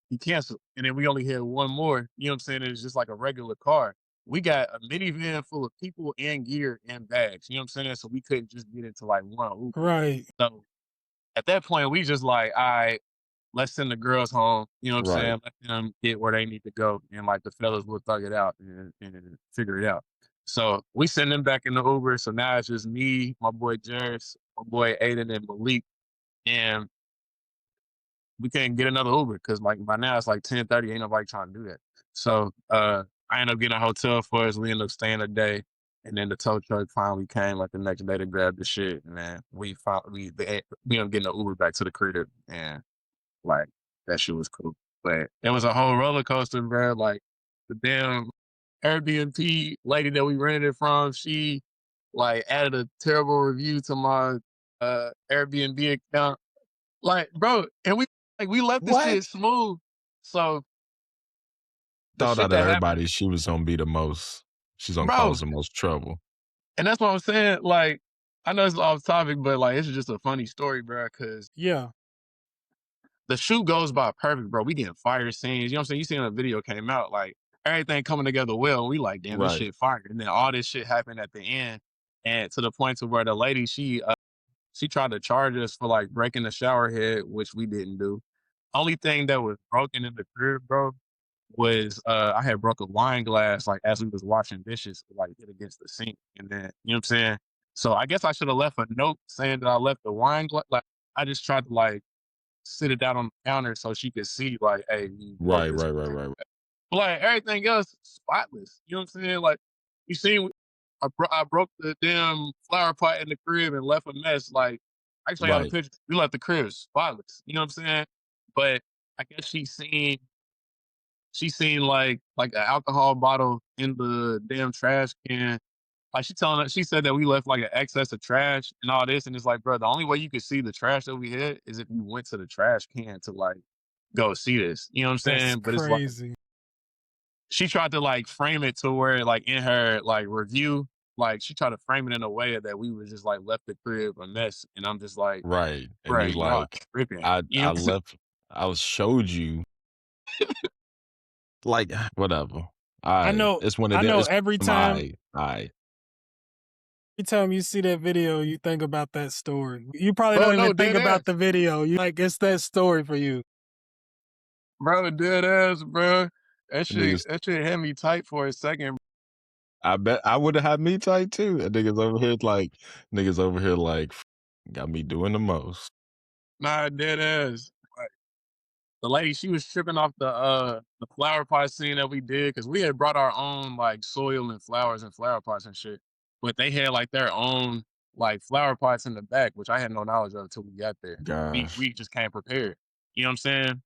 he canceled, and then we only had one more. You know what I'm saying? It's just like a regular car. We got a minivan full of people and gear and bags. You know what I'm saying? So we couldn't just get into like one Uber. Right. So at that point, we just like, all right, let's send the girls home. You know what I'm right. saying? Let them get where they need to go, and like the fellas will thug it out and figure it out. So we send them back in the Uber. So now it's just me, my boy Jairus, my boy Aiden, and Malik. and we couldn't get another Uber because like by now it's like 10:30, ain't nobody trying to do that. So I ended up getting a hotel for us. We ended up staying a day, and then the tow truck finally came like the next day to grab the shit, and then we ended up getting an Uber back to the crib, and like that shit was cool. But it was a whole roller coaster, bro. Like the damn Airbnb lady that we rented it from, she like added a terrible review to my Airbnb account. Like, bro, and we left this What? shit smooth. So the Thought shit out of that happened, everybody, she was gonna be the most. She's gonna bro, cause the most trouble. and that's what I'm saying. Like, I know it's off topic, but like it's just a funny story, bro, because Yeah. the shoot goes by perfect, bro. We getting fire scenes. You know what I'm saying? You seen the video came out, like everything coming together well. We like, damn, this Right. shit fire. And then all this shit happened at the end. And to the point to where the lady, she tried to charge us for like breaking the shower head, which we didn't do. Only thing that was broken in the crib, bro, was I had broke a wine glass like as we was washing dishes, like hit against the sink. And then, you know what I'm saying? So I guess I should have left a note saying that I left the wine glass. Like I just tried to like sit it down on the counter so she could see like, hey, you broke Right. this. Right. But like everything else, spotless. You know what I'm saying? Like you seen, I broke the damn flower pot in the crib and left a mess. Like actually, I got a Right. picture. We left the crib spotless. You know what I'm saying? But I guess she seen like an alcohol bottle in the damn trash can. Like she said that we left like an excess of trash and all this, and it's like, bro, the only way you could see the trash that we hit is if you went to the trash can to like go see this. You know what I'm That's saying? But it's like crazy. she tried to like frame it to where like in her like review, like she tried to frame it in a way that we was just like left the crib a mess, and I'm just like, Right. And bro, you y'all like, tripping. I You know I what I'm saying? left. I showed you like whatever. I I know it's one of I them. know It's every time I every time you see that video, you think about that story. You probably Bro, don't no, even think dead about ass. the video. You like it's that story for you. Bro, dead ass, bro. niggas. That shit had me tight for a second. I bet I would have had me tight too. And niggas over here like got me doing the most. Nah, dead ass. Like, the lady, she was tripping off the flower pot scene that we did because we had brought our own like soil and flowers and flower pots and shit. But they had like their own like flower pots in the back, which I had no knowledge of until we got there. Gosh. We just came prepared. You know what I'm saying?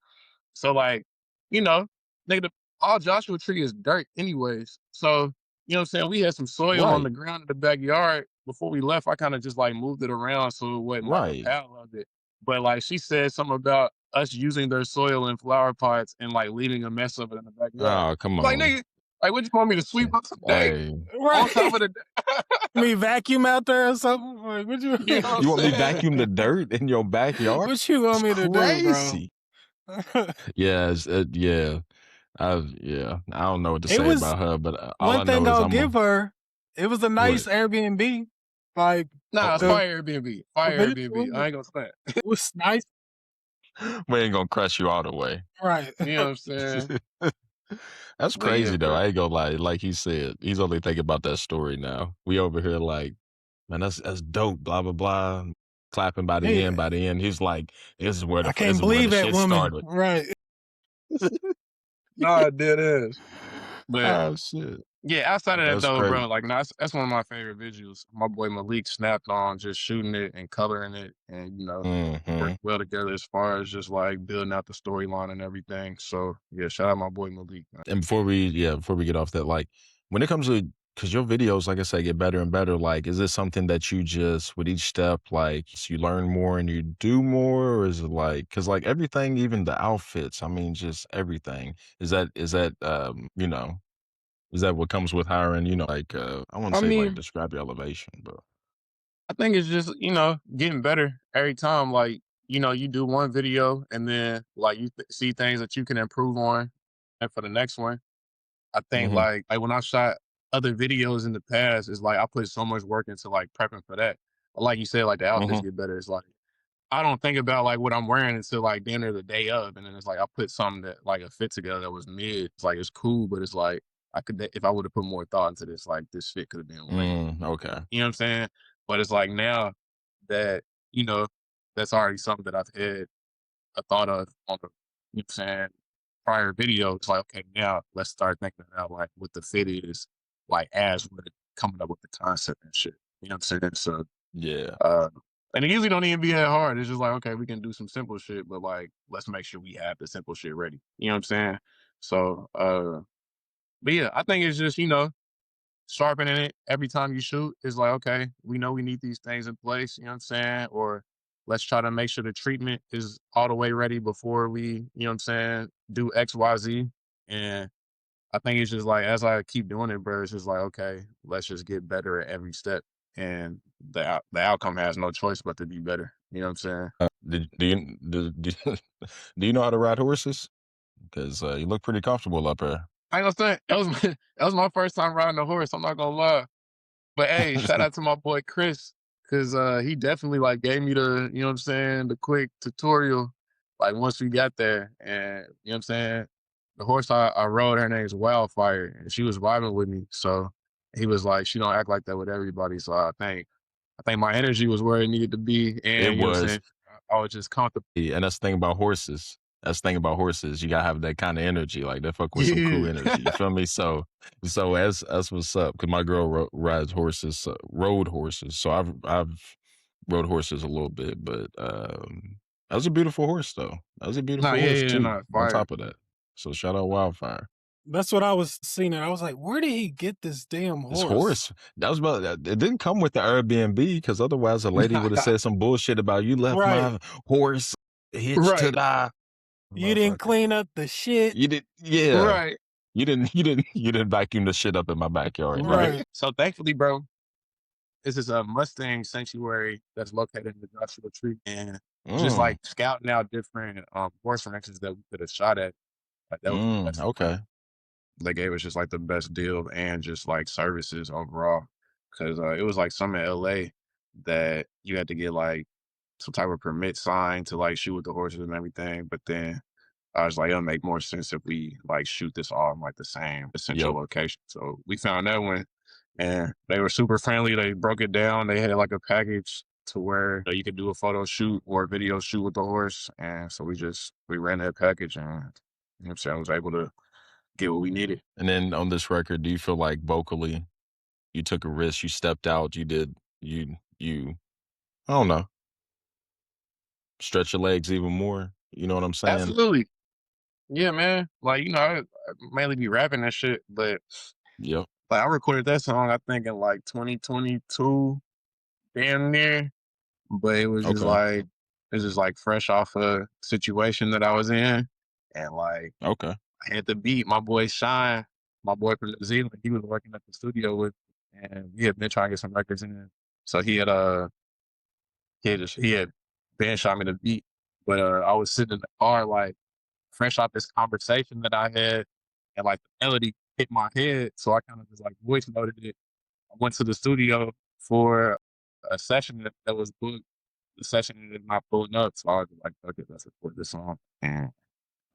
So like, you know, nigga, all Joshua Tree is dirt anyways. So, you know what I'm saying? We had some soil on Right. the ground in the backyard. Before we left, I kind of just like moved it around so it wasn't like a Right. pile of it. But like she said something about us using their soil in flower pots and like leaving a mess of it in the backyard. Oh, come I'm like, on. nigga, like what you want me to sweep up today? Hey. On top Right. of the Me vacuum out there or something? Like what you you know what I'm You want me saying? vacuum the dirt in your backyard? what you want It's me to do, bro? crazy. Yeah, yeah. Yeah. I don't know what to It say was about her, but all one I know thing is I'll I'm a give her. It was a nice what? Airbnb. Like Nah, it's Oh, the fire Airbnb. Fire Airbnb. video I ain't gonna stand. was nice. we ain't gonna crush you all the way. Right. You know what I'm saying? That's But yeah, crazy though. bro. I ain't gonna lie. Like he said, he's only thinking about that story now. We over here like, man, that's dope. Blah blah blah. Clapping by the end. Hey, By the end, he's like, this is I this can't is where the believe that shit woman. started. Right. Nah, it dead is. But Oh shit, yeah, outside of that that's though, crazy. bro, like nah, that's one of my favorite visuals. My boy Malik snapped on just shooting it and coloring it, and you know, Hmm. worked well together as far as just like building out the storyline and everything. So yeah, shout out my boy Malik, man. And before we get off that, like when it comes to because your videos, like I said, get better and better. Like, is this something that you just with each step, like you learn more and you do more, or is it like because like everything, even the outfits, I mean, just everything. Is that is that what comes with hiring? Like I wouldn't I say like mean, describe your elevation, but I think it's just, getting better every time. Like, you do one video and then like you see things that you can improve on and for the next one. I think hmm like when I shot other videos in the past, it's like I put so much work into like prepping for that. But like you said, like the outfits hmm get better. It's like I don't think about like what I'm wearing until like dinner the day of, and then it's like I put something that like a fit together that was mid. It's like it's cool, but it's like I could if I would have put more thought into this, like this fit could have been way. Okay. You know what I'm saying? But it's like now that you know that's already something that I've had a thought of on the, you know what I'm saying, prior video. It's like, okay, now let's start thinking about like what the fit is, like as we're coming up with the concept and shit. You know what I'm saying? So, Yeah. and it usually don't even be that hard. It's just like, okay, we can do some simple shit, but like, let's make sure we have the simple shit ready. You know what I'm saying? So, but yeah, I think it's just, sharpening it every time you shoot is like, okay, we know we need these things in place, you know what I'm saying? Or let's try to make sure the treatment is all the way ready before we, you know what I'm saying, do XYZ. And I think it's just like, as I keep doing it, bro, it's just like, okay, let's just get better at every step. And the outcome has no choice but to be better. You know what I'm saying? Do you know how to ride horses? Because you look pretty comfortable up here. I ain't gonna say that was that was my first time riding a horse. I'm not gonna lie. But hey, shout out to my boy Chris, cause he definitely like gave me the, you know what I'm saying, the quick tutorial. Like once we got there, and you know what I'm saying, the horse I rode, her name's Wildfire, and she was vibing with me. So he was like, she don't act like that with everybody. So I think my energy was where it needed to be, It and you know what I'm was. saying, I was just comfortable. And that's the thing about horses. That's the thing about horses. You gotta have that kind of energy. Like they fuck with some cool Yeah. energy. You feel me? So as what's up? Because my girl rides horses, rode horses. So I've rode horses a little bit, but that was a beautiful horse though. That was a No, beautiful yeah, horse yeah, too. no, On fire. top of that, so shout out Wildfire. That's what I was seeing. And I was like, where did he get this damn This horse? horse. That was about. It didn't come with the Airbnb because otherwise a lady would have said some bullshit about you left Right. my horse hitched to Right, the You didn't motherfucker. clean up the shit. You did, yeah. right, You didn't vacuum the shit up in my backyard, right? Right. So thankfully, bro, this is a Mustang sanctuary that's located in the Joshua Tree, and just like scouting out different horse ranches that we could have shot at, like that was the best one. Okay. They gave us just like the best deal and just like services overall, because it was like some in LA that you had to get like some type of permit signed to like shoot with the horses and everything, but then I was like, it'll make more sense if we like shoot this all in like the same essential Yep. location. So we found that one, and they were super friendly. They broke it down. They had like a package to where you could do a photo shoot or a video shoot with the horse. And so we ran that package, and you know what I'm saying, I was able to get what we needed. And then on this record, do you feel like vocally you took a risk, you stepped out, you I don't know, stretch your legs even more? You know what I'm saying? Absolutely. Yeah, man. Like, I mainly be rapping that shit, but Yep. like I recorded that song, I think in like 2022, damn near. But it was Okay. just like fresh off a situation that I was in. And like Okay. I had to beat my boy Shine, my boy from New Zealand. He was working at the studio with, and we had been trying to get some records in. So he had been shot me the beat. But I was sitting in the car like fresh off this conversation that I had, and like the melody hit my head. So I kind of just like voice noted it. I went to the studio for a session that was booked. The session ended not pulling up, so I was like, "Okay, let's record this song." And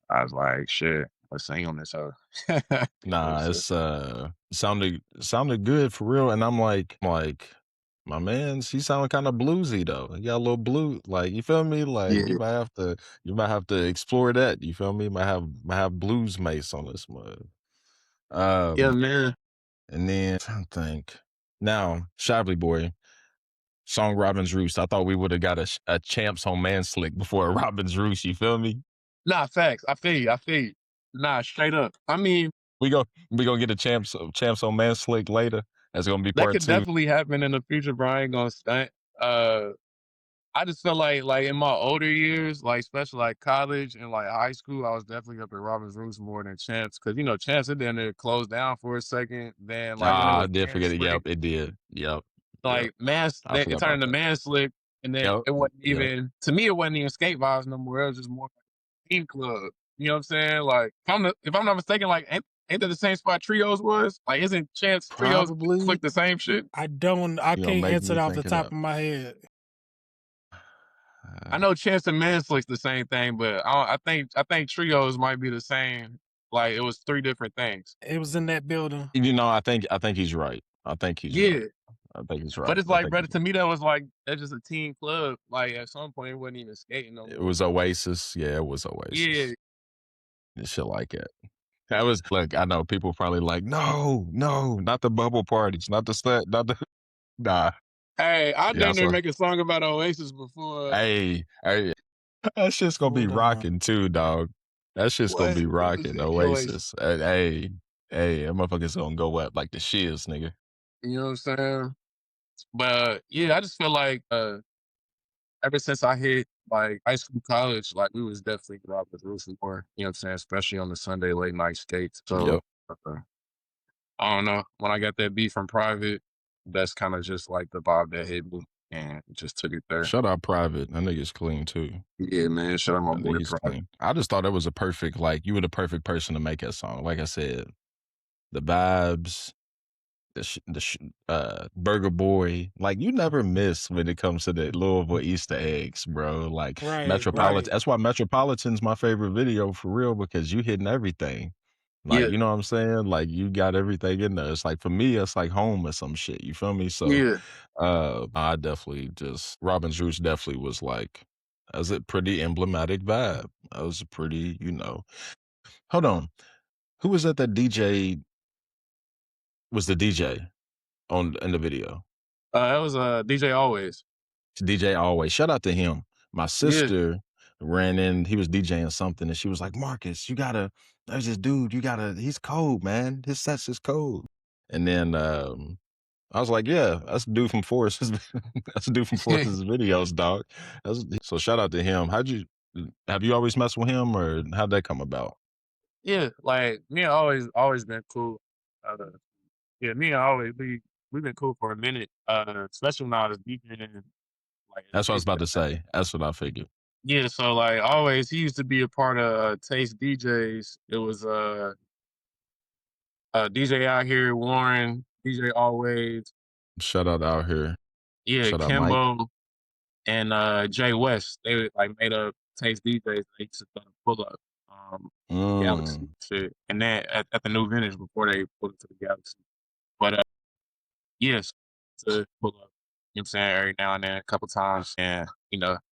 I was like, "Shit, let's sing on this." So, Nah, it's sounded good for real. And I'm like, my man, she sounded kind of bluesy though. He got a little blue, like you feel me? Like yeah, you might have to explore that. You feel me? Might have blues mace on this mud. yeah, Um, man. and then I think now, Shively Boy, song Robin's Roost. I thought we would have got a Champs on Man Slick before a Robin's Roost. You feel me? Nah, facts. I feel you. I feel you. Nah, straight up. I mean, We gonna get a Champs on Man Slick later. That's gonna be that part could two. definitely happen in the future, bro. I ain't gonna stunt. I just feel like in my older years, like especially like college and like high school, I was definitely up at Robin's Roots more than Champs, because Champs it then it closed down for a second. Then like when it Ah, was I did Man forget it. Slick, Yep, it did. Yep. like I it forgot turned about into that. Man Slick, and then Yep. it wasn't Yep. even, to me it wasn't even skate vibes no more. It was just more like a team club. You know what I'm saying? Like if I'm not mistaken, like ain't that the same spot Trios was? Like isn't Champs Trios Probably. Slick the same shit? I You know, can't make answer me it off the think it top up. of my head. I know Chance and Manslick's the same thing, but I think Trios might be the same. Like it was three different things. It was in that building. You know, I think he's right. I think he's Yeah, right. I think he's right. But it's I like, think brother, to me that was like that's just a team club. Like at some point, it wasn't even skating no it more. was Oasis. Yeah, it was Yeah, Oasis. And shit like it. That was look. I know people probably like, no, not the bubble parties, not the slut, not the nah. hey, I Yeah, damn near so make a song about Oasis before. hey, that shit's gonna be Hold on. rocking too, dog. That shit's gonna What? be It was rocking. Oasis. Oasis. That motherfucker's gonna go up like the shiz, nigga. You know what I'm saying? But yeah, I just feel like ever since I hit like high school, college, like we was definitely rock with Roots more. You know what I'm saying? Especially on the Sunday late night skates. So Yep. I don't know. When I got that beat from Private, that's kind of just like the vibe that hit me and just took it there. Shout out Private. That nigga's clean too. Yeah, man. Shout out my I boy think he's Private. clean. I just thought it was a perfect, like, you were the perfect person to make that song. Like I said, the vibes, Burger Boy. Like, you never miss when it comes to the Louisville Easter eggs, bro. Like, Right, Metropolitan. right. That's why Metropolitan's my favorite video for real, because you hitting everything. Like, Yeah, you know what I'm saying? Like, you got everything in there. It's like, for me, it's like home or some shit. You feel me? So, yeah. I definitely Robin's Roots definitely was like, as a pretty emblematic vibe. That was a pretty, hold on. Who was that DJ was the DJ in the video? That was DJ Always. DJ Always. Shout out to him. My Yeah, sister ran in, he was DJing something, and she was like, Marcus, there's this dude, he's cold, man. His sets is cold. And then I was like, yeah, that's a dude from Forrest's that's a dude from Forrest's videos, dog. So shout out to him. Have you always messed with him, or how'd that come about? yeah. Like me and always been cool. Uh, yeah, me and always we've been cool for a minute. Especially when I was DJing like in That's what I was about to the say. That's what I figured. yeah, so like always, he used to be a part of Taste DJs. It was DJ out here, Warren, DJ Always, Shout out out here. yeah, Shout out Mike. Kimbo, and Jay West. They like made up Taste DJs. They used to pull up Galaxy Mm. shit, and then at the new vintage before they pulled it to the Galaxy. But yes, to pull up. You know what I'm saying? Every now and then, a couple times, and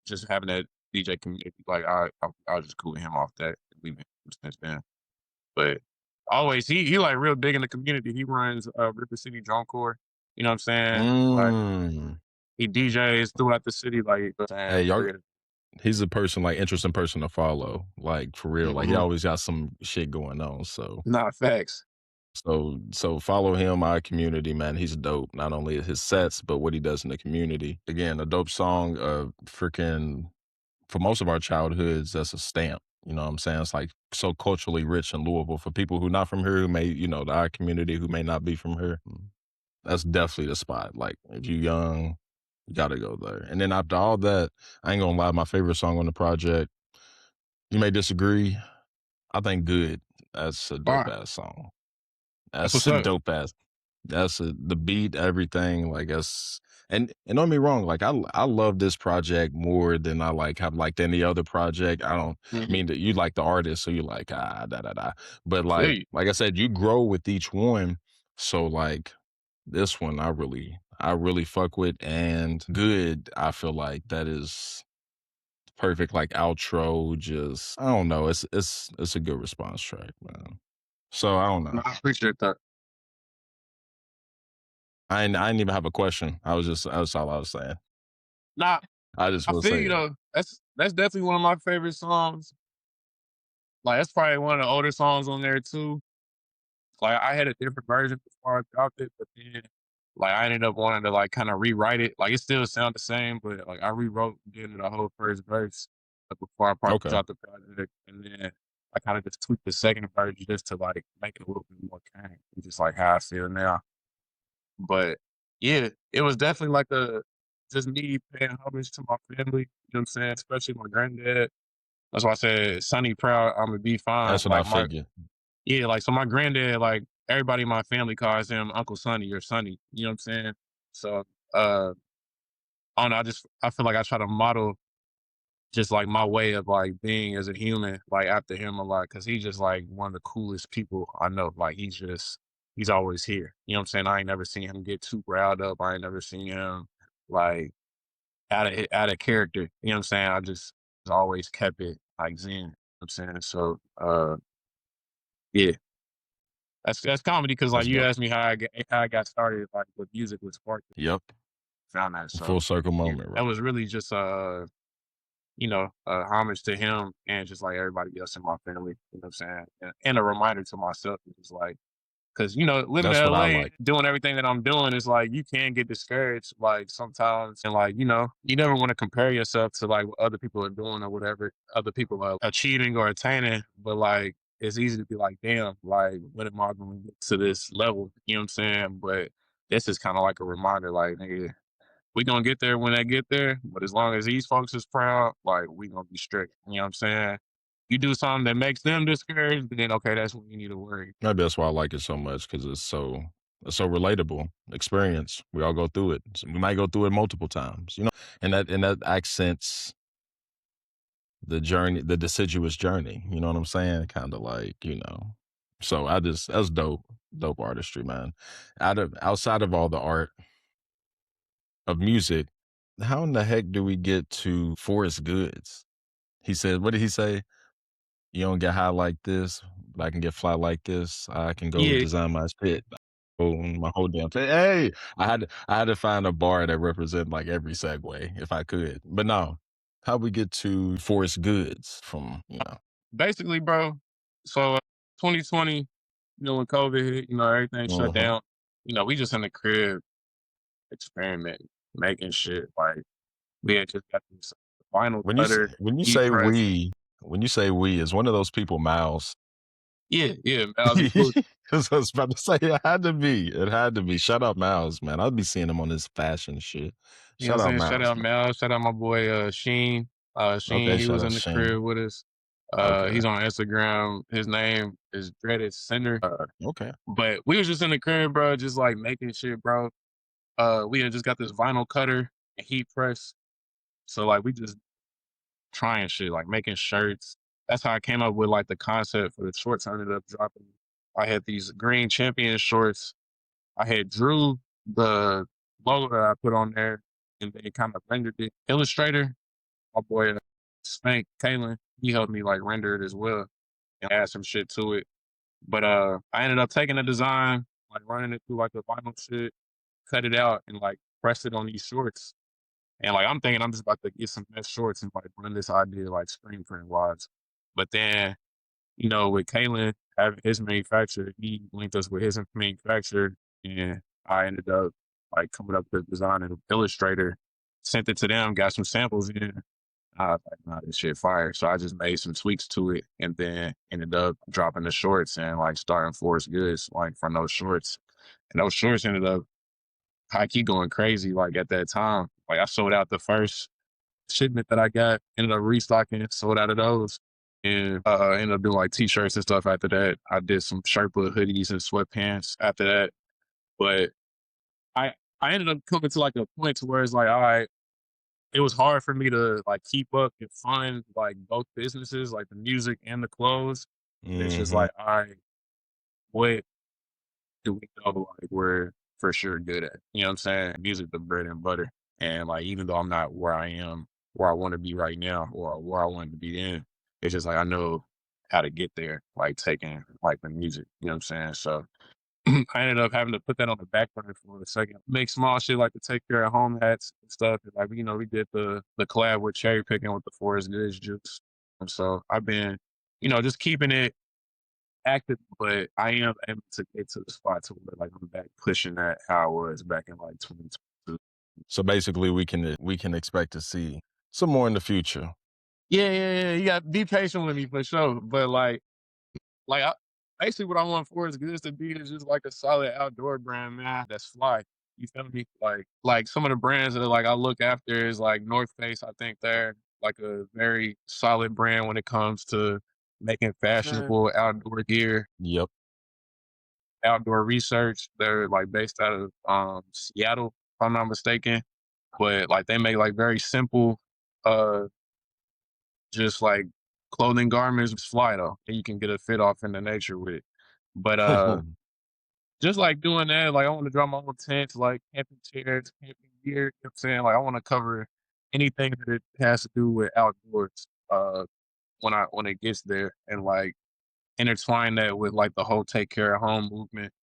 just having that DJ community, like I was just cool with him off that. We've been since then. But always he like real big in the community. He runs River City Drum Corps. You know what I'm saying? Like Mm. he DJs throughout the city. Like you know what I'm Hey, saying? y'all, he's a person, like, interesting person to follow, like, for real. Like, he Mm-hmm. always got some shit going on. So Not facts. so follow him, our community, man. He's dope. Not only his sets, but what he does in the community. Again, a dope song, freaking for most of our childhoods, that's a stamp. You know what I'm saying? It's like so culturally rich in Louisville. For people who not from here, who may, our community who may not be from here, that's definitely the spot. Like, if you young, you gotta go there. And then after all that, I ain't gonna lie, my favorite song on the project, you may disagree, I think Good. That's a dope Fine. ass song. That's That's what's a up. dope ass. The beat, everything. Like, and don't get me wrong, like, I love this project more than I have liked any other project. I don't Mm-hmm. mean that you like the artist, so you like da da da. But Feel you. like I said, you grow with each one. So like this one, I really fuck with, and Good. I feel like that is perfect. Like outro, just I don't know. It's a good response track, man. So I don't know. No, I appreciate that. I didn't even have a question. That's all I was saying. Nah, I just I will feel say you it. though. That's definitely one of my favorite songs. Like that's probably one of the older songs on there too. Like I had a different version before I dropped it, but then like I ended up wanting to like kind of rewrite it. Like it still sound the same, but like I rewrote the whole first verse before I probably Okay. dropped the project, and then I kind of just tweaked the second version just to like make it a little bit more kind, just like how I feel now. But yeah, it was definitely like just me paying homage to my family. You know what I'm saying? Especially my granddad. That's why I said Sonny proud, I'm gonna be fine. That's what I figured. Like so my granddad, like everybody in my family calls him Uncle Sonny or Sonny. You know what I'm saying? So I don't know, I feel like I try to model just like my way of like being as a human, like after him a lot, because he's just like one of the coolest people I know. Like he's just he's always here. You know what I'm saying? I ain't never seen him get too riled up. I ain't never seen him like out of character. You know what I'm saying? I just always kept it like zen. You know what I'm saying? So yeah. That's comedy because like That's you dope. asked me how I got started like with music with sparked Yep. found that. Full So circle yeah, moment, that right? was really just homage to him and just like everybody else in my family. You know what I'm saying? And a reminder to myself is like because living in That's what I LA, like. doing everything that I'm doing is like you can get discouraged like sometimes, and like you never want to compare yourself to like what other people are doing or whatever other people are achieving or attaining. But like it's easy to be like, damn, like when am I going to get to this level? You know what I'm saying? But this is kind of like a reminder, like nigga, we gonna get there when they get there. But as long as these folks is proud, like we gonna be strict. You know what I'm saying? You do something that makes them discouraged, then okay, that's when you need to worry. Maybe that's why I like it so much because it's so relatable experience. We all go through it. So we might go through it multiple times, and that accents the journey, the deciduous journey. You know what I'm saying? Kind of like So that's dope artistry, man. Outside of all the art of music, how in the heck do we get to Forrest Goods? He said, what did he say? You don't get high like this, but I can get fly like this. I can go Yeah, design my shit. My whole damn thing. Hey, I had to find a bar that represent like every segue if I could. But no, how we get to Forest Goods from. basically, bro. So 2020, when COVID hit, everything shut Mhm. down. We just in the crib experimenting, making shit. Like we had just got this vinyl When you s- cutter, when you heat say press. we, when you say we, is one of those people Miles? Yeah, yeah, Miles, he cool. 'Cause I was about to say it had to be. It had to be. Shout out Miles, man. I'll be seeing him on this fashion shit. You know Shout what out I'm saying? Shout Miles, out man. Mel, shout out my boy Sheen. Sheen, Okay, he shout was out in the Shane. crib with us. Okay. He's on Instagram. His name is Dreaded Center. Okay. But we was just in the crib, bro, just like making shit, bro. We had just got this vinyl cutter and heat press. So like we just trying shit, like making shirts. That's how I came up with like the concept for the shorts I ended up dropping. I had these green champion shorts. I had drew the logo that I put on there and they kind of rendered it. Illustrator, my boy Spank Kalen, he helped me like render it as well and add some shit to it. But I ended up taking the design, like running it through like the vinyl shit, cut it out and like pressed it on these shorts. And like I'm thinking I'm just about to get some best shorts and like run this idea like screen print wise. But then, with Kalen having his manufacturer, he linked us with his manufacturer and I ended up like coming up with the design in Illustrator, sent it to them, got some samples in. I was like, nah, this shit fire. So I just made some tweaks to it and then ended up dropping the shorts and like starting Force Goods like from those shorts. And those shorts ended up high key going crazy like at that time. Like I sold out the first shipment that I got, ended up restocking, sold out of those. And ended up doing like t-shirts and stuff after that. I did some Sherpa hoodies and sweatpants after that. But I I ended up coming to like a point to where it's like, all right, it was hard for me to like keep up and fund like both businesses, like the music and the clothes. And it's just Mhm. like, all right, what do we know like we're for sure good at? You know what I'm saying? Music, the bread and butter. And like even though I'm not where I am, where I want to be right now, or where I want to be then, it's just like I know how to get there, like taking like the music. You know what I'm saying? So I ended up having to put that on the back burner for a second. Make small shit like to take care of home hats and stuff. And like, we did the collab with cherry picking with the Forest Goods juice. And so I've been, just keeping it active, but I am able to get to the spot to where like I'm back pushing that how I was back in like 2022. So basically, we can expect to see some more in the future. Yeah, yeah, yeah. You got to be patient with me for sure. But basically, what I want Forest Goods to be is just like a solid outdoor brand, man. That's fly. You feel me? Like some of the brands that like I look after is like North Face. I think they're like a very solid brand when it comes to making Sure. fashionable outdoor gear, Yep. outdoor research. They're like based out of Seattle, if I'm not mistaken. But like they make like very simple, uh, just like clothing garments. It's fly though, and you can get a fit off in the nature with it. But just like doing that, like I want to draw my own tents, like camping chairs, camping gear. You know what I'm saying? Like I want to cover anything that it has to do with outdoors. When it gets there, and like intertwine that with like the whole take care of home movement.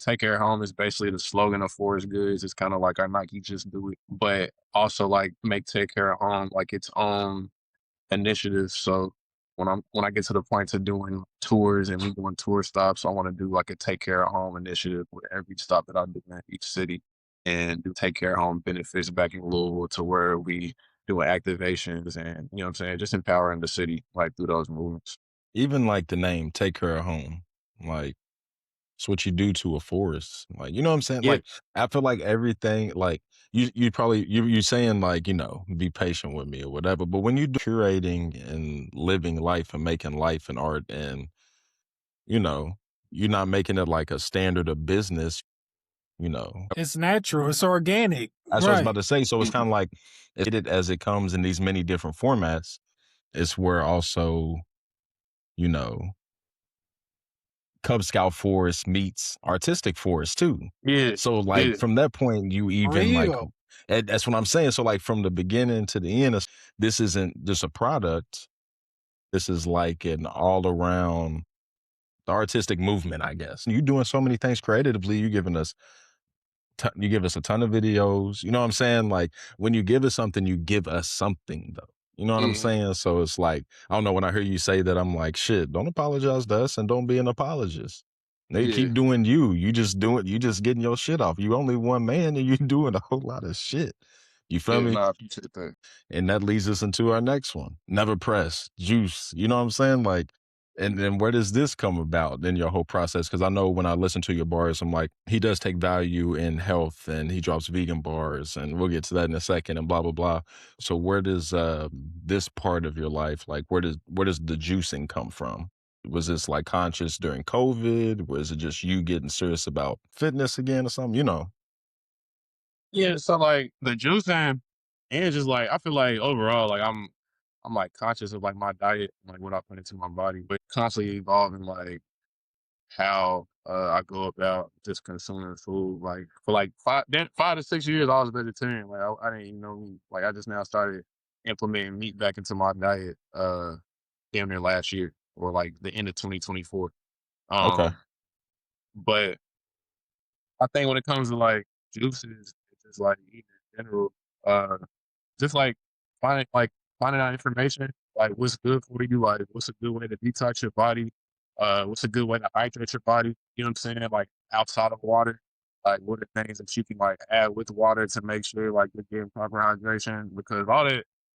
Take care of home is basically the slogan of Forest Goods. It's kind of like our Nike just do it, but also like make take care of home like its own initiative. So when I get to the point to doing tours and we doing tour stops, I want to do like a take care of home initiative with every stop that I do in each city, and do take care of home benefits back in Louisville to where we doing activations and you know what I'm saying, just empowering the city like through those movements. Even like the name, take care of home. Like it's what you do to a forest. Like, you know what I'm saying? Yeah, Like, I feel like everything, like you probably you saying like, be patient with me or whatever. But when you do curating and living life and making life and art and, you know, you're not making it like a standard of business, you know. It's natural. It's organic. That's what I was about Right. to say. So it's mhm, kind of like it as it comes in these many different formats. It's where also, you know, Cub Scout forest meets artistic forest too. yeah, So like yeah, from that point, you even like Real. and that's what I'm saying. So like from the beginning to the end, this isn't just a product. This is like an all around the artistic movement, I guess. You doing so many things creatively. You giving us you give us a ton of videos. You know what I'm saying? Like when you give us something, you give us something though. You know what I'm mhm, saying? So it's like, I don't know, when I hear you say that, I'm like, shit, don't apologize to us and don't be an apologist. They yeah, keep doing you. You just doing, you just getting your shit off. You only one man and you doing a whole lot of shit. You feel yeah. me? No, I appreciate that. And that leads us into our next one. Never press, juice. You know what I'm saying? Like, and then where does this come about in your whole process? Because I know when I listen to your bars, I'm like, he does take value in health and he drops vegan bars, and we'll get to that in a second and blah, blah, blah. So where does this part of your life, like where does the juicing come from? Was this like conscious during COVID? Was it just you getting serious about fitness again or something? You know? Yeah, so like the juicing, and it's just like I feel like overall, like I'm like conscious of like my diet, like what I put into my body, but constantly evolving like how I go about just consuming food. Like for like 5 to 6 years, I was a vegetarian. Like I didn't even know meat. Like I just now started implementing meat back into my diet. Damn near last year or like the end of 2024. Okay. Um, but I think when it comes to like juices, it's just like eating in general. Uh, just like finding like finding out information, like what's good for you, like what's a good way to detox your body, what's a good way to hydrate your body. You know what I'm saying? Like outside of water, like what are things that you can like add with water to make sure like you're getting proper hydration, because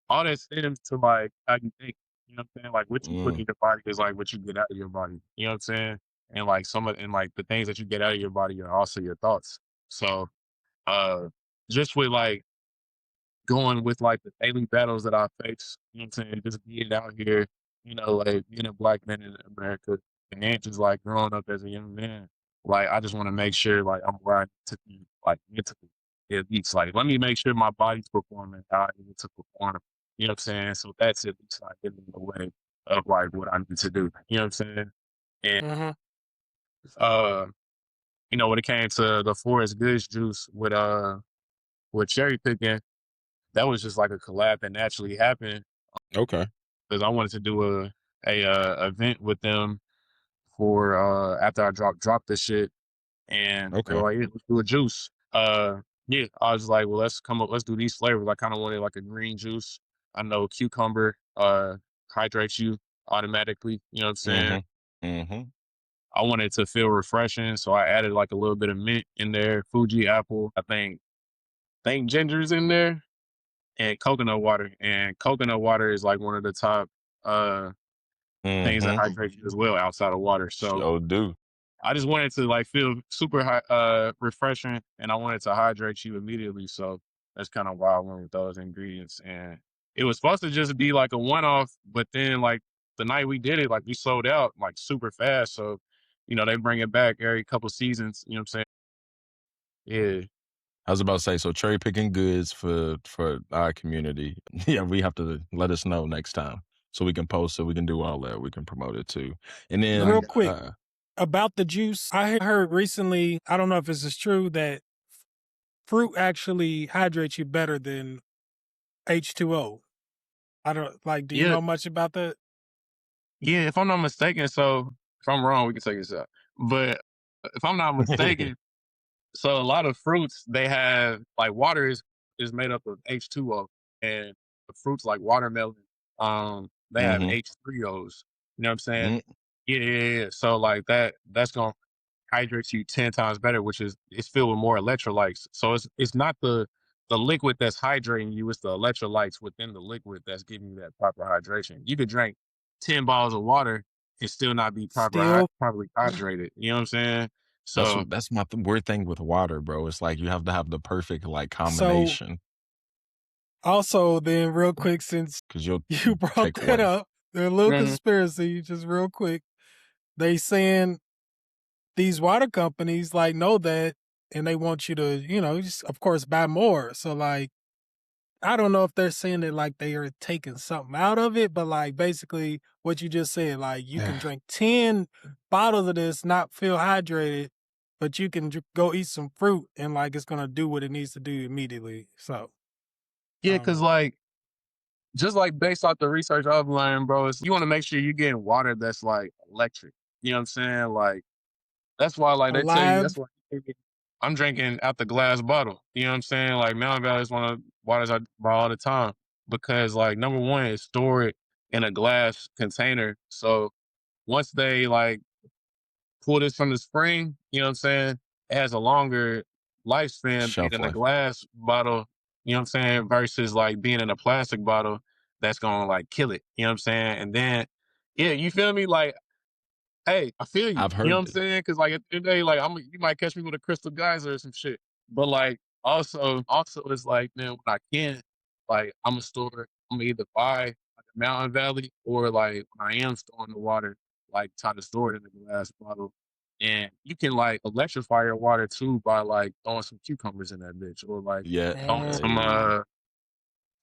all that stems to like how you think. You know what I'm saying? Like what you put Mm, in your body is like what you get out of your body. You know what I'm saying? And like and like the things that you get out of your body are also your thoughts. So uh just with like going with like the daily battles that I face, you know what I'm saying? Just being out here, like being a black man in America, and just like growing up as a young man. Like I just want to make sure like I'm where I need to be, like mentally at least. Like let me make sure my body's performing how I need to perform. You know what I'm saying? So that's at least like getting in the way of like what I need to do. You know what I'm saying? And Hmm. uh, when it came to the Forest Goods juice with cherry picking, that was just like a collab that naturally happened okay. because I wanted to do a event with them for after I dropped this shit, and they were Okay. like, yeah, let's do a juice. Yeah, I was like, well, let's do these flavors. I kind of wanted like a green juice. I know cucumber hydrates you automatically. You know what I'm saying? Mm-hmm. Mm-hmm. I wanted it to feel refreshing, so I added like a little bit of mint in there, Fuji apple. I think ginger's in there, and coconut water. And coconut water is like one of the top uh things that Mm-hmm. hydrate you as well outside of water. So Sure do. I just wanted to like feel super refreshing, and I wanted to hydrate you immediately. So that's kind of why I went with those ingredients. And it was supposed to just be like a one off, but then like the night we did it, like we sold out like super fast. So, they bring it back every couple seasons, you know what I'm saying? Yeah. I was about to say, so cherry picking goods for our community. Yeah, we have to let us know next time so we can post it. We can do all that. We can promote it too. And I then, Real got quick, About the juice, I heard recently, I don't know if this is true, that fruit actually hydrates you better than H2O. I don't like, do you Yeah, know much about that? yeah. If I'm not mistaken, so if I'm wrong, we can take this out. But if I'm not mistaken, so a lot of fruits they have like water is made up of H2O, and the fruits like watermelon, they have Hmm. H3Os. You know what I'm saying? Mm, Yeah, yeah, yeah. So like that's gonna hydrates you 10 times better, which is it's filled with more electrolytes. So it's not the liquid that's hydrating you, it's the electrolytes within the liquid that's giving you that proper hydration. You could drink 10 bottles of water and still not be Still. properly hydrated. You know what I'm saying? So that's my weird thing with water, bro. It's like you have to have the perfect like So combination also then real quick, since because you'll you brought take that away. up, a little mhm. conspiracy, just real quick. They saying these water companies like know that and they want you to, just of course buy more. So like I don't know if they're saying that like they are taking something out of it, but like basically what you just said, like you can drink 10 bottles of this, not feel hydrated, but you can go eat some fruit and like it's gonna do what it needs to do immediately. So I Yeah, don't cause know. like just like based off the research I've learned, bro, is you want to make sure you're getting water that's like electric. You know what I'm saying? Like that's why, like, they tell you that's Alive. why I'm drinking out the glass bottle. You know what I'm saying? Like, Mountain Valley is one of the waters I buy all the time because, like, number one, it's stored in a glass container. So once they like pull this from the spring, you know what I'm saying? It has a longer lifespan being Shelf in a life. glass bottle. You know what I'm saying? Versus like being in a plastic bottle that's gonna like kill it. You know what I'm saying? And then, yeah, you feel me? Like hey, I feel you. I've You know what heard I'm that. saying? Because like at the end of the day, like you might catch me with a crystal geyser or some shit. But like also it's like, man, when I can, like I'm gonna either buy like a Mountain Valley or like when I am storing the water, like try to store it in a glass bottle. And you can like electrify your water too by like throwing some cucumbers in that bitch or like Yeah. throwing some Mm, uh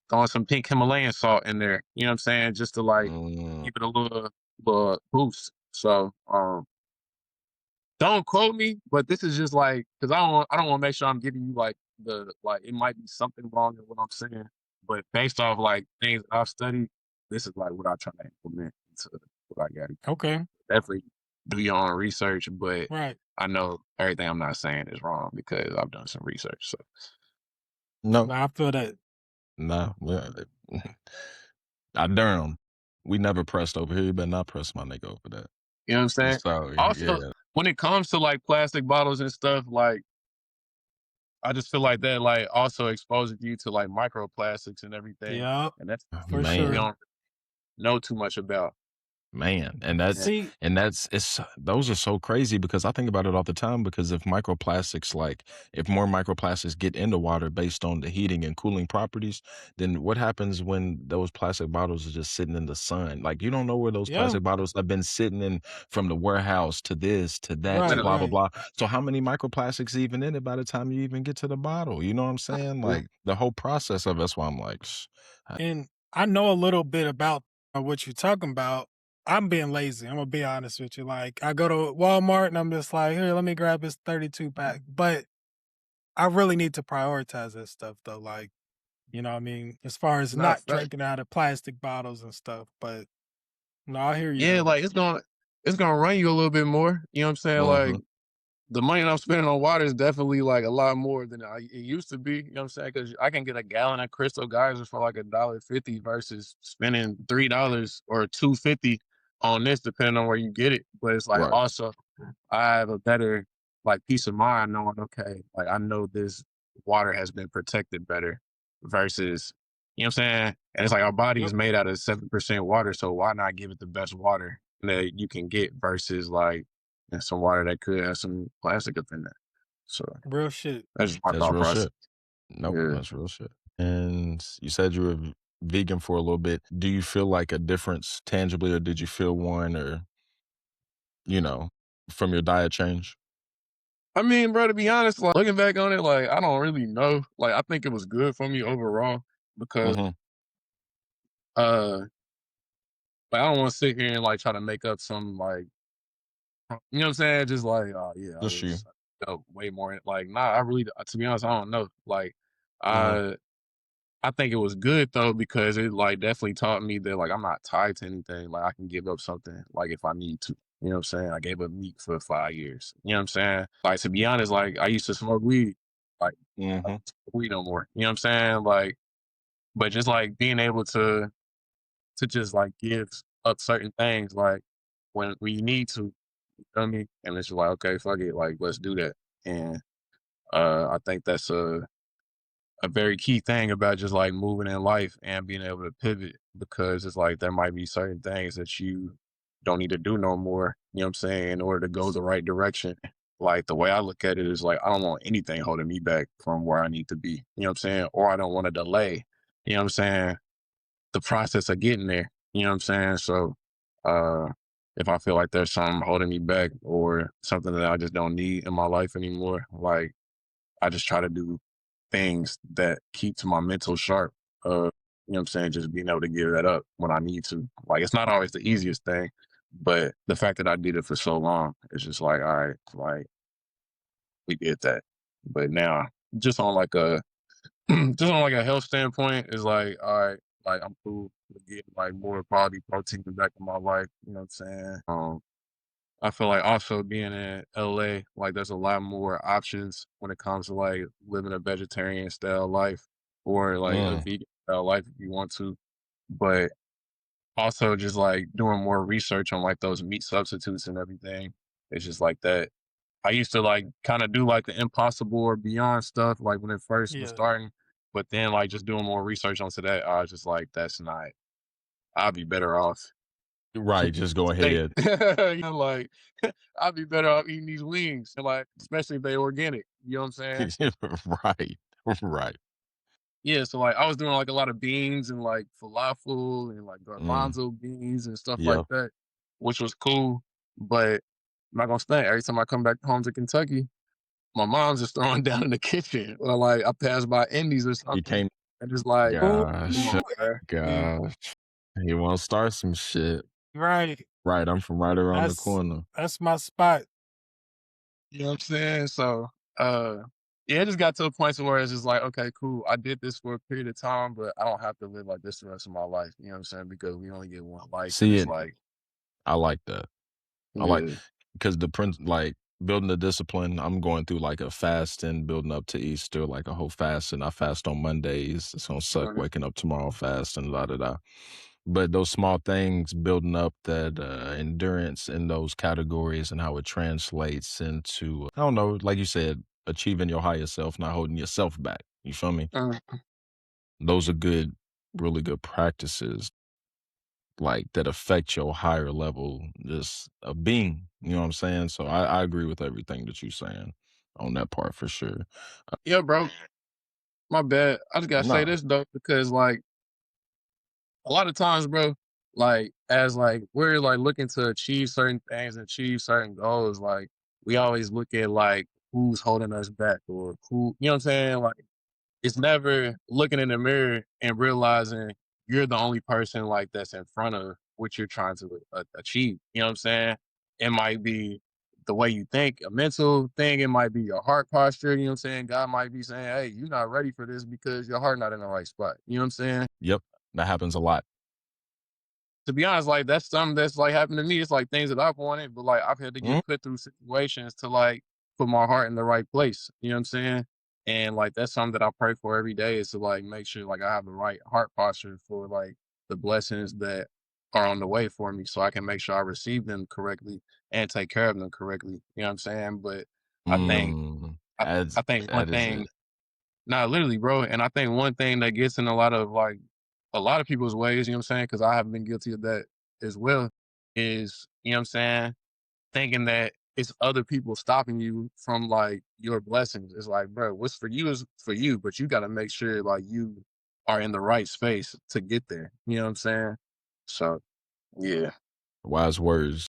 throwing some pink Himalayan salt in there. You know what I'm saying? Just to like Mm, give it a little boost. So don't quote me, but this is just like because I don't want to make sure I'm giving you like the like it might be something wrong in what I'm saying, but based off like things that I've studied, this is like what I try to implement into what I got. okay. Definitely do your own research, but Right. I know everything I'm not saying is wrong because I've done some research. So no, Now I feel that. no. I Durham. We never pressed over here. You better not press my nigga over that. you know what I'm saying. So Also, yeah, when it comes to like plastic bottles and stuff, like I just feel like that like also exposes you to like microplastics and everything, Yeah, and that's for we man. sure. don't know too much about. Man, and Yeah. See, that's it's those are so crazy because I think about it all the time because if more microplastics get into water based on the heating and cooling properties, then what happens when those plastic bottles are just sitting in the sun? Like you don't know where those yeah, plastic bottles have been sitting in from the warehouse to this to that to right, Literally. blah blah right. blah. So how many microplastics even in it by the time you even get to the bottle? You know what I'm saying? Yeah. Like the whole process of it, that's why I'm like, And I know a little bit about what you're talking about. I'm being lazy. I'm gonna be honest with you. Like I go to Walmart and I'm just like, here, let me grab this 32 pack. But I really need to prioritize that stuff though. Like, you know what I mean? As far as Not a not fact. drinking out of plastic bottles and stuff. But no, I hear you Yeah, though. like it's gonna run you a little bit more. You know what I'm saying? Like mhm, the money that I'm spending on water is definitely like a lot more than it used to be. You know what I'm saying? Because I can get a gallon of Crystal Geysers for like $1.50 versus spending $3 or $2.50 on this, depending on where you get it. But it's like right. also I have a better like peace of mind knowing, okay, like I know this water has been protected better versus, you know what I'm saying? And it's like our body Yep. is made out of 7% water, so why not give it the best water that you can get versus like some water that could have some plastic up in there. So Real shit. that's just my That's thought real process. shit. Nope, Yeah. that's real shit. And you said you were vegan for a little bit. Do you feel like a difference tangibly, or did you feel one, or you know, from your diet change? I mean, bro, to be honest, like looking back on it, like I don't really know. Like I think it was good for me overall because Mhm. uh like I don't want to sit here and like try to make up some like You know what I'm saying? Just like, oh yeah, I Just you. was way more like, nah, I really, to be honest, I don't know. Like, Mhm. I think it was good though because it like definitely taught me that like I'm not tied to anything. Like I can give up something like if I need to. You know what I'm saying? I gave up meat for 5 years. You know what I'm saying? Like to be honest, like I used to smoke weed. Like I Mhm. don't smoke weed no more. You know what I'm saying? Like, but just like being able to just like give up certain things like when you need to, you feel me? And it's just like, okay, fuck it, like let's do that. And I think that's a very key thing about just like moving in life and being able to pivot because it's like there might be certain things that you don't need to do no more, you know what I'm saying, in order to go the right direction. Like the way I look at it is like I don't want anything holding me back from where I need to be, you know what I'm saying? Or I don't want to delay, you know what I'm saying, the process of getting there, you know what I'm saying? So uh if I feel like there's something holding me back or something that I just don't need in my life anymore, like I just try to do things that keeps my mental sharp. You know what I'm saying? Just being able to give that up when I need to. Like it's not always the easiest thing, but the fact that I did it for so long, it's just like, all right, like we did that. But now just on like a just on like a health standpoint, is like, all right, like I'm cool with getting like more quality protein back in my life. You know what I'm saying? I feel like also being in LA, like there's a lot more options when it comes to like living a vegetarian style life or like a Mm. vegan style life if you want to. But also just like doing more research on like those meat substitutes and everything. It's just like that. I used to like kind of do like the impossible or beyond stuff like when it first was Yeah. starting. But then like just doing more research onto that, I was just like, that's not, I'd be better off Right, just go steak. ahead. You know, like I'd be better off eating these wings, and like especially if they organic. You know what I'm saying? Right. Right. Yeah. So like I was doing like a lot of beans and like falafel and like Mm. garbanzo beans and stuff like Yep. that, which was cool. But I'm not gonna stand. Every time I come back home to Kentucky, my mom's just throwing down in the kitchen. Or like I pass by Indies or You something, came and just like, come gosh, on, man. Yeah. gosh. You wanna start some shit. Right. Right, I'm from right around the That's corner. that's my spot. You know what I'm saying? So, uh, yeah, it just got to a point to where it's just like, okay, cool. I did this for a period of time, but I don't have to live like this the rest of my life. You know what I'm saying? Because we only get one life, and See it's it? like, I like that. I like yeah, because the prince like building the discipline. I'm going through like a fast and building up to Easter, like a whole fast, and I fast on Mondays. It's gonna suck mhm, waking up tomorrow fast and da da da. But those small things building up that endurance in those categories and how it translates into I don't know, like you said, achieving your higher self, not holding yourself back. You feel me? mhm. Those are good, really good practices like that affect your higher level just of being. You know what I'm saying? So I agree with everything that you're saying on that part for sure. Yeah, bro. My bad. I just gotta say Nah, this though, because like a lot of times, bro, like as like we're like looking to achieve certain things and achieve certain goals, like we always look at like who's holding us back or who, you know what I'm saying? Like it's never looking in the mirror and realizing you're the only person like that's in front of what you're trying to achieve. You know what I'm saying? It might be the way you think, a mental thing. It might be your heart posture. You know what I'm saying? God might be saying, "Hey, you're not ready for this because your heart not in the right spot." You know what I'm saying? yep, that happens a lot. To be honest, like that's something that's like happened to me. It's like things that I've wanted, but like I've had to Mhm. get put through situations to like put my heart in the right place. You know what I'm saying? And like that's something that I pray for every day is to like make sure like I have the right heart posture for like the blessings that are on the way for me so I can make sure I receive them correctly and take care of them correctly. You know what I'm saying? But I think Mm, I, as I think one that is thing it. nah, literally, bro. And I think one thing that gets in a lot of like a lot of people's ways, you know what I'm saying? Because I have been guilty of that as well, is you know what I'm saying, thinking that it's other people stopping you from like your blessings. It's like, bro, what's for you is for you, but you gotta make sure like you are in the right space to get there. You know what I'm saying? So yeah. Wise words.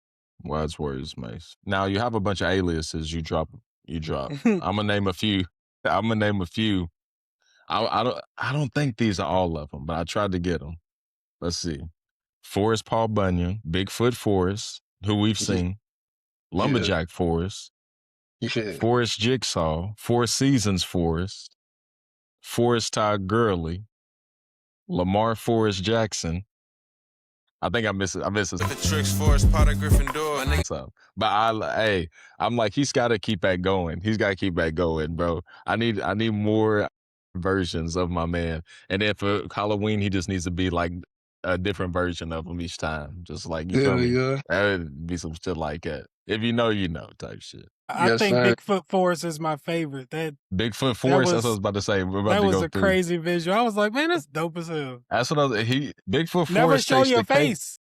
Wise words, Mace. Now you have a bunch of aliases you drop. You drop. I'm gonna name a few. I'm gonna name a few. I don't think these are all of them, but I tried to get them. Let's see. Forrest Paul Bunyan, Bigfoot Forrest, who we've seen. Lumberjack Forrest, Yeah. Forrest Jigsaw, Four Seasons Forrest, Forrest Todd Gurley, Lamar Forrest Jackson. I think I miss it. The tricks Forrest Potter Gryffindor. My nigga. So, but I'm like, he's got to keep that going. He's got to keep that going, bro. I need more versions of my man. And then for Halloween, he just needs to be like a different version of him each time. Just like, you feel me? Yeah. That would be some shit like that. If you know, you know, type shit. I Yes, think sir. Bigfoot Forest is my favorite. Bigfoot Forest. That's what I was about to say. We're about That to was go a through. crazy visual. I was like, man, that's dope as hell. That's what Bigfoot Never Forest show takes your the cake. face.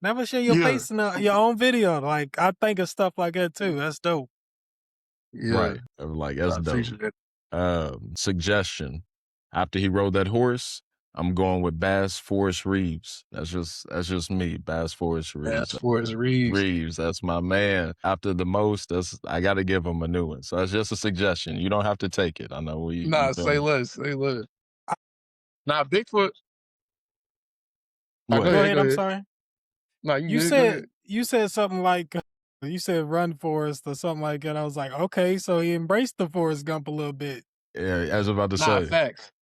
Never show your Yeah. face in your own video. Like, I think of stuff like that too. That's dope. Yeah. Right. I'm like, that's I dope. appreciate it. Suggestion. After he rode that horse, I'm going with Bass Forrest Reeves. That's just me. Bass Forrest Reeves. That's Forrest Reeves. Reeves, that's my man. After the most, I got to give him a new one. So that's just a suggestion. You don't have to take it. I know we. Nah, say less. Say less. Nah, Bigfoot. What? Go ahead. I'm sorry. No, You said something like you said run Forrest or something like that. I was like, okay, so he embraced the Forrest Gump a little bit. Yeah, I was about to Nah, say. facts.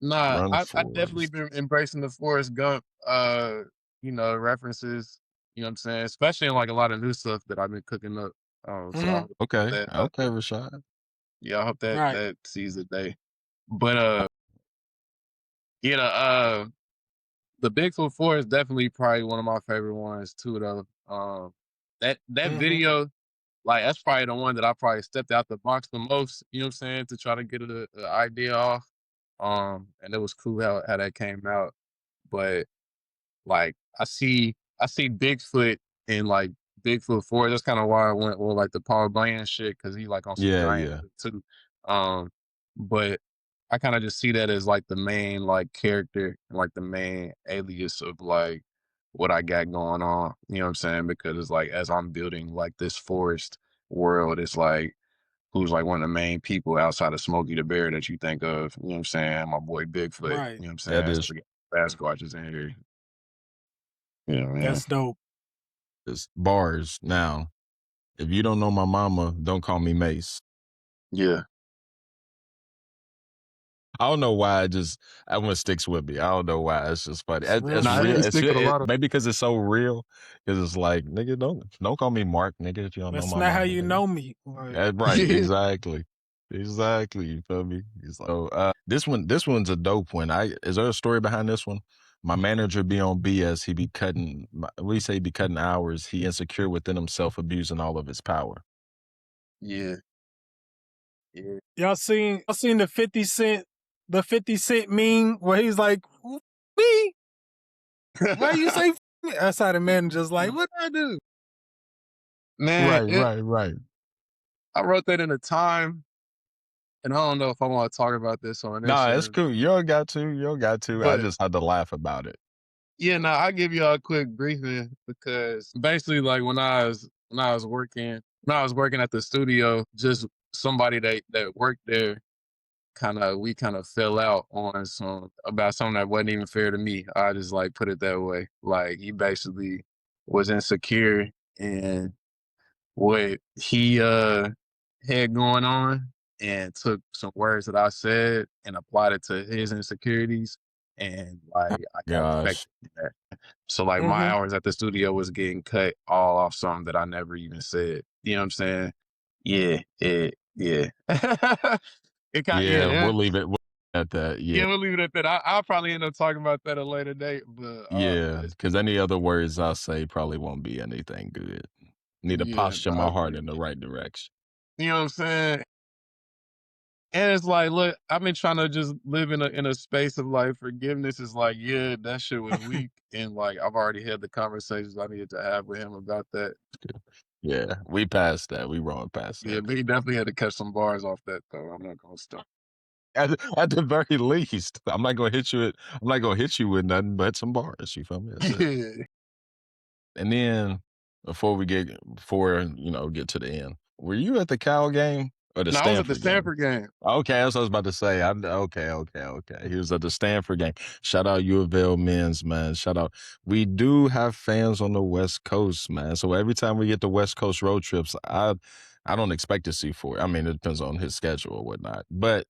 Nah, Run I Forrest. definitely been embracing the Forrest Gump, references. You know what I'm saying? Especially in like a lot of new stuff that I've been cooking up. So I hope Okay, that, okay, Rashad. yeah, I hope that Right. that sees the day. But the Bigfoot Forest definitely probably one of my favorite ones too, though. That video, like that's probably the one that I probably stepped out the box the most. You know what I'm saying? To try to get the idea off. And it was cool how that came out. But like I see Bigfoot in like Bigfoot Forest. That's kind of why I went with like the Paul Bland shit, because he like on some giant shit too. But I kind of just see that as like the main like character and like the main alias of like what I got going on. You know what I'm saying? Because it's like as I'm building like this forest world, it's like who's like one of the main people outside of Smokey the Bear that you think of. You know what I'm saying? My boy Bigfoot. Right. You know what I'm saying? That So is. we got Sasquatches in here. Yeah, man. That's dope. It's bars. Now, if you don't know my mama, don't call me Mace. Yeah. I don't know why. That one sticks with me. I don't know why. It's just funny. It's real It's Nah, shit. real. it stick with a lot of. Maybe because it's so real. Because it's like, nigga, don't call me Mark, nigga, if you don't know That's my not how mama, you nigga. know me. Like, Right, Yeah. exactly. Exactly. You feel me? So this one's a dope one. Is there a story behind this one? My manager be on BS. He be cutting. We say he be cutting hours. He insecure within himself, abusing all of his power. Yeah. Yeah. y'all seen the 50 Cent meme where he's like, me? Why you say me? That's how the manager's like, what did I do? Man, Right. I wrote that in a time, and I don't know if I want to talk about this on this. Nah, it's cool. You don't got to. I But just had to laugh about it. yeah, no, I'll give y'all a quick briefing because basically, like when I was working at the studio, just somebody that worked there we kind of fell out on about something that wasn't even fair to me. I just like put it that way. Like he basically was insecure and what he had going on and took some words that I said and applied it to his insecurities, and like I got affected by that. So like my hours at the studio was getting cut all off something that I never even said. You know what I'm saying? Yeah. It kind We'll leave it at that. yeah, we'll leave it at that. I'll probably end up talking about that at a later date, but Because any other words I say probably won't be anything good. Need to posture my heart in the right direction. You know what I'm saying? And it's like, look, I've been trying to just live in a space of like forgiveness. Is like, yeah, that shit was weak, and like I've already had the conversations I needed to have with him about that. Yeah, we passed that. We rolling past that. Yeah, but he definitely had to catch some bars off that though. I'm not gonna stop. At the very least, I'm not gonna hit you with nothing but some bars. You feel me? That's it. Yeah. And then before get to the end, were you at the Cal game Or the No, I was at the Stanford game? Stanford game. Okay, that's what I was about to say. Okay. He was at the Stanford game. Shout out U of L men's, man. Shout out. We do have fans on the West Coast, man. So every time we get the West Coast road trips, I don't expect to see Forrestt. I mean, it depends on his schedule or whatnot. But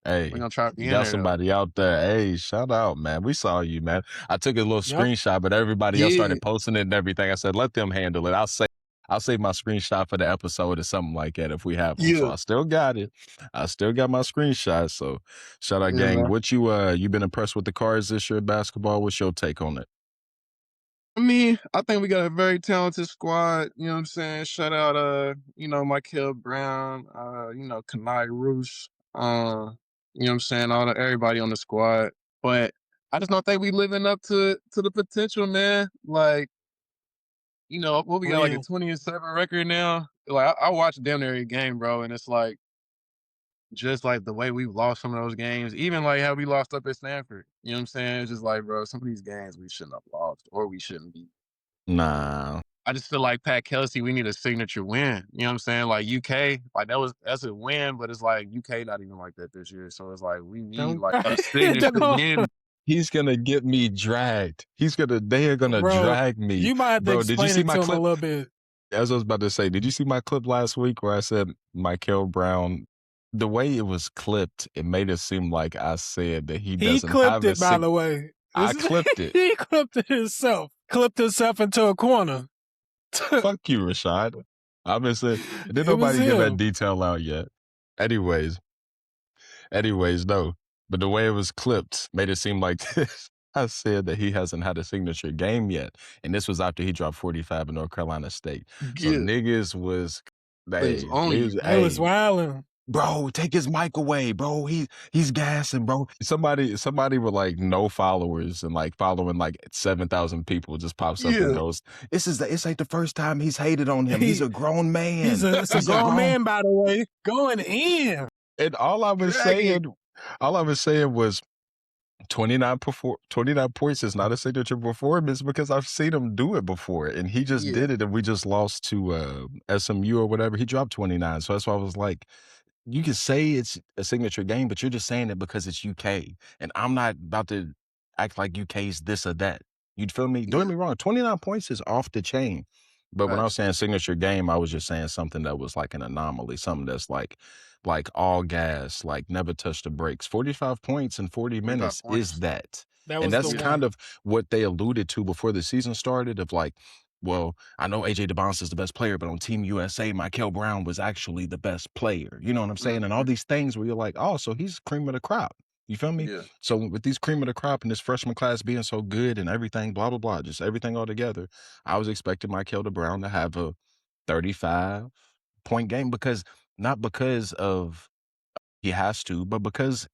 We're hey, gonna try to be you in got there though. somebody out there. Hey, shout out, man. We saw you, man. I took a little Yep. screenshot, but everybody else Yeah. started posting it and everything. I said, let them handle it. I'll save my screenshot for the episode or something like that if we have them. So Yeah. I still got it. I still got my screenshot. So shout out, Yeah, gang. man. What you been impressed with the Cards this year at basketball? What's your take on it? I mean, I think we got a very talented squad. You know what I'm saying? Shout out, Michael Brown, Kanai Roos, you know what I'm saying? Everybody on the squad. But I just don't think we living up to the potential, man. Like, what we got like a Real. 20-7 record now. Like I watch damn near every game, bro, and it's like just like the way we've lost some of those games, even like how we lost up at Stanford. You know what I'm saying? It's just like, bro, some of these games we shouldn't have lost or we shouldn't be. Nah. I just feel like Pat Kelsey, we need a signature win. You know what I'm saying? Like UK, like that's a win, but it's like UK not even like that this year. So it's like we need Don't like a signature win. He's gonna get me dragged. They are gonna Bro, drag me. you might have to Bro, did you explain see it my to him a clip? little bit. As I was about to say, did you see my clip last week where I said Michael Brown? The way it was clipped, it made it seem like I said that he doesn't clipped have a it, by the way. I clipped it. He clipped it himself. Clipped himself into a corner. Fuck you, Rashad. Obviously, didn't It was nobody get that him. detail out yet. Anyways, no. But the way it was clipped made it seem like I said that he hasn't had a signature game yet. And this was after he dropped 45 in North Carolina State. So Yeah. niggas was, They was on you. They was wilding. bro, take his mic away, bro. He's gassing, bro. Somebody with like no followers and like following like 7,000 people just pops up and Yeah. goes, "It's like the first time he's hated on him. He's a grown man. He's a grown man, by the way, going in." And all I was saying was 29 points is not a signature performance because I've seen him do it before, and he just Yeah. did it, and we just lost to SMU or whatever. He dropped 29, so that's why I was like, you can say it's a signature game, but you're just saying it because it's UK, and I'm not about to act like UK's this or that. You feel me? Don't get me wrong, 29 points is off the chain. But when I was saying signature game, I was just saying something that was like an anomaly, something that's like all gas, like never touch the brakes. 45 points in 40 minutes is that. That was And that's the kind one. of what they alluded to before the season started of like, well, I know AJ DeBonce is the best player, but on Team USA, Michael Brown was actually the best player. You know what I'm saying? And all these things where you're like, oh, so he's cream of the crop. You feel me? Yeah. So with these cream of the crop and this freshman class being so good and everything, blah, blah, blah, just everything all together, I was expecting Michael Brown to have a 35-point game not because of he has to, but because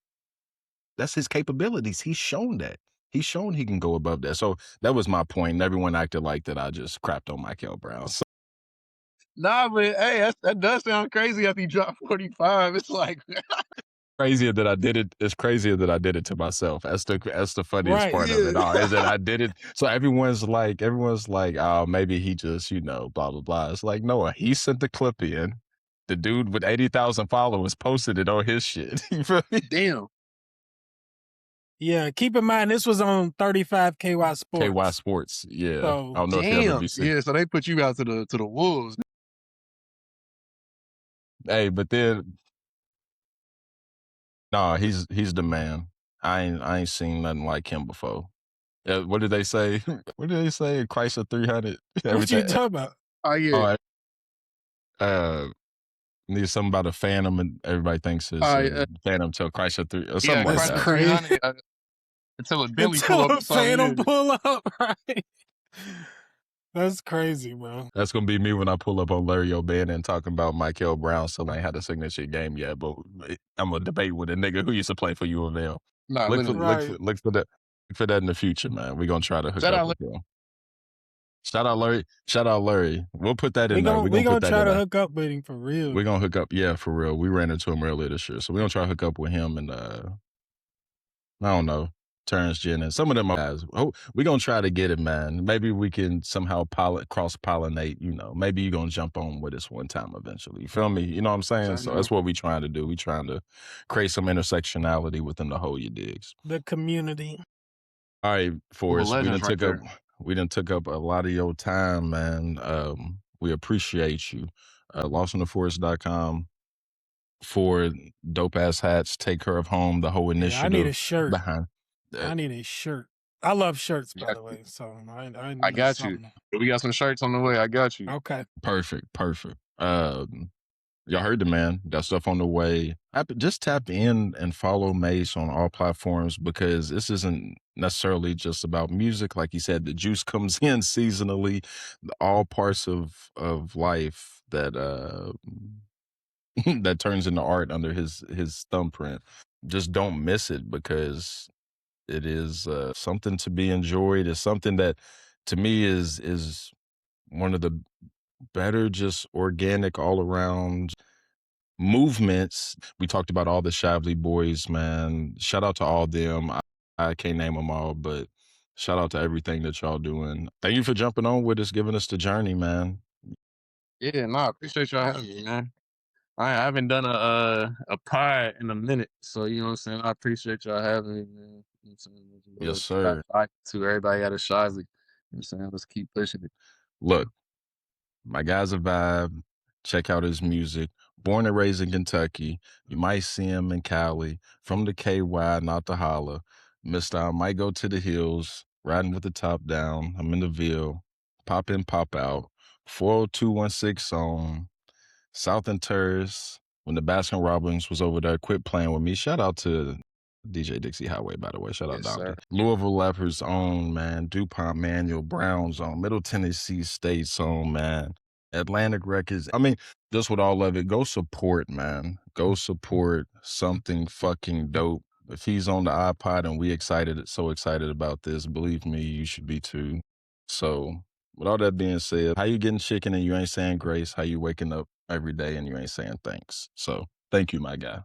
that's his capabilities. He's shown that. He's shown he can go above that. So that was my point. And everyone acted like that I just crapped on Michael Brown. So Nah, but hey, that does sound crazy after he dropped 45. It's like crazier that I did it. It's crazier that I did it to myself. That's the funniest part of it all. Is that I did it. So everyone's like, oh, maybe he just, blah, blah, blah. It's like, no, he sent the clip in. The dude with 80,000 followers posted it on his shit. You feel me? Damn. Yeah, keep in mind this was on 35 KY Sports. KY Sports, yeah. So, I don't know if you ever be Yeah, so they put you out to the wolves. Hey, but then, nah, he's the man. I ain't seen nothing like him before. What did they say? What did they say? Chrysler 300. What you talking about? Oh yeah. Need something about a Phantom, and everybody thinks it's Phantom till Chrysler 3 or something like that's that. crazy. Until a Bentley pull up. Phantom pull up, right? That's crazy, bro. That's gonna be me when I pull up on Larry O'Bannon talking about Michael Brown still ain't had a signature game yet, but I'm gonna debate with a nigga who used to play for U of L. Nah, look for that in the future, man. We're gonna try to hook up with him. Shout out Larry. We'll put that in there. We're gonna try to hook up with him for real. We're gonna hook up, yeah, for real. We ran into him earlier this year. So we're gonna try to hook up with him and I don't know. Jen, and some of them guys. Oh, we're gonna try to get it, man. Maybe we can somehow cross pollinate. Maybe you're gonna jump on with us one time eventually. You feel me? You know what I'm saying? So that's what we trying to do. We trying to create some intersectionality within the whole, you digs. The community. All right, Forrestt, Legends we done took up a lot of your time, man. We appreciate you. LostInTheForest.com for dope ass hats, take care of home, the whole Yeah, I need a initiative shirt. behind. I need a shirt. I love shirts, by Yeah. the way. So I I need got you. something. We got some shirts on the way. I got you. Okay. Perfect. Y'all heard the man. Got stuff on the way. Just tap in and follow Mace on all platforms, because this isn't necessarily just about music. Like he said, the juice comes in seasonally. All parts of life that that turns into art under his thumbprint. Just don't miss it, because it is something to be enjoyed. It's something that, to me, is one of the better, just organic all around movements. We talked about all the Shively boys, man. Shout out to all them. I can't name them all, but shout out to everything that y'all doing. Thank you for jumping on with us, giving us the journey, man. Yeah, I appreciate y'all having me, man. I haven't done a pod in a minute, so you know what I'm saying. I appreciate y'all having me, man. You know what I'm saying? Yes, sir. To everybody out of Shively. You know what I'm saying? Let's keep pushing it. Look, my guy's a vibe. Check out his music. Born and raised in Kentucky. You might see him in Cali. From the KY, not the holla. Mister, I might go to the hills. Riding with the top down. I'm in the Ville. Pop in, pop out. 40216 on South and Terrace. When the Baskin Robbins was over there, quit playing with me. Shout out to DJ Dixie Highway, by the way. Shout out Yes, Dante. sir. Louisville Leopards own, man. DuPont Manual, Browns on. Middle Tennessee State's own, man. Atlantic Records. I mean, just with all of it, go support, man. Go support something fucking dope. If he's on the iPod and we so excited about this, believe me, you should be too. So, with all that being said, how you getting chicken and you ain't saying grace? How you waking up every day and you ain't saying thanks? So, thank you, my guy.